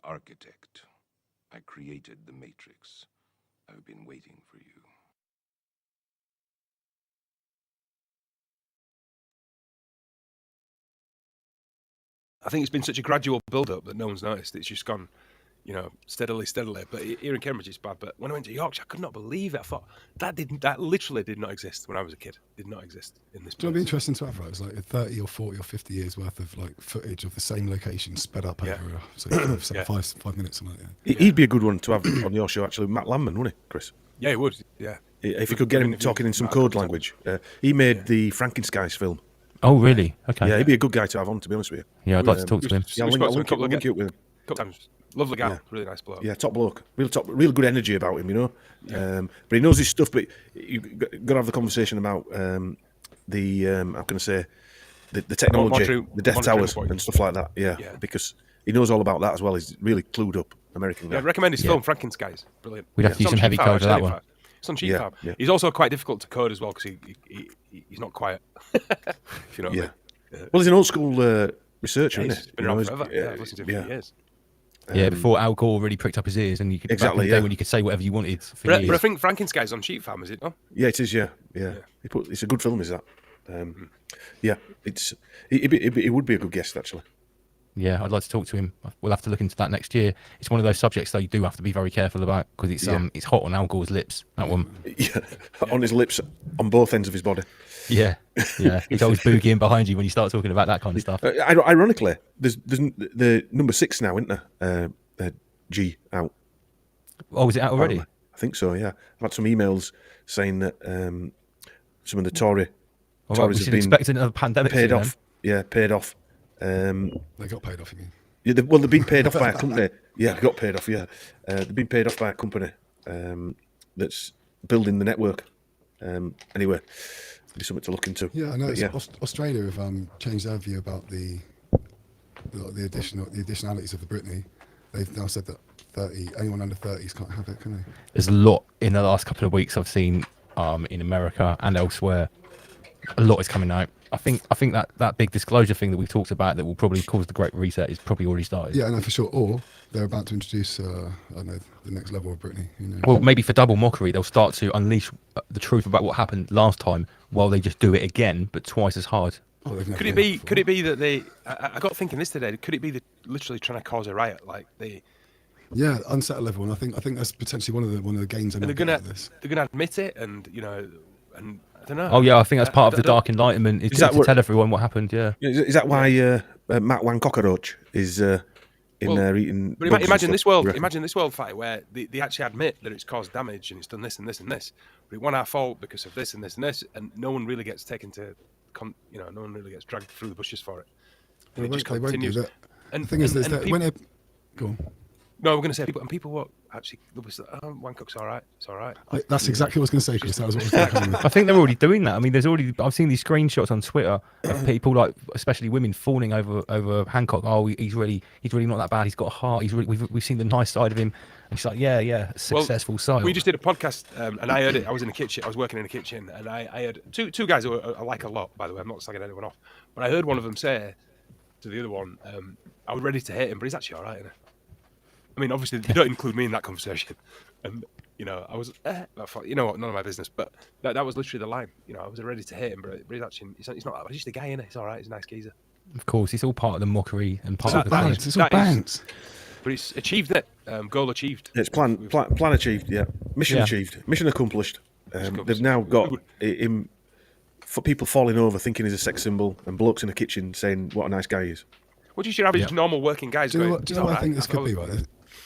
Architect. I created the Matrix. I've been waiting for you.
I think it's been such a gradual build-up that no one's noticed. It's just gone, steadily. But here in Cambridge, it's bad. But when I went to Yorkshire, I could not believe it. I thought that literally did not exist when I was a kid. Did not exist in this place.
Do you know what'd be interesting to have, right? It's like 30 or 40 or 50 years worth of like footage of the same location sped up over 5 minutes. Something like that.
He'd be a good one to have on your show, actually. Matt Landman, wouldn't he, Chris?
Yeah, he would. Yeah.
If you could get him talking in some code language. He made the Frankenskies film.
Oh, really? Okay.
Yeah, he'd be a good guy to have on, to be honest with you.
Yeah, I'd like to talk to him.
Yeah, I'll link you up with him.
Couple times. Lovely guy, really nice bloke.
Yeah, top bloke. Real good energy about him, But he knows his stuff, but you've got to have the conversation about how can I say, the technology, the Death Towers and stuff like that. Yeah, because he knows all about that as well. He's really clued up American guy.
Yeah, I'd recommend his film, Frankenskies. Brilliant.
We'd have to use some heavy code for that one.
It's on Cheap Fab. Yeah. He's also quite difficult to code as well because he's not quiet. If you know what I mean.
Well, he's an old school researcher, isn't he?
He's been around forever. I've listened to him for years.
Yeah, before Al Gore really pricked up his ears, and you could back in the day when you could say whatever you wanted.
But I think Frankenstein's on Cheap Fam, is it not?
Yeah, it is. Yeah. It's a good film, is that? It would be a good guest actually.
Yeah, I'd like to talk to him. We'll have to look into that next year. It's one of those subjects that you do have to be very careful about because it's hot on Al Gore's lips. That one.
Yeah, on his lips, on both ends of his body.
Yeah. He's always boogieing behind you when you start talking about that kind of stuff.
Ironically, there's the number 6 now, isn't there? G out.
Oh, is it out already?
I think so. Yeah, I've had some emails saying that some of the Tories have been
expecting another pandemic
paid off. Yeah, paid off
They got paid off, you mean?
Yeah, they've been paid off by a company. Yeah, they got paid off. Yeah, they've been paid off by a company that's building the network. Anyway, it'll be something to look into.
Yeah, I know.
Yeah.
Australia have changed their view about the additionalities of the Brittany. They've now said that anyone under 30s can't have it, can they?
There's a lot in the last couple of weeks I've seen in America and elsewhere. A lot is coming out. I think that big disclosure thing that we've talked about that will probably cause the Great Reset is probably already started.
Yeah, I know for sure. Or they're about to introduce, I don't know, the next level of Brittany. You know.
Well, maybe for double mockery, they'll start to unleash the truth about what happened last time, while they just do it again, but twice as hard.
Oh,
Could it be that they? I got thinking this today. Could it be that literally trying to cause a riot, like they?
Yeah, unsettle level, and I think that's potentially one of the gains.
They're gonna admit it, and and I don't know.
Oh yeah, I think that's part of the Dark Enlightenment is to tell everyone what happened. Yeah.
Is that why Matt Wan Cockroach is in there eating?
But imagine this world. Imagine this world fight where they actually admit that it's caused damage and it's done this and this and this. But it wasn't our fault because of this and this and this, and no one really gets taken to, no one really gets dragged through the bushes for it. And it just continues.
And the thing is that when it go on.
No, we're going to say people were actually, Wancock's all right. It's all right.
That's exactly what I was going to say, Chris. That was what I was going to
I think they're already doing that. I mean, I've seen these screenshots on Twitter of people, like especially women, fawning over Hancock. Oh, he's really not that bad. He's got a heart. We've seen the nice side of him. And she's like, yeah, successful side.
We just did a podcast, and I heard it. I was in the kitchen. I was working in the kitchen, and I heard two guys who I like a lot. By the way, I'm not slagging anyone off, but I heard one of them say to the other one, "I was ready to hate him, but he's actually all right, isn't he?" I mean, obviously, you don't include me in that conversation. And, I was, I thought, none of my business. But that was literally the line. I was ready to hate him, but he's actually, he's not that bad. He's just a guy, innit? He's all right. He's a nice geezer.
Of course, it's all part of the mockery and part of the
balance. It's all balance.
But it's achieved it. Goal achieved.
It's plan achieved, yeah. Mission achieved. Mission accomplished. They've now got him, for people falling over thinking he's a sex symbol, and blokes in the kitchen saying what a nice guy he is.
What do you should have is normal working guys
do you know what I think this could be, right?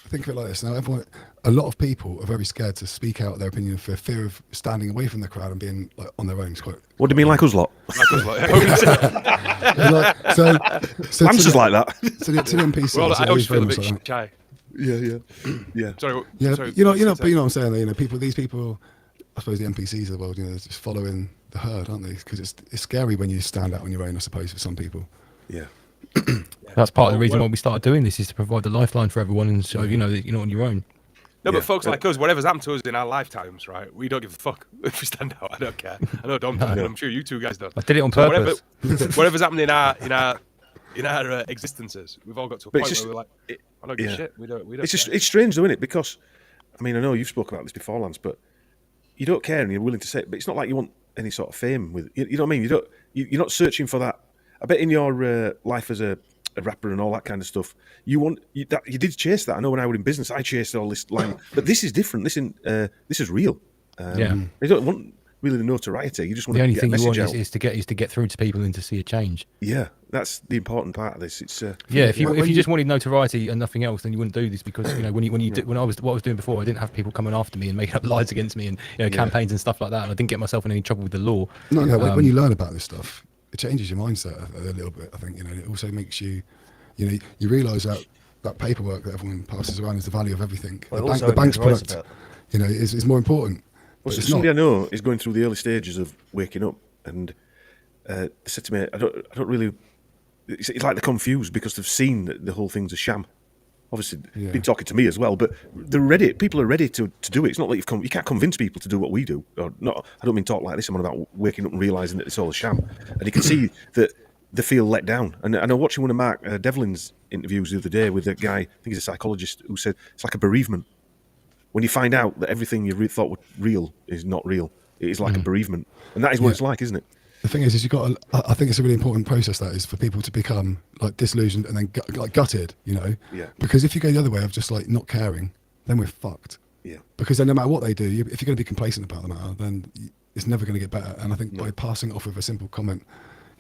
Think of it like this. Now, a lot of people are very scared to speak out their opinion for fear of standing away from the crowd and being like on their own.
What do you mean, like us lot?
Like us lot.
So answers like that.
To the NPCs,
well, I always feel a bit shy.
Yeah.
Sorry.
You know what I'm saying. These people, I suppose the NPCs of the world, they're just following the herd, aren't they? Because it's scary when you stand out on your own, I suppose, for some people.
Yeah.
That's part of the reason why we started doing this, is to provide the lifeline for everyone and show that you're not on your own.
No, but folks like us, whatever's happened to us in our lifetimes, right? We don't give a fuck if we stand out. I don't care. I know Dom does, and I'm sure you two guys don't.
I did it on purpose.
Whatever's happened in our existences, we've all got to a point where we're like, I don't give a shit. We don't.
It's strange, though, isn't it? Because I mean, I know you've spoken about this before, Lance, but you don't care and you're willing to say it. But it's not like you want any sort of fame with you know what I mean. You're not searching for that. I bet in your life as a rapper and all that kind of stuff, you did chase that. I know when I was in business, I chased all this line, but this is different. This is real. You don't want really the notoriety. You just want
the only
to get
thing
a
you want
message
is to get through to people and to see a change.
Yeah, that's the important part of this. It's
if you just wanted notoriety and nothing else, then you wouldn't do this, because what I was doing before, I didn't have people coming after me and making up lies against me and campaigns and stuff like that, and I didn't get myself in any trouble with the law.
No. When you learn about this stuff, it changes your mindset a little bit. I think it also makes you, you realise that paperwork that everyone passes around is the value of everything.
Well,
the bank's product, is more important.
Well, so somebody I know is going through the early stages of waking up, and they said to me, I don't really. It's like they're confused because they've seen that the whole thing's a sham. Obviously, been talking to me as well, but they're ready. People are ready to do it. It's not like you can't convince people to do what we do. Or not. I don't mean talk like this. I'm on about waking up and realising that it's all a sham. And you can see that they feel let down. And I'm watching one of Mark Devlin's interviews the other day with a guy, I think he's a psychologist, who said it's like a bereavement. When you find out that everything you thought was real is not real, it is like a bereavement. And that is what it's like, isn't it?
The thing is you've got. I think it's a really important process, that is, for people to become like disillusioned and then gutted. Yeah. Because if you go the other way of just like not caring, then we're fucked.
Yeah. Because
then no matter what they do, if you're going to be complacent about the matter, then it's never going to get better. And I think by passing it off with a simple comment,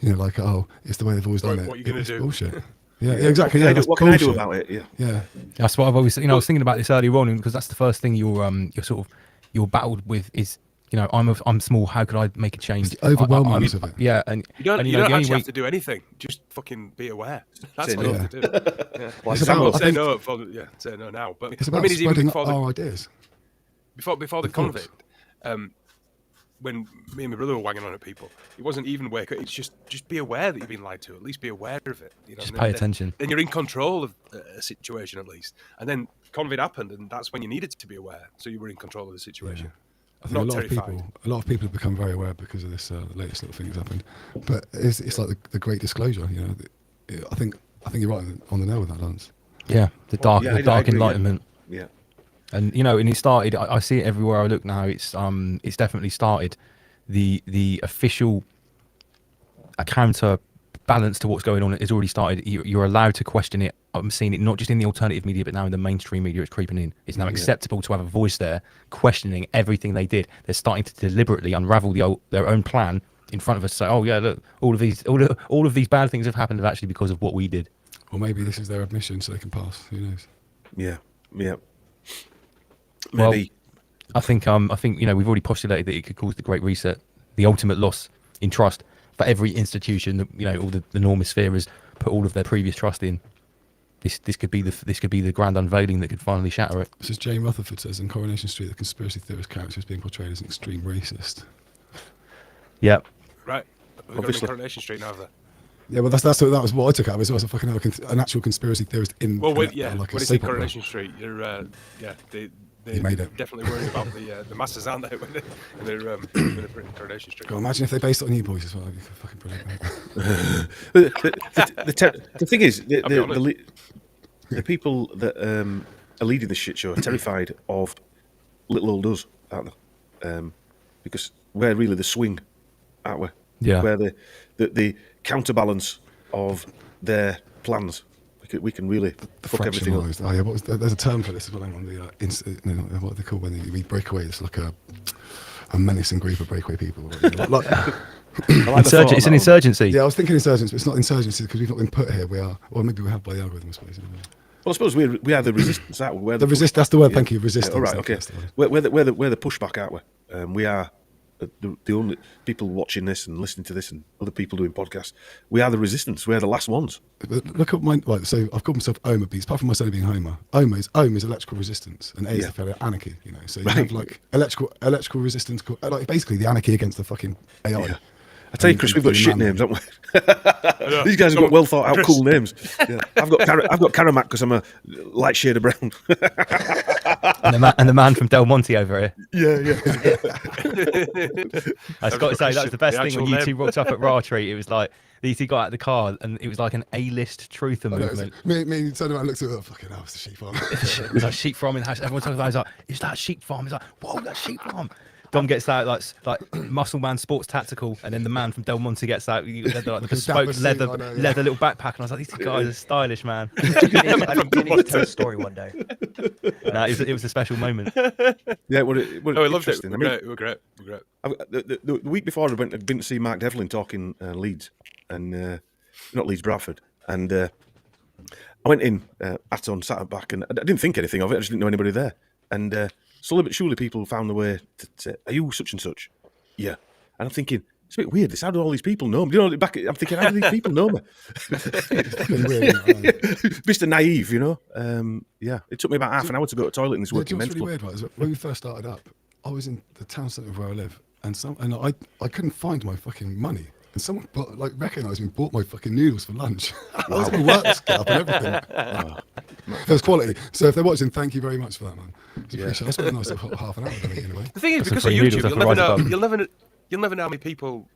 like, oh, it's the way they've always done it.
What are you going to do?
Bullshit. Yeah, exactly.
What can I do about it?
Yeah.
That's what I've always. I was thinking about this earlier on, because that's the first thing you're battled with is you know, I'm small. How could I make a change?
It's overwhelming of it.
Yeah, and
You don't,
and,
you
know,
don't
the only
actually
way-
have to do anything. Just fucking be aware. That's
Say
what
no.
you have to do. Yeah.
Like
Say
Samuel,
say no. Say no now. But
It's
I
about
mean, it's even
spreading
before
our ideas.
before the
thoughts.
convict. When me and my brother were wanging on at people, it wasn't even wake up. It's just be aware that you've been lied to. At least be aware of it. You know,
Just
and
pay
then-
attention.
Then you're in control of a situation at least. And then convict happened, and that's when you needed to be aware. So you were in control of the situation.
I think
Not
a
terrified.
lot of people have become very aware because of this latest little thing that's happened. But it's like the great disclosure. You know, I think you're right on the nail with that, Lance.
Yeah, the dark
Yeah, I
dark
agree, yeah.
enlightenment.
Yeah.
And you know, and it started. I see it everywhere I look now. It's definitely started. The official counterbalance to what's going on has already started. You're allowed to question it. I'm seeing it not just in the alternative media, but now in the mainstream media. It's creeping in. It's now acceptable to have a voice there, questioning everything they did. They're starting to deliberately unravel their own plan in front of us. Say, oh yeah, look, all of these bad things have happened actually because of what we did.
Or maybe this is their admission, so they can pass. Who knows?
Yeah.
Well,
Maybe.
I think you know, we've already postulated that it could cause the Great Reset, the ultimate loss in trust for every institution that, you know, all the normosphere put all of their previous trust in. This could be the grand unveiling that could finally shatter it.
This is Jane Rutherford says in Coronation Street, the conspiracy theorist character is being portrayed as an extreme racist.
Yep.
Right. We've got
Obviously.
Coronation Street now. There.
Yeah, well, that was what I took out of it. It was a fucking an actual conspiracy theorist in.
Well,
like
when
a
you see
soap opera.
Coronation Street, you're
You made it.
definitely worried about the masses, aren't they? When they're putting Coronation Street.
God, imagine if they based it on you boys as well. That'd be fucking brilliant.
The thing is,
I'll be honest.
the people that are leading this shit show are terrified of little old us, aren't they? Because we're really the swing, aren't we?
Yeah.
We're the counterbalance of their plans. We can really fuck everything up.
Fractionalised. Oh yeah, there's a term for this as well. Hang on, what are they called when we break away? It's like a menacing group of breakaway people.
It's an insurgency.
Yeah, I was thinking insurgency, but it's not insurgency because we've not been put here. We are, or maybe we have by the algorithm, I suppose.
Well, I suppose we are the resistance, aren't we? We're
That's the word. Thank you. Resistance.
All right.
Thank you,
Okay.
that's the word.
We're the pushback, aren't we? We are the only people watching this and listening to this, and other people doing podcasts. We are the resistance. We're the last ones.
But look at my right. So I've called myself Omer Beats. Apart from my son being Homer, Ohm is electrical resistance, and A is the anarchy. You know, so you have like electrical resistance, like basically the anarchy against the fucking AI.
Yeah. I tell you, Chris, we've got shit names, haven't we?
know.
These guys have got well thought out,
Chris.
cool names. Yeah. I've got Karamak because I'm a light shade of brown.
and the man from Del Monte over here.
Yeah.
I've got to say, that was the best
The
thing when
actual
you
name.
two rocked up at Raw Treat. It was like these two got out of the car and it was like an A-list truther movement.
Me and you turned around and looked at it. Oh, fucking hell, it's the sheep farm.
It was like sheep farm in the house. Everyone talks about it. It's like, is that sheep farm? It's like, whoa, that's sheep farm. Dom gets out like Muscle Man Sports Tactical, and then the man from Del Monte gets out the bespoke leather little backpack, and I was like, these two guys are stylish, man.
I need to tell a story one day.
No, it was a special moment.
Yeah,
Oh, we loved it.
interesting.
We're great.
The week before, I'd been to see Mark Devlin talking Leeds, and not Leeds, Bradford, and I went in on sat back, and I didn't think anything of it. I just didn't know anybody there, and slowly but surely people found the way to say, "Are you such and such?" Yeah, and I'm thinking it's a bit weird. How do all these people know me? You know, I'm thinking, how do these people know me? Mr. Naive, you know. Yeah, it took me about half an hour to go to the toilet in this working men's
What's really
club.
weird, right, is when we first started up, I was in the town centre of where I live, and I couldn't find my fucking money. And someone recognised me and bought my fucking noodles for lunch. I was my work get up and everything. First quality. So if they're watching, thank you very much for that, man. I spent a nice half an hour with it anyway.
The thing is,
That's
because
some
of
free
YouTube,
noodles
you'll never know how many people.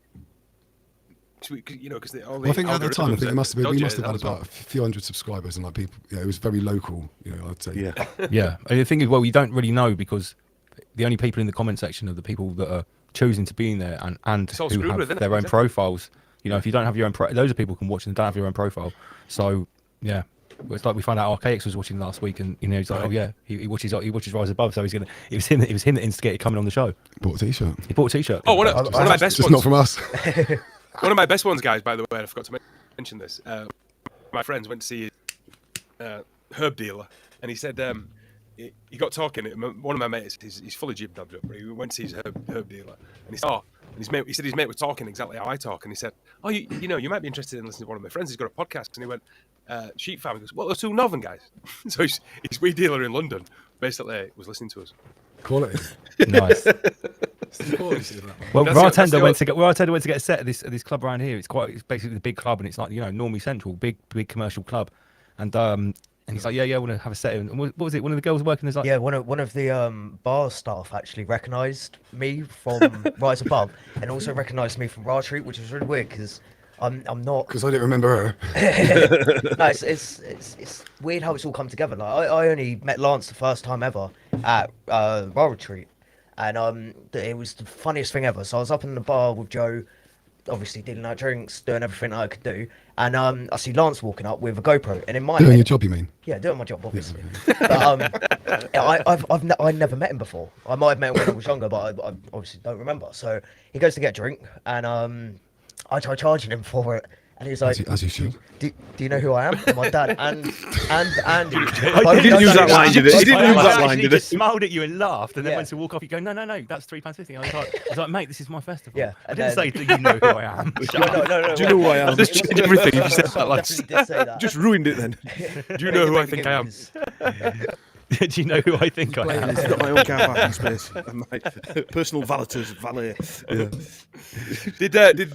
You know, because
Well, I think at the time, I think it must have been, we must have had
as well.
about a few hundred subscribers, and like people, it was very local. You know, I'd say.
Yeah.
Yeah, and the thing is, well, you don't really know because the only people in the comment section are the people that are choosing to be in there and
It's all
who
screwed
have
with, isn't it?
their own
Exactly.
profiles. You know, if you don't have your own, those are people who can watch and don't have your own profile. So yeah, it's like we found out RKX was watching last week, and you know, he's like, oh yeah, he watches Rise Above, so he's gonna. It was him that instigated coming on the show.
Bought a t-shirt.
He bought a t-shirt.
Oh, one of my best
Just
ones.
not from us.
One of my best ones, guys. By the way, I forgot to mention this. My friends went to see herb dealer, and he said, he got talking. One of my mates, he's fully jib dabbed up, but he went to see his herb dealer, and he saw. And he said his mate was talking exactly how I talk, and he said, "Oh, you know, you might be interested in listening to one of my friends. He's got a podcast." And he went, "Sheep farm." He goes, "Well, those two Northern guys." So his weed dealer in London basically was listening to us.
Quality.
Nice. Well,
That's
Bartender went to get a set at this club around here. It's basically the big club, and it's like, you know, Normie Central, big commercial club, and he's like, yeah, I want to have a set. And what was it? One of the girls working as like,
yeah, one of the bar staff actually recognised me from Rise Above, and also recognised me from Raw Street, which was really weird because I'm not.
Because I didn't remember her.
No, it's weird how it's all come together. Like I only met Lance the first time ever at Raw Retreat, and it was the funniest thing ever. So I was up in the bar with Joe, obviously dealing out drinks, doing everything I could do, and I see Lance walking up with a GoPro, and in my
doing
head,
your job, you mean?
Yeah, doing my job, obviously. But, I've never met him before. I might have met him when I was younger, but I obviously don't remember. So he goes to get a drink, and I try charging him for it, and he's like,
as you should.
Do you know who I am? And my dad and Andy.
He didn't use that line, did he? He didn't use that line, did he?
Just smiled at you and laughed, and then went to walk off. You go, no, that's £3.50. I was like, mate, this is my festival.
Yeah,
I didn't say, do you know who I am?
No.
Do you know who I am?
Just changed everything. You said that last.
Definitely did say that.
Just ruined it then.
Do you know who I think I am?
Do you know who I think I am?
It's got my own car parking space. And my personal valet's valet. Yeah.
Did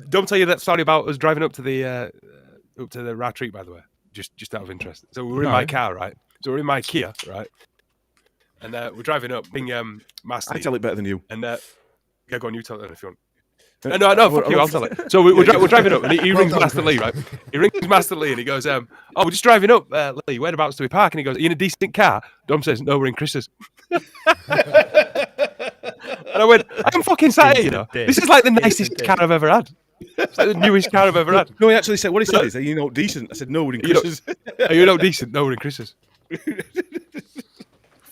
Dom tell you that story about us driving up to the Raw Treat, by the way? Just out of interest. So we were in my car, right? So we're in my Kia, right? And we're driving up, being Master.
I tell it better than you.
And yeah, go on, you tell it if you want. No, fuck you, I'll tell it. So we're driving up, and he rings Master Lee, right? He rings Master Lee, and he goes, "Oh, we're just driving up, Lee. Whereabouts do we park?" And he goes, "Are you in a decent car?" Dom says, "No, we're in Chris's." And I went, "I'm fucking sat here, you know. This is like the nicest car I've ever had. It's like the newest car I've ever had."
No, he actually said, what he said is, "Are you not decent?" I said, "No, we're in Chris's."
Are you not decent? No, we're in Chris's.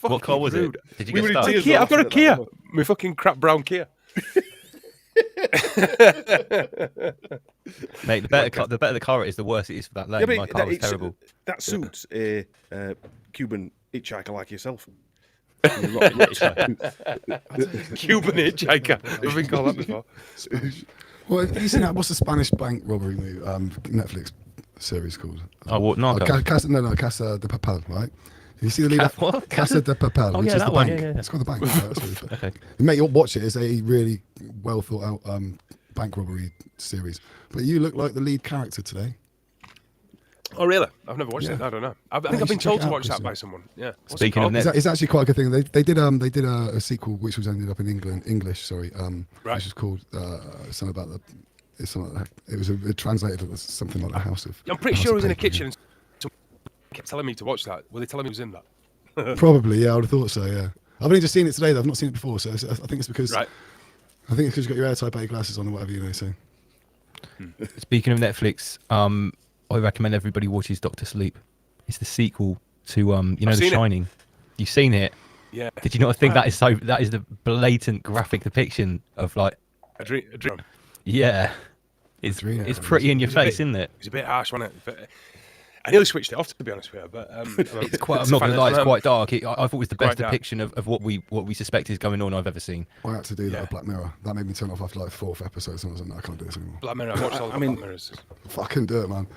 What car was it? Did you get
started? Kia. I've got a Kia. My fucking crap brown Kia.
Mate, the better the car it is, the worse it is for that lane. My car was terrible.
That suits a Cuban hitchhiker like yourself.
Cuban hitchhiker. I've been called that before.
Well, you seen that? What's the Spanish bank robbery movie, Netflix series called?
Oh, what? Narcos?
Casa de Papel, right? You see the lead?
What?
Casa de Papel, which is the bank.
Yeah.
It's called the bank. That's really fun.
Okay.
Mate, you'll watch it. It's a really well thought out bank robbery series. But you look like the lead character today.
Oh, really? I've never watched it. I don't know. I think I've been told to watch that by someone. Yeah.
Speaking of
Netflix, it's actually quite a good thing. They did a sequel which was ended up in English, right. Which was called something about the. It's something like that. It was translated as something like the House of.
I'm pretty sure it was in a kitchen. And kept telling me to watch that. Were they telling me it was in that?
Probably, yeah. I would have thought so. Yeah. I've only just seen it today. Though. I've not seen it before, so I think it's because.
Right.
I think it's because you've got your airtight 8 glasses on or whatever, you know. So.
Speaking of Netflix, I recommend everybody watches Doctor Sleep. It's the sequel to The Shining. You've seen it?
Yeah.
Did you not think that is the blatant graphic depiction of like
a dream?
Yeah. It's pretty in your face, isn't it?
It's a bit harsh, wasn't it? But I nearly switched it off, to be honest with you. But
it's quite. I'm not going to lie, it's quite dark. I thought it was the best depiction of what we suspect is going on I've ever seen.
I had to do that with Black Mirror. That made me turn off after like 4th episode. So I was like, no, I can't do this anymore.
Black Mirror. I watched all the Black Mirrors.
Fucking do it, man.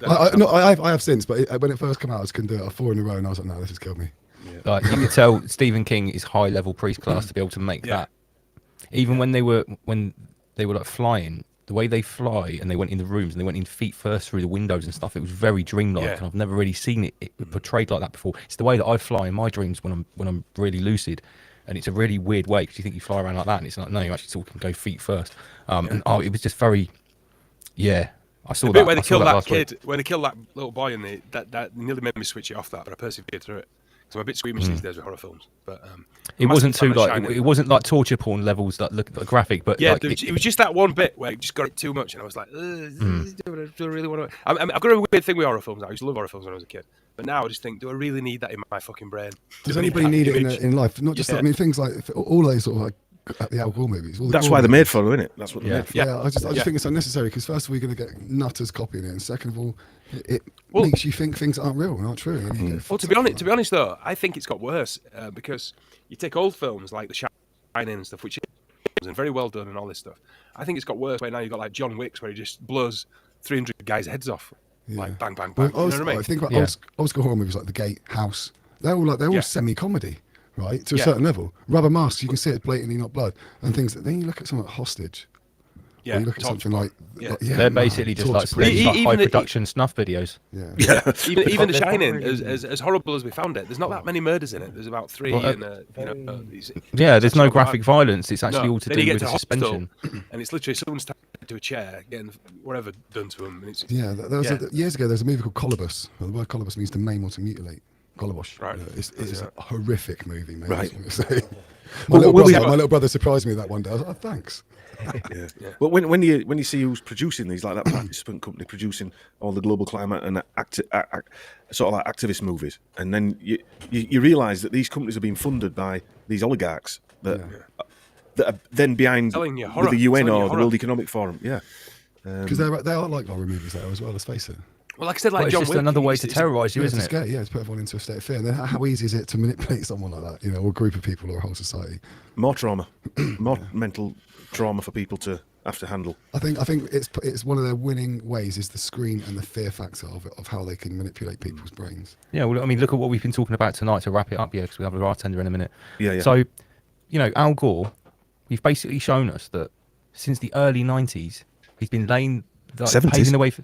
I
I have since, but when it first came out, I just couldn't do it. 4 in a row, and I was like, no, this has killed me.
Yeah. Like you could tell, Stephen King is high level priest class to be able to make that. Even when they were like flying. The way they fly and they went in the rooms and they went in feet first through the windows and stuff, it was very dreamlike, and I've never really seen it portrayed like that before. It's the way that I fly in my dreams when I'm really lucid, and it's a really weird way because you think you fly around like that, and it's like no, you actually sort of go feet first. And it was just very, I saw
the bit where they killed that kid, where they killed that little boy, and that nearly made me switch it off. That, but I persevered through it. So I'm a bit squeamish these days with horror films, but
it wasn't too like it wasn't like torture porn levels that look graphic, but
yeah,
like,
it was just that one bit where it just got it too much, and I was like, do I really want to? I've got a weird thing with horror films now. I used to love horror films when I was a kid, but now I just think, do I really need that in my fucking brain?
Does anybody need it in life? Not just, I mean, things like all those sort of like at the Al Gore movies. All the
That's
Gore
why they're
movies.
made for, isn't it? That's what they're made for.
Yeah, I just think it's unnecessary because first of all, you're going to get nutters copying it, and second of all, it makes you think things aren't real and aren't true. And you go,
Well, to be honest though, I think it's got worse because you take old films like The Shining and stuff, which is very well done and all this stuff. I think it's got worse where now you've got like John Wick's where he just blows 300 guys' heads off, like bang, bang, bang.
Well,
you know what I mean?
I think about old school horror movies like The Gate, House. They're all semi-comedy, right? To a certain level. Rubber Masks, you can see it blatantly not blood and things. Then you look at something like Hostage.
Yeah,
or you look at something like
they're basically just like high production snuff videos.
Yeah.
Even The Shining, as horrible as we found it, there's not that many murders in it. There's about 3,
there's no graphic violence. It's actually all to do with the suspension.
And it's literally someone's tied to a chair, getting whatever done to them. And it's,
years ago, there was a movie called Colobus. Well, the word colobus means to maim or to mutilate. Colobosh. Right. It's a horrific movie, mate.
Right.
My little brother surprised me with that one day. I was like, oh, thanks.
Well, when you see who's producing these, like that participant company producing all the global climate and sort of like activist movies, and then you realise that these companies are being funded by these oligarchs that are then behind with the UN or the World Economic Forum. Yeah,
because they are like horror movies there as well. Let's face it.
Well, like I said, like John
it's just
Wick,
another way to terrorise you, isn't it?
Scare, to put everyone into a state of fear. And then how easy is it to manipulate someone like that? Or a group of people or a whole society?
More trauma, more mental trauma for people to have to handle.
I think it's one of their winning ways is the screen and the fear factor of how they can manipulate people's brains.
Yeah, well, I mean, look at what we've been talking about tonight to wrap it up, because we have a bartender in a minute.
Yeah.
So, Al Gore, you've basically shown us that since the early 90s, he's been paving the way for...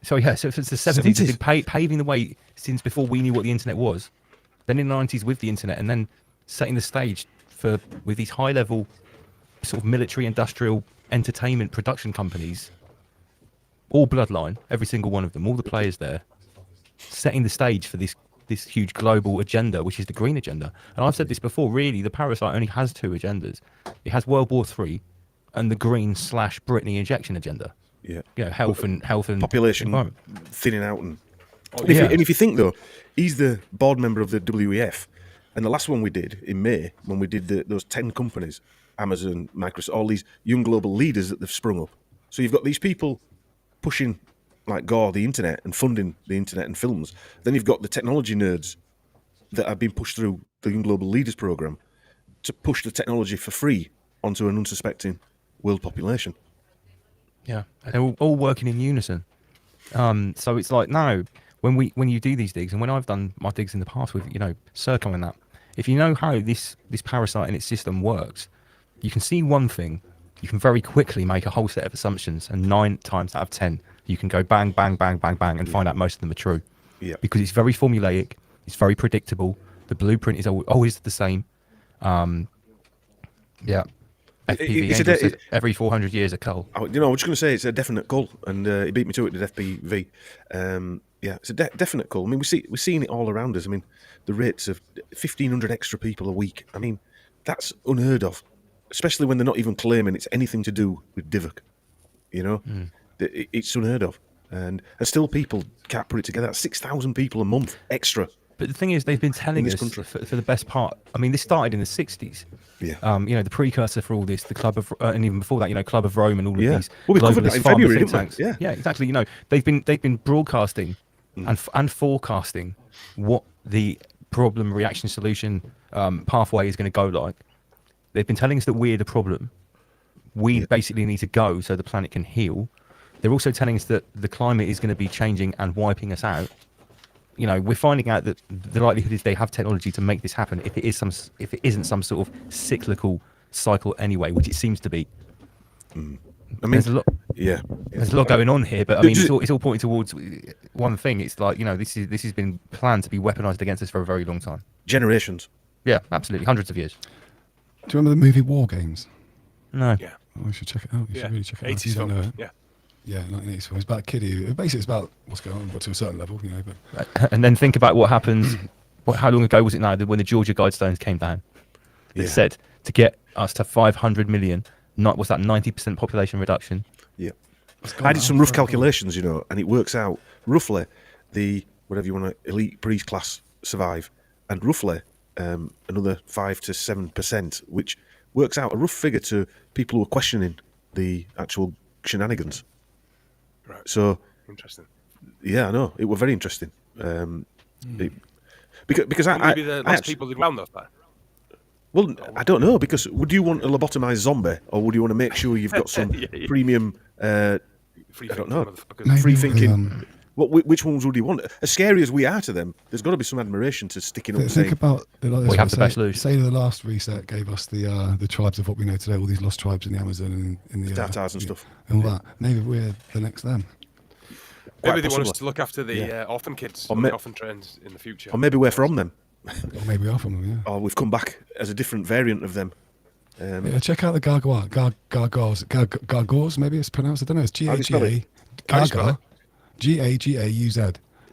So since the 70s, he's been paving the way since before we knew what the internet was. Then in the 90s with the internet, and then setting the stage with these high-level sort of military, industrial, entertainment production companies, all bloodline, every single one of them, all the players there, setting the stage for this huge global agenda, which is the green agenda. And I've said this before, really, the Parasite only has 2 agendas. It has World War III and the green/Britney injection agenda.
Yeah,
health and
population thinning out, and if you think though, he's the board member of the WEF, and the last one we did in May when we did those 10 companies, Amazon, Microsoft, all these young global leaders that they've sprung up. So you've got these people pushing like Gore the internet and funding the internet and films. Then you've got the technology nerds that have been pushed through the Young Global Leaders program to push the technology for free onto an unsuspecting world population.
Yeah, and they're all working in unison. So it's like now, when you do these digs, and when I've done my digs in the past with Circle and that, if you know how this parasite and its system works, you can see one thing, you can very quickly make a whole set of assumptions, and 9 times out of 10, you can go bang, bang, bang, bang, bang, and find out most of them are true.
Yeah.
Because it's very formulaic, it's very predictable. The blueprint is always the same. Yeah. FPV says every 400 years a cull.
I was just going to say it's a definite cull, and he beat me to it with FPV. It's a definite cull. I mean, we're seeing it all around us. I mean, the rates of 1,500 extra people a week. I mean, that's unheard of, especially when they're not even claiming it's anything to do with Divok. It's unheard of, and still people can't put it together. That's 6,000 people a month extra.
But the thing is, they've been telling us for the best part. I mean, this started in the 60s.
Yeah.
The precursor for all this, the Club of, and even before that, Club of Rome and all of these.
Well, we covered that in February, didn't we?
Yeah, exactly. They've been broadcasting and forecasting what the problem, reaction, solution pathway is going to go like. They've been telling us that we're the problem. We basically need to go so the planet can heal. They're also telling us that the climate is going to be changing and wiping us out. We're finding out that the likelihood is they have technology to make this happen if it isn't some sort of cyclical cycle anyway, which it seems to be.
I mean,
there's a lot.
Yeah,
there's a lot going on here, but I mean, it's all pointing towards one thing. It's like this has been planned to be weaponized against us for a very long time.
Generations.
Yeah, absolutely, hundreds of years.
Do you remember the movie War Games?
No.
Yeah.
Oh, you should check it out. You should really check it out.
80s film.
Know it.
Yeah.
Yeah, 1980s film. It's about a kid who basically it's about what's going on, but to a certain level, But
and then think about what happens. How long ago was it now when the Georgia Guidestones came down? It said to get us to 500 million. Was that 90% population reduction?
Yeah. I did some rough calculations, and it works out roughly the whatever you want to elite priest class survive, and roughly another 5 to 7%, which works out a rough figure to people who are questioning the actual shenanigans.
Right.
So
interesting.
Yeah, I know. It was very interesting. Because
maybe the last people who'd round that.
Well, I don't know, because would you want a lobotomized zombie, or would you want to make sure you've got some premium? I don't know, free thinking. Which ones would you want? As scary as we are to them, there's got to be some admiration to sticking up.
Think about
we have the best loot.
Say the last reset gave us the tribes of what we know today, all these lost tribes in the Amazon and in the
Tatars and stuff,
and all that. Maybe we're the next them.
Maybe they want us to look after the orphan kids, or the orphan trains in the future.
Or maybe we're from them.
Or maybe we are from them, yeah.
Or we've come back as a different variant of them.
Check out the Gargoyles, maybe it's pronounced. I don't know. It's G-A-G-A. Gaga. G-A-G-A-U-Z.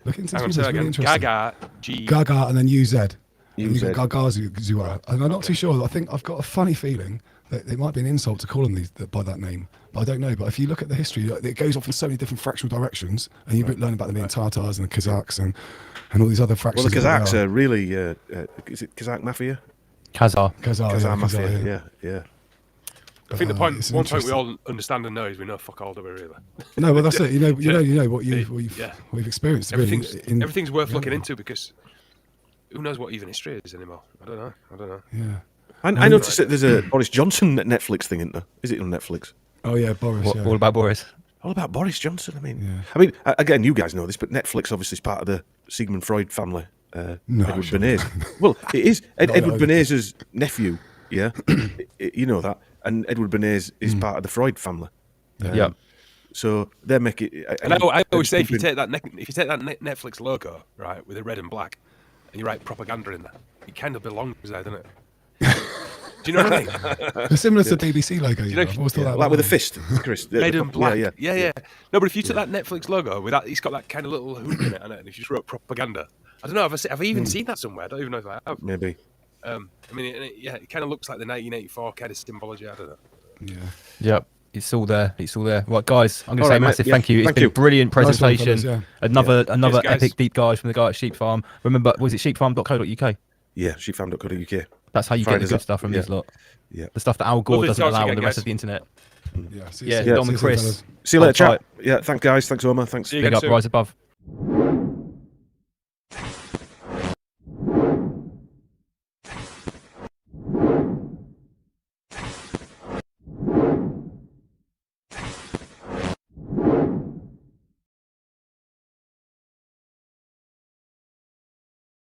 Look into this. It's really interesting. Gaga and then U-Z. And you've got Gargazu. And I'm not too sure. I think I've got a funny feeling that it might be an insult to call them by that name. But I don't know. But if you look at the history, it goes off in so many different fractional directions. And you learn about them being Tatars and the Kazakhs and all these other fractions.
Well, the Kazakhs are really... is it Kazakh Mafia?
Kazakh
Mafia, yeah.
I think one point we all understand and know is we know fuck all, do we really?
No, well that's it. You know what we've experienced.
Everything's worth looking into, because who knows what even history is anymore? I don't know.
Yeah.
I noticed that there's a Boris Johnson Netflix thing, isn't there? Is it on Netflix?
Oh yeah, Boris.
All about Boris.
All about Boris Johnson. I mean, again, you guys know this, but Netflix obviously is part of the Sigmund Freud family. Edward Bernays. Well, it is Edward Bernays' nephew. Yeah, you know that. And Edward Bernays is part of the Freud family.
Yeah.
So they make it.
And I always say, if you take that Netflix logo, right, with the red and black, and you write propaganda in there, it kind of belongs there, doesn't it? Do you know what I mean?
It's similar to the BBC logo.
Like with a fist, Chris.
Red and black. Yeah. No, but if you took that Netflix logo with that, it's got that kind of little hoop in it, and if you just wrote propaganda, I don't know. Have I even seen that somewhere? I don't even know if I have.
Maybe.
I mean, it kind of looks like the 1984 kind of symbology. I don't know.
Yeah.
Yep. It's all there. Right, guys. I'm going to say massive thank you. It's been a brilliant presentation.
Nice
Another epic deep dive from the guy at Sheep Farm. Remember, was it sheepfarm.co.uk?
Yeah, sheepfarm.co.uk.
That's how you get the good stuff from this lot.
Yeah.
The stuff that Al Gore doesn't allow on the rest of the internet.
Yeah.
Dom and Chris.
See you later, chat. Yeah, thanks guys. Thanks Omar. Thanks.
Big up, rise above.